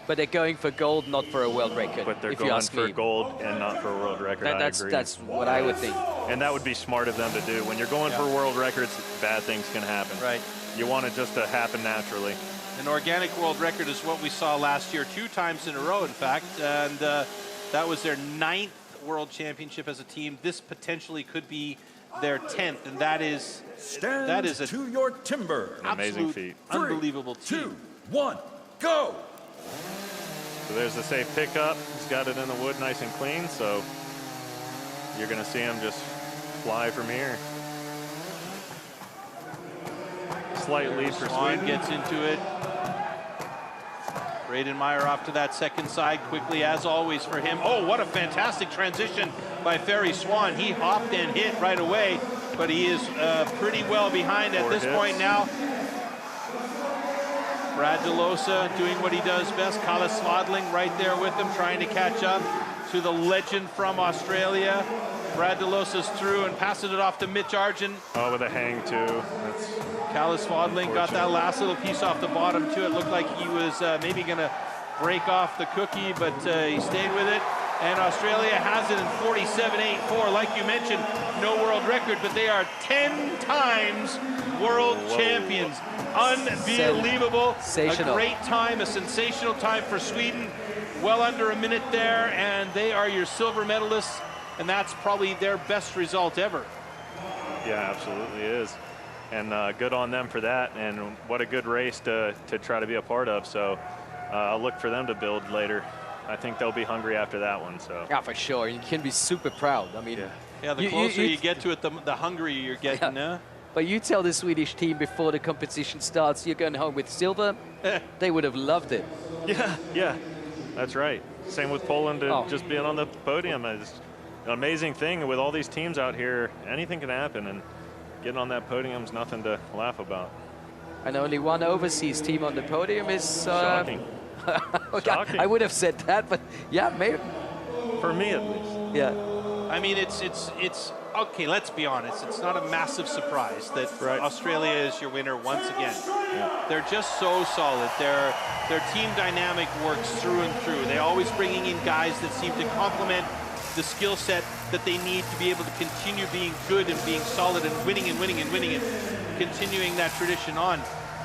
but they're going for gold, not for a world record.
But they're
if you
going
ask
for
me.
gold and not for a world record. I agree.
That's what I would think.
And that would be smart of them to do. When you're going for world records, bad things can happen.
Right.
You want it just to happen naturally.
An organic world record is what we saw last year, 2 times in a row, in fact, and that was their 9th world championship as a team. This potentially could be their 10th, and that is a
to your timber.
An amazing feat.
Unbelievable
3,
team.
2, 1, go!
So there's the safe pickup. He's got it in the wood nice and clean, so you're going to see him just fly from here. Slight lead for
Swan
Sweden.
gets into it. Bradenmeyer off to that second side quickly, as always for him. Oh, what a fantastic transition by Ferry Swan. He hopped and hit right away, but he is pretty well behind at this point now. Brad DeLosa doing what he does best. Kalle Swadling right there with him, trying to catch up to the legend from Australia. Brad DeLosa's through and passes it off to Mitch Argent.
Oh, with a hang, too.
Kalle Swadling got that last little piece off the bottom, too. It looked like he was maybe going to break off the cookie, but he stayed with it. And Australia has it in 47.84. Like you mentioned, no world record, but they are 10 times world champions. Unbelievable.
Sensational.
A great time, a sensational time for Sweden. Well under a minute there, and they are your silver medalists, and that's probably their best result ever.
Yeah, absolutely is. And good on them for that, and what a good race to try to be a part of. So I'll look for them to build later. I think they'll be hungry after that one. So
yeah, for sure. You can be super proud. I mean,
Yeah, the closer you get to it, the hungrier you're getting.
But you tell the Swedish team before the competition starts, you're going home with silver, they would have loved it.
Yeah, that's right. Same with Poland, just being on the podium. It's an amazing thing with all these teams out here. Anything can happen, and getting on that podium is nothing to laugh about.
And only one overseas team on the podium is...
Shocking.
Okay, I would have said that, but yeah, maybe.
For me, at least.
Yeah.
I mean, it's okay, let's be honest. It's not a massive surprise that Australia is your winner once again. They're just so solid. Their team dynamic works through and through. They're always bringing in guys that seem to complement the skill set that they need to be able to continue being good and being solid and winning and winning and winning and continuing that tradition on.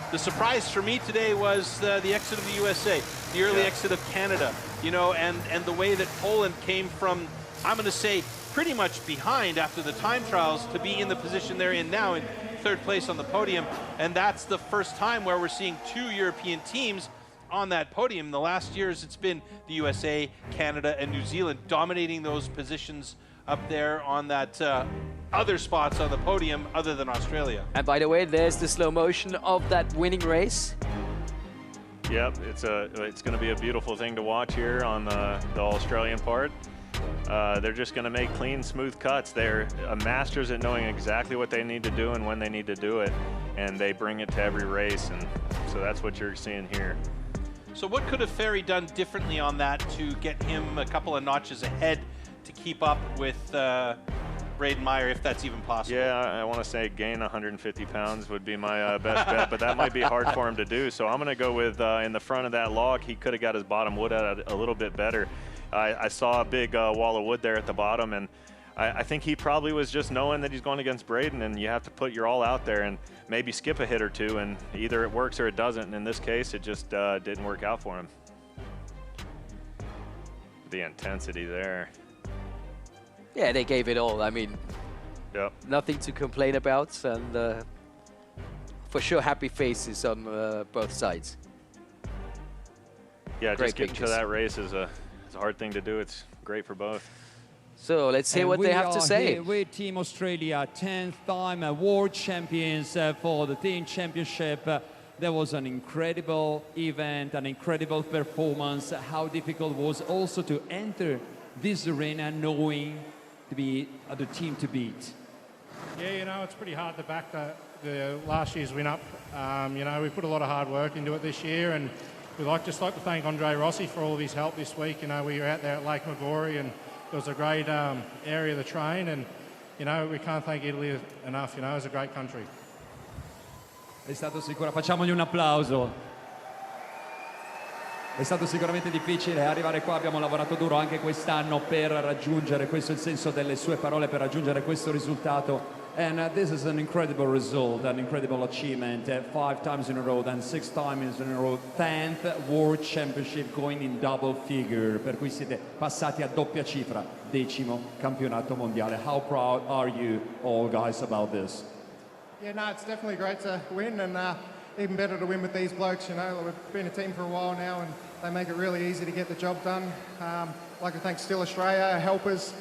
The surprise for me today was the exit of the USA, the early exit of Canada, you know, and the way that Poland came from, I'm going to say, pretty much behind after the time trials to be in the position they're in now, in 3rd place on the podium. And that's the first time where we're seeing 2 European teams on that podium. The last years, it's been the USA, Canada, and New Zealand dominating those positions up there on that other spots on the podium other than Australia.
And by the way, there's the slow motion of that winning race.
Yep, it's going to be a beautiful thing to watch here on the Australian part. They're just going to make clean, smooth cuts. They're masters at knowing exactly what they need to do and when they need to do it, and they bring it to every race, and so that's what you're seeing here.
So what could have Ferry done differently on that to get him a couple of notches ahead to keep up with Braden Meyer, if that's even possible?
Yeah, I want to say gain 150 pounds would be my best bet, but that might be hard for him to do. So I'm going to go with in the front of that log, he could have got his bottom wood out a little bit better. I saw a big wall of wood there at the bottom, and I think he probably was just knowing that he's going against Braden, and you have to put your all out there and maybe skip a hit or two, and either it works or it doesn't. And in this case, it just didn't work out for him. The intensity there.
Yeah, they gave it all. I mean,
yep.
Nothing to complain about, and for sure happy faces on both sides.
Yeah,
Great
just getting
pictures.
to that race is a hard thing to do. It's great for both.
So let's hear what they have to say.
Here with Team Australia, 10th time world champions for the team championship. There was an incredible event, an incredible performance. How difficult was also to enter this arena knowing to be the team to beat?
Yeah, you know, it's pretty hard to back the last year's win up. You know, we put a lot of hard work into it this year, and we'd just like to thank Andre Rossi for all of his help this week. You know, we were out there at Lake Maggiore, and it was a great area to train, and, you know, we can't thank Italy enough. You know, it's a great country.
È stato sicuro, facciamogli un applauso. È stato sicuramente difficile arrivare qua, abbiamo lavorato duro anche quest'anno per raggiungere, questo è il senso delle sue parole, per raggiungere questo risultato. And this is an incredible result, an incredible achievement. 5 times in a row, then 6 times in a row, 10th World Championship going in double figure, per cui siete passati a doppia cifra, 10º campionato mondiale. How proud are you all guys about this?
Yeah, no, it's definitely great to win, and even better to win with these blokes. You know, we've been a team for a while now, and they make it really easy to get the job done. I'd like to thank Stihl Australia, our helpers,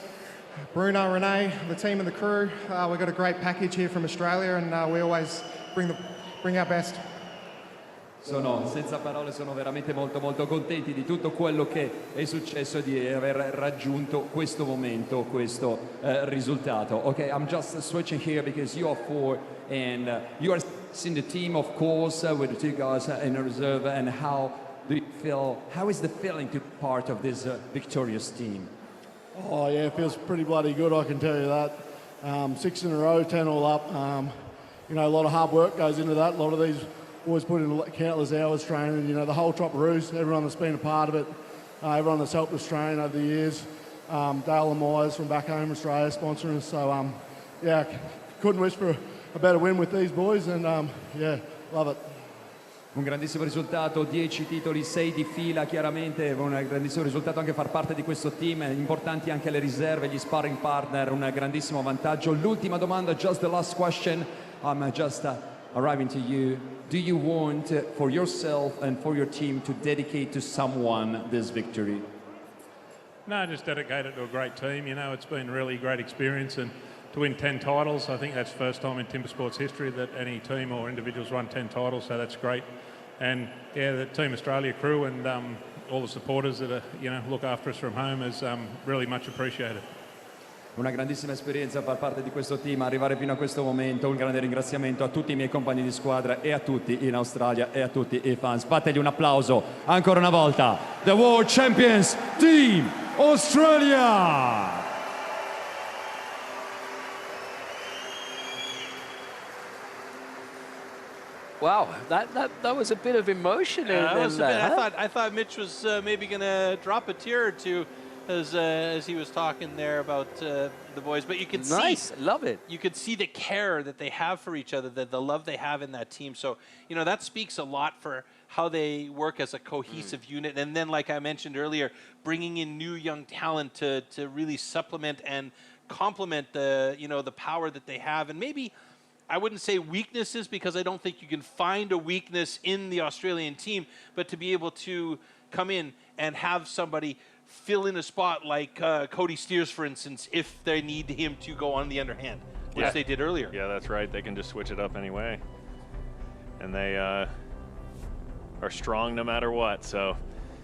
Bruno, Renee, the team and the crew. We've got a great package here from Australia, and we always bring our best.
Sono senza parole, sono veramente molto contenti di tutto quello che è successo, di aver raggiunto questo momento, questo risultato. Okay, I'm just switching here because you are 4 and you are in the team, of course, with the 2 guys in the reserve. And how do you feel? How is the feeling to be part of this victorious team?
Oh yeah, it feels pretty bloody good, I can tell you that. 6 in a row, 10 all up. You know, a lot of hard work goes into that. A lot of these boys put in countless hours training. You know, the whole Chopperoos, everyone that's been a part of it, everyone that's helped us train over the years. Dale and Myers from back home, Australia, sponsoring us. So, yeah, couldn't wish for a better win with these boys, and yeah, love it.
Un grandissimo risultato, 10 titoli, 6 di fila, chiaramente un grandissimo risultato anche far parte di questo team, importanti anche le riserve, gli sparring partner, un grandissimo vantaggio. L'ultima domanda, just the last question, I'm just arriving to you. Do you want for yourself and for your team to dedicate to someone this victory?
No, just dedicate it to a great team. You know, it's been a really great experience, and to win 10 titles, I think that's the first time in Timbersports history that any team or individuals run 10 titles, so that's great. And yeah, the Team Australia crew and all the supporters that look after us from home is really much appreciated.
Una grandissima esperienza far parte di questo team, arrivare fino a questo momento. Un grande ringraziamento a tutti i miei compagni di squadra e a tutti in Australia e a tutti i fans. Fategli un applauso ancora una volta. The World Champions Team Australia!
Wow, that was a bit of emotion in
that. I thought Mitch was maybe going to drop a tear or two as he was talking there about the boys, but you can see,
nice, love it.
You could see the care that they have for each other, the love they have in that team. So that speaks a lot for how they work as a cohesive unit. And then, like I mentioned earlier, bringing in new young talent to really supplement and complement the the power that they have, and maybe I wouldn't say weaknesses, because I don't think you can find a weakness in the Australian team, but to be able to come in and have somebody fill in a spot like Cody Steers, for instance, if they need him to go on the underhand, which they did earlier.
Yeah, that's right. They can just switch it up anyway. And they are strong no matter what, so.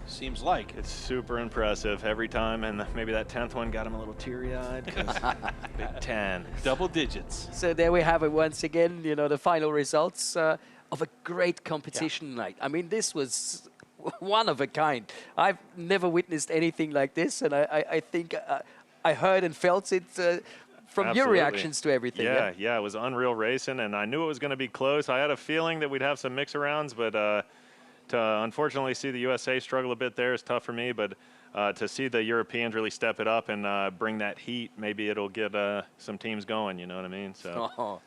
Seems like.
It's super impressive every time, and maybe that 10th one got him a little teary-eyed. Big 10.
Double digits.
So there we have it once again, you know, the final results of a great competition night. I mean, this was one of a kind. I've never witnessed anything like this, and I think I heard and felt it from
Absolutely.
your reactions to everything.
Yeah, it was unreal racing, and I knew it was going to be close. I had a feeling that we'd have some mix-arounds, but to unfortunately see the USA struggle a bit there is tough for me, but to see the Europeans really step it up and bring that heat, maybe it'll get some teams going, you know what I mean? So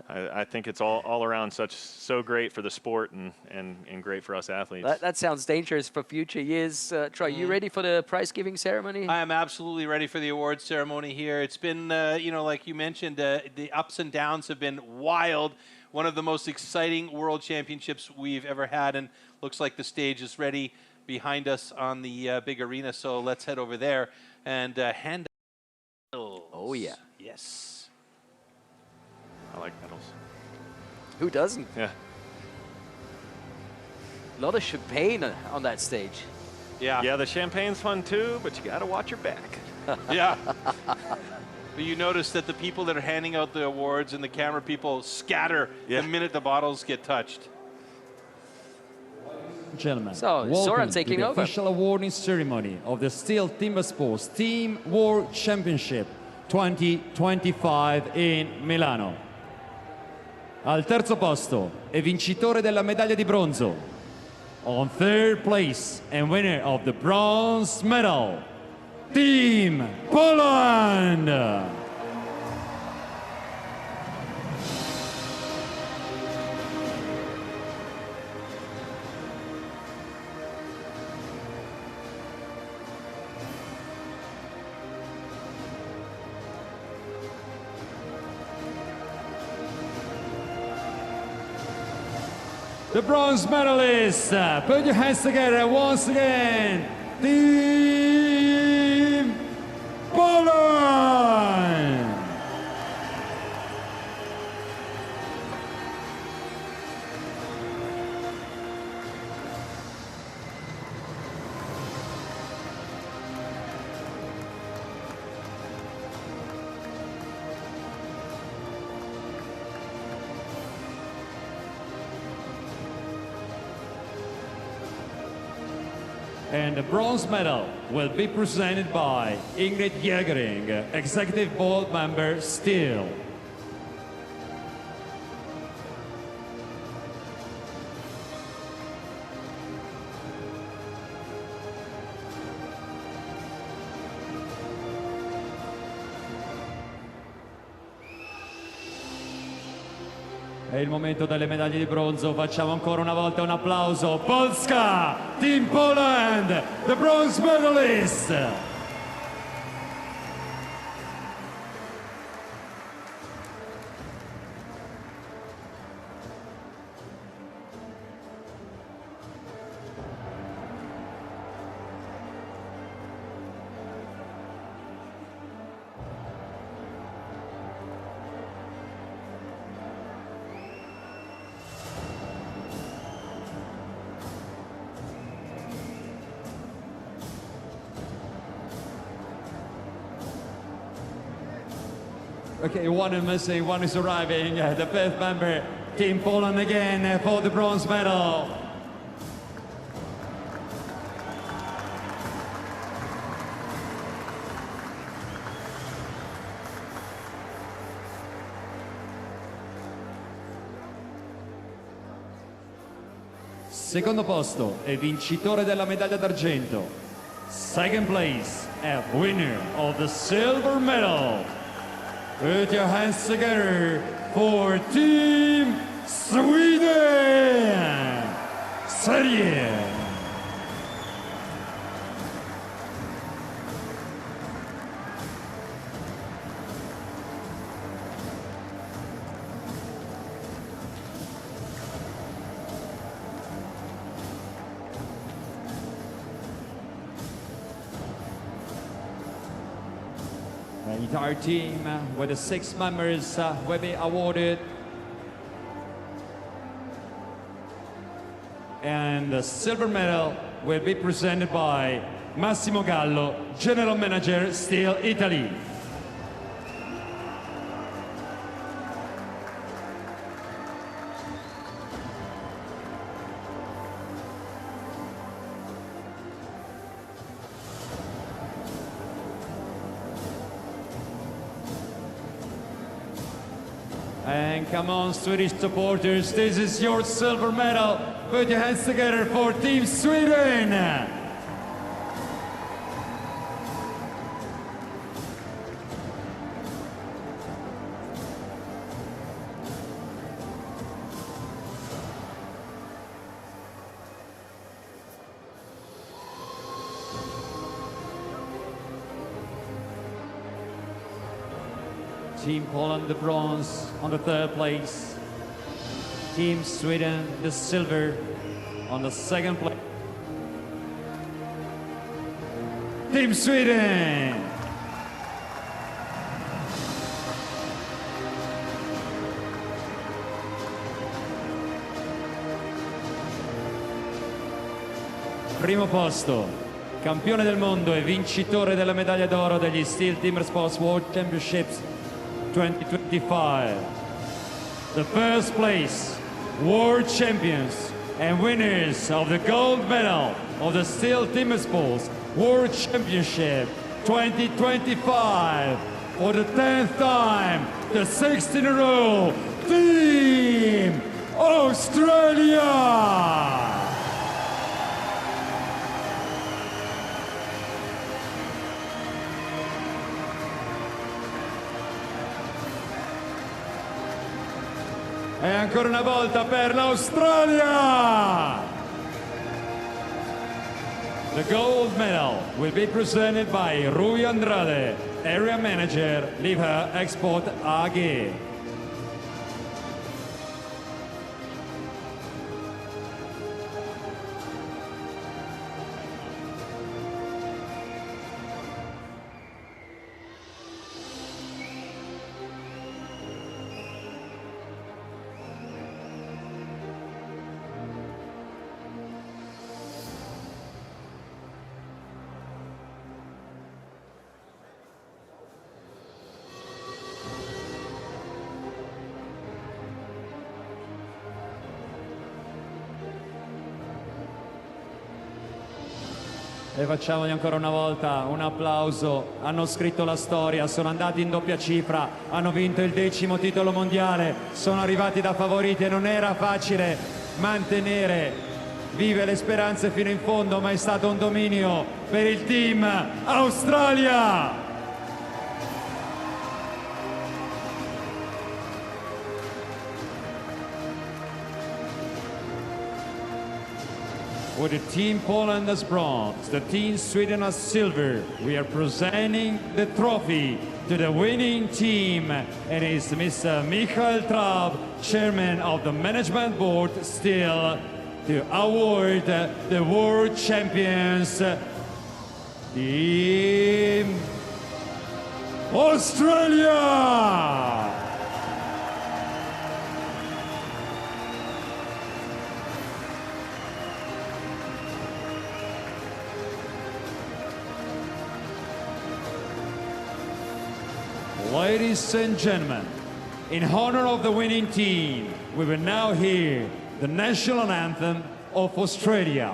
I think it's all around so great for the sport and great for us athletes.
That sounds dangerous for future years. Troy, you ready for the prize-giving ceremony?
I am absolutely ready for the awards ceremony here. It's been, you know, like you mentioned, the ups and downs have been wild. One of the most exciting world championships we've ever had, and looks like the stage is ready behind us on the big arena. So let's head over there and hand out medals.
Oh, yeah.
Yes.
I like medals.
Who doesn't?
Yeah.
A lot of champagne on that stage.
Yeah.
Yeah, the champagne's fun too, but you got to watch your back.
Yeah. But you notice that the people that are handing out the awards and the camera people scatter the minute the bottles get touched.
Gentlemen,
so,
welcome
Soren
to
taking
the
over.
official awarding ceremony of the Stihl Timbersports Team World Championship 2025 in Milano. Al terzo posto e vincitore della medaglia di bronzo. On third place and winner of the bronze medal, Team Poland. The bronze medalists, put your hands together once again. Team Poland! And the bronze medal will be presented by Ingrid Jägering, Executive Board Member, Stihl. È il momento delle medaglie di bronzo, facciamo ancora una volta un applauso. Polska, Team Poland, the bronze medalist. Okay, one is missing, one is arriving. The fifth member, Team Poland again for the bronze medal. Secondo posto e vincitore della medaglia d'argento. Second place and winner of the silver medal. Put your hands together for Team Sweden! Sverige! The entire team with the 6 members will be awarded. And the silver medal will be presented by Massimo Gallo, General Manager, Stihl Italy. And come on, Swedish supporters, this is your silver medal. Put your hands together for Team Sweden. Team Poland, the bronze on the 3rd place. Team Sweden, the silver on the 2nd place. Team Sweden! Primo posto, campione del mondo e vincitore della medaglia d'oro degli Stihl Timbersports World Championships 2025. The 1st place, world champions and winners of the gold medal of the Stihl Timbersports World Championship 2025. For the 10th time, the 6th in a row, Team Australia! E ancora una volta per l'Australia! The gold medal will be presented by Rui Andrade, Area Manager, Liebherr Export AG. E facciamogli ancora una volta un applauso. Hanno scritto la storia, sono andati in doppia cifra, hanno vinto il 10° titolo mondiale, sono arrivati da favoriti e non era facile mantenere vive le speranze fino in fondo, ma è stato un dominio per il team Australia. With the Team Poland as bronze, the Team Sweden as silver, we are presenting the trophy to the winning team, and it's Mr. Michael Traub, Chairman of the Management Board, Stihl, to award the World Champions, Team Australia! Ladies and gentlemen, in honor of the winning team, we will now hear the national anthem of Australia.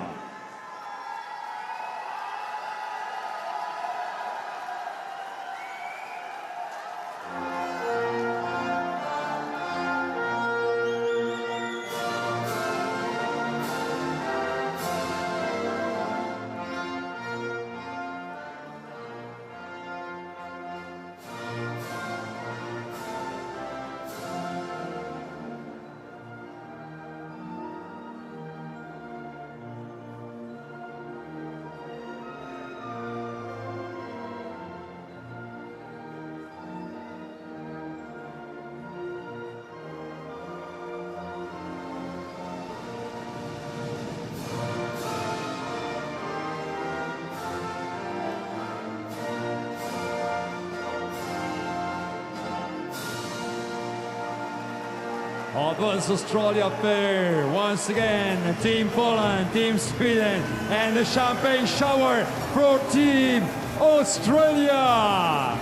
It was Australia pair. Once again, Team Poland, Team Sweden, and the champagne shower for Team Australia.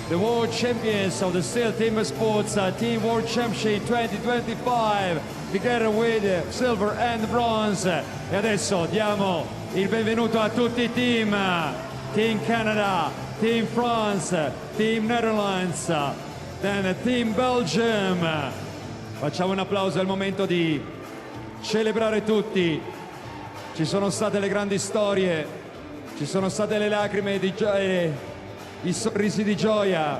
The world champions of the Stihl Timbersports Team World Championship 2025, together with silver and bronze. E adesso diamo il benvenuto a tutti i team. Team Canada, Team France, Team Netherlands, then Team Belgium. Facciamo un applauso, è il momento di celebrare tutti. Ci sono state le grandi storie, ci sono state le lacrime di gioia, i sorrisi di gioia.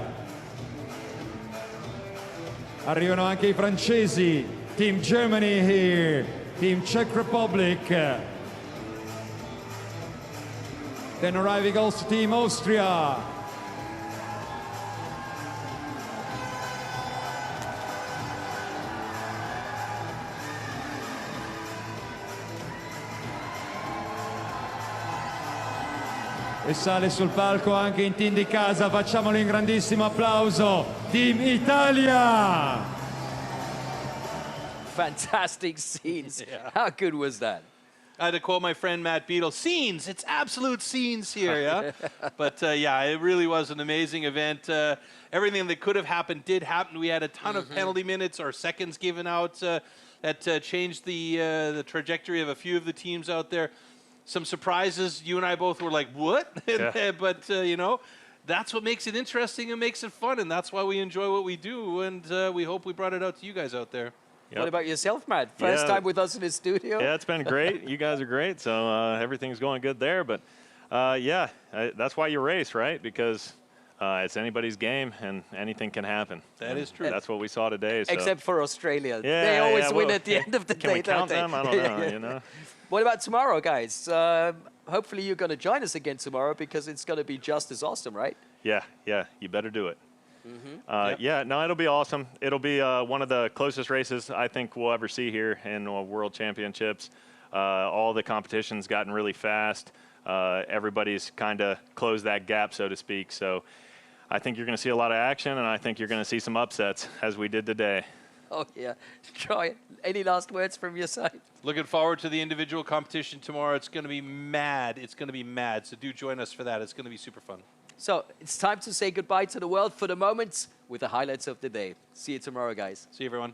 Arrivano anche i francesi, Team Germany here, Team Czech Republic. Then arriving also Team Austria. E sale sul palco anche in team di casa, facciamolo in grandissimo applauso, Team Italia!
Fantastic scenes. How good was that?
I had to quote my friend Matt Beadle, scenes, it's absolute scenes here, yeah? But yeah, it really was an amazing event. Everything that could have happened did happen. We had a ton of penalty minutes or seconds given out that changed the trajectory of a few of the teams out there. Some surprises. You and I both were like, what?
Yeah.
But, you know, that's what makes it interesting and makes it fun, and that's why we enjoy what we do, and we hope we brought it out to you guys out there.
Yep.
What about yourself, Matt? First time with us in the studio?
Yeah, it's been great. You guys are great, so everything's going good there. But, yeah, that's why you race, right? Because it's anybody's game, and anything can happen.
That is true.
That's what we saw today. So.
Except for Australia.
Yeah,
they always
yeah,
win
well,
at the end of the day,
Can we count
don't
them? I don't know, you know.
What about tomorrow, guys? Hopefully you're going to join us again tomorrow because it's going to be just as awesome, right?
Yeah, you better do it. Yeah, no, it'll be awesome. It'll be one of the closest races I think we'll ever see here in World Championships. All the competition's gotten really fast. Everybody's kind of closed that gap, so to speak. So I think you're going to see a lot of action, and I think you're going to see some upsets, as we did today.
Oh, yeah. Troy, any last words from your side?
Looking forward to the individual competition tomorrow. It's going to be mad. It's going to be mad. So do join us for that. It's going to be super fun.
So it's time to say goodbye to the world for the moment with the highlights of the day. See you tomorrow, guys.
See you, everyone.